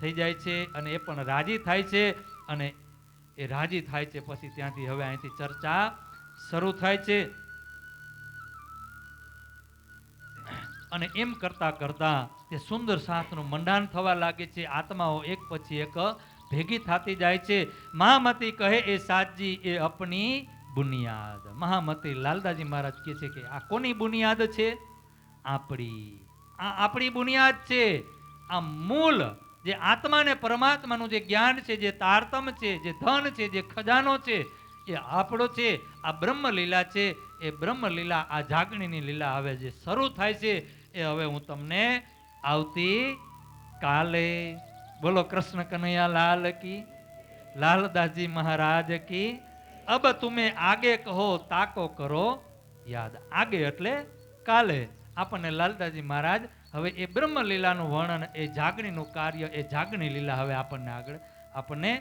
થઈ જાય છે અને એ પણ રાજી થાય છે. અને એ રાજી થાય છે પછી ત્યાંથી હવે અહીંથી ચર્ચા શરૂ થાય છે. અને એમ કરતા કરતા તે સુંદર શાસ્ત્રનું મંડાણ થવા લાગે છે. આત્માઓ એક પછી એક ભેગી થતી જાય છે. મહામતી કહે એ સાજી એ અપની બુનિયાદ. મહામતી લાલદાજી મહારાજ કહે છે કે આ કોની બુનિયાદ છે? આપણી. આ આપણી બુનિયાદ છે. આ મૂળ જે આત્મા ને પરમાત્માનું જે જ્ઞાન છે, જે તારતમ છે, જે ધન છે, જે ખજાનો છે, એ આપણો છે. આ બ્રહ્મ લીલા છે. એ બ્રહ્મ લીલા, આ જાગણીની લીલા હવે જે શરૂ થાય છે એ હવે હું તમને આવતી કાલે, બોલો કૃષ્ણ કનૈયા લાલ કી, લાલદાસજી મહારાજ કી. અબ તુમે આગે કહો તાકો કરો યાદ. આગે એટલે કાલે. આપણને લાલદાસજી મહારાજ હવે એ બ્રહ્મ લીલાનું વર્ણન, એ જાગણીનું કાર્ય, એ જાગણી લીલા હવે આપણને આગળ આપણને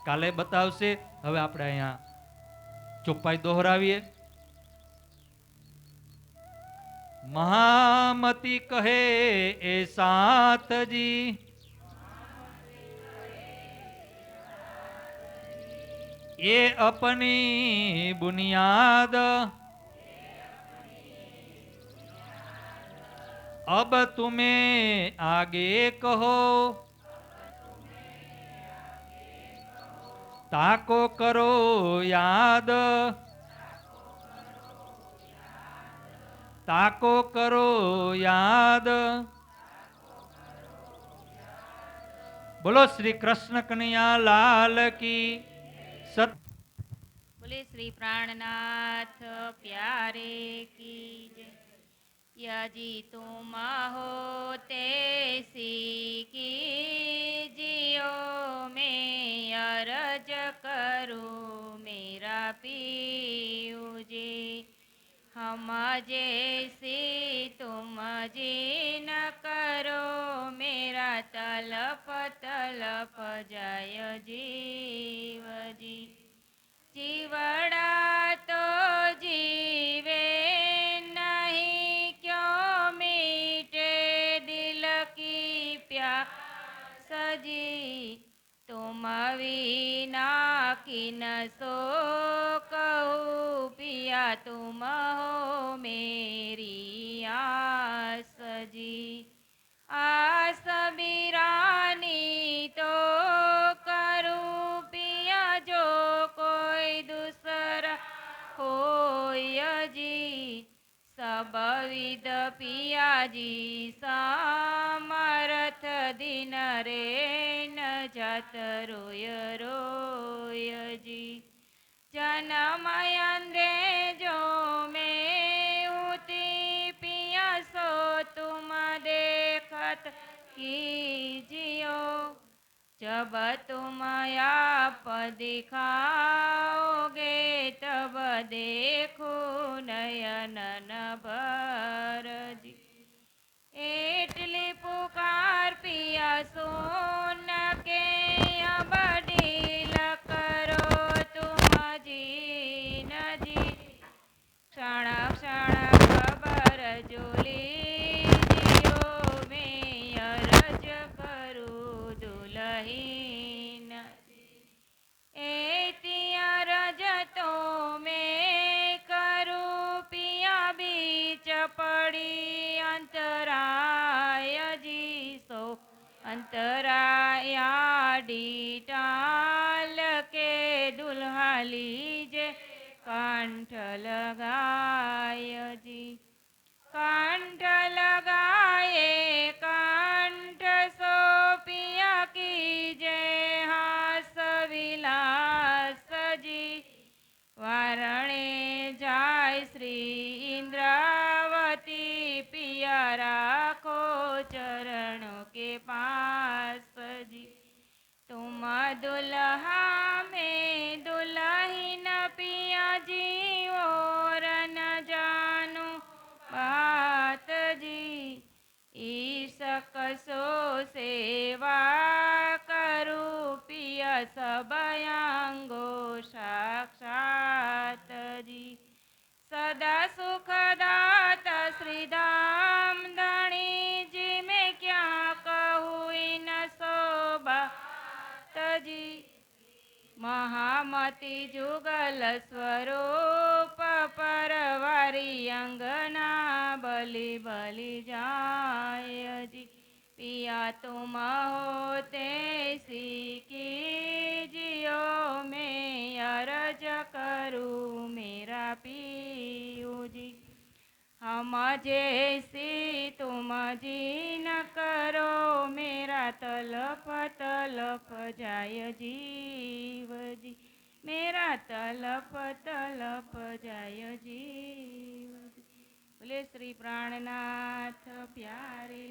કાલે બતાવશે. હવે આપણે અહીંયા ચોપાઈ દોહરાવીએ. મહામતી કહે એ સાતજી ये अपनी बुनियाद अब तुम्हें आगे कहो, ताको करो याद, ताको करो याद। बोलो श्री कृष्ण कन्हैया लाल की सत। बोले श्री प्राणनाथ प्यारे की जय। यदि तुम हो तेसी की जियो में अरज करूँ मेरा पीऊ जी। हम जैसी तुम जी न करो मेरा तलप तलप जाय जीव जी। जीवड़ा तो जीवे नहीं क्यों मीटे दिल की प्यास जी। तुम विना किन सो कहूँ पिया तुम हो मेरी आस जी। आस बिरानी तो करूँ पिया जो कोई दूसरा होय जी। सब विद पिया जी समर्थ दिन रे न जात रोय रोय जी। जन्म अंधे जो मैं होती पिया सो तुम देखत कीजियो। जब तुम आप दिखाओगे तब देखो नयन भर जी। एटली पुकार पिया सोन के अब डील करो तुम जी न जी। क्षण क्षण खबर जोली जियो में अरज करूँ दुलहीन। एतिया रज तो मैं करूँ पिया बीच पड़ी अंतराय जी। सो अंतराया डीटाल के दुल्हा लीजे कंठ लगाय जी। कंठ लगाए कंठ सो पिया कीजे हास विलास जी। वारणे जाय श्री इंद्रावती पिया राखो चरणों के पास जी। तुम दुल्हा में दुल्हीन पिया जी और न जानो बात जी। ईश कसो सेवा करूँ पिया सब अंगो साक्षात जी। सदा सुखदात श्री धाम धनी जी मैं क्या कहूँ इन शोभा जी। महामति जुगल स्वरूप परवारी अंगना बलि बलि जाय जी। पिया तुम हो तेसी की जियो में अरज करूँ मेरा पीऊ जी। हम जैसी तुम जी न करो मेरा तलप तलप जाय जीव जी। मेरा तलप तलप जाय जीव जी। बोले श्री प्राणनाथ प्यारे।